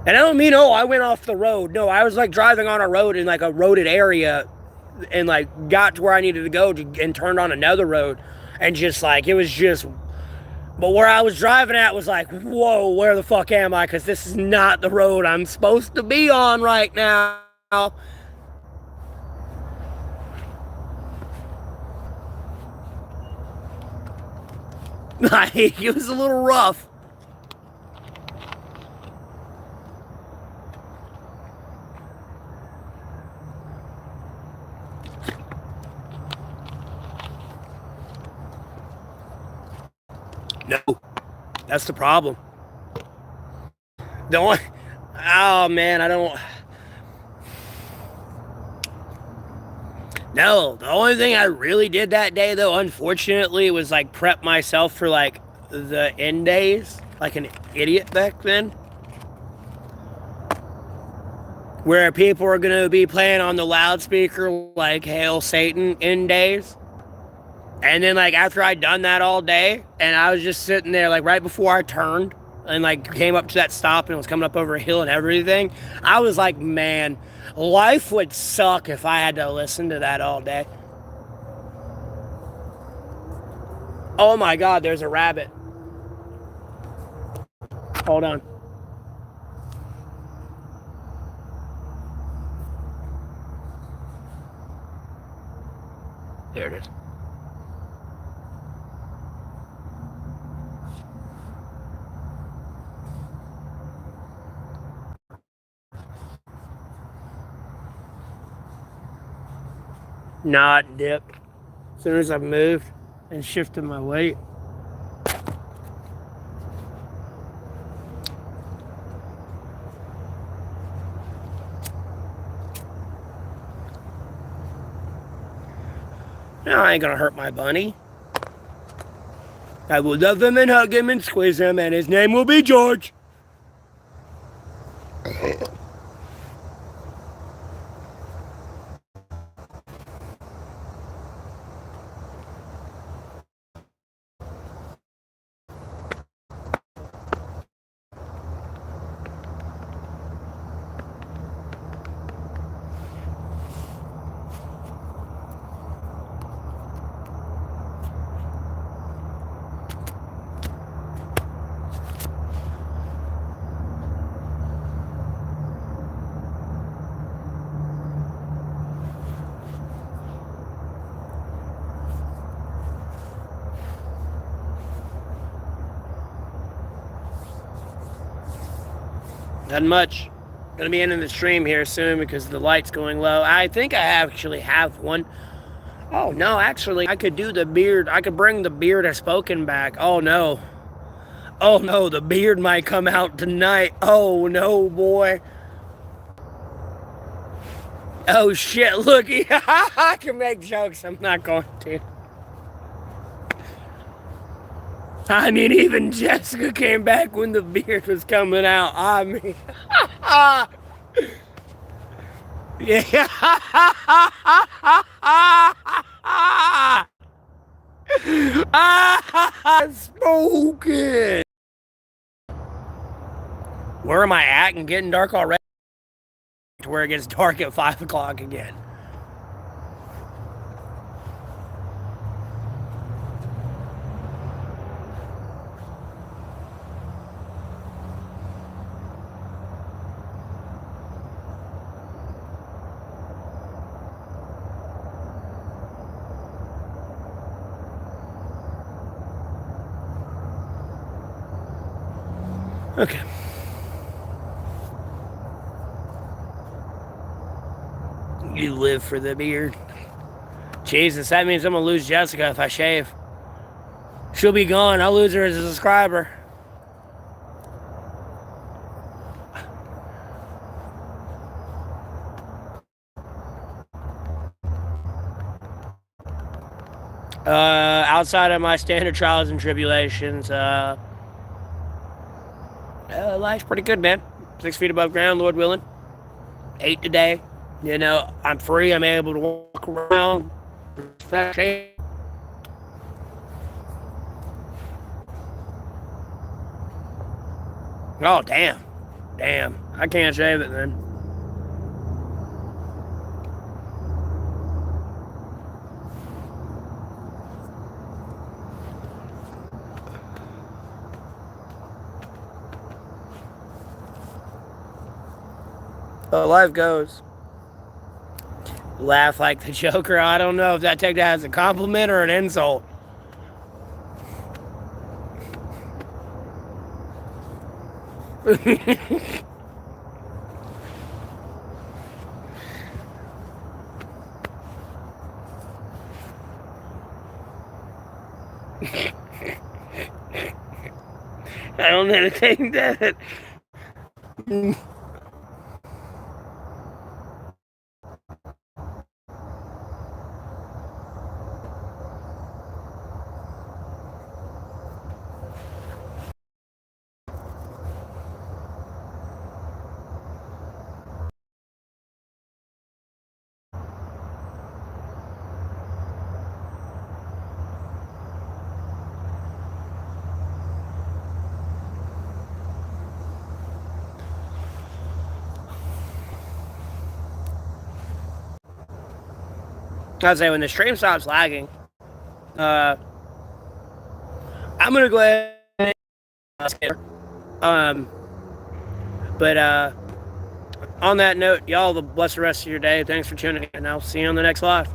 And I don't mean, oh, I went off the road. No, I was, like, driving on a road in, like, a roaded area and, like, got to where I needed to go and turned on another road. And just like, it was just, but where I was driving at was like, whoa, where the fuck am I? Because this is not the road I'm supposed to be on right now. Like, it was a little rough. No, that's the problem. The only, oh man, I don't. No, the only thing I really did that day, though, unfortunately, was like prep myself for like the end days, like an idiot back then, where people are gonna be playing on the loudspeaker like "Hail Satan" end days. And then like after I'd done that all day, and I was just sitting there like right before I turned and like came up to that stop and was coming up over a hill and everything, I was like, man, life would suck if I had to listen to that all day. Oh my God, there's a rabbit. Hold on. There it is. Not dip. As soon as I've moved and shifted my weight. No, I ain't gonna hurt my bunny. I will love him and hug him and squeeze him, and his name will be George. Not much. Gonna be ending the stream here soon because the light's going low. I think I actually have one. Oh no, actually, I could do the beard. I could bring the beard I've spoken back. Oh no. Oh no, the beard might come out tonight. Oh no, boy. Oh shit, looky. I can make jokes. I'm not going to. I mean, even Jessica came back when the beard was coming out. I mean, yeah. Smoking. Where am I at and getting dark already? To where it gets dark at 5 o'clock again. Okay. You live for the beard. Jesus, that means I'm gonna lose Jessica if I shave. She'll be gone. I'll lose her as a subscriber. Outside of my standard trials and tribulations, life's pretty good, man. 6 feet above ground, Lord willing. 8 today. You know, I'm free. I'm able to walk around. Oh, damn. Damn. I can't shave it then. But life goes. Laugh like the Joker. I don't know if that take that as a compliment or an insult. I don't entertain that. I'd say when the stream stops lagging, I'm gonna go ahead and but on that note, y'all, bless the rest of your day. Thanks for tuning in, and I'll see you on the next live.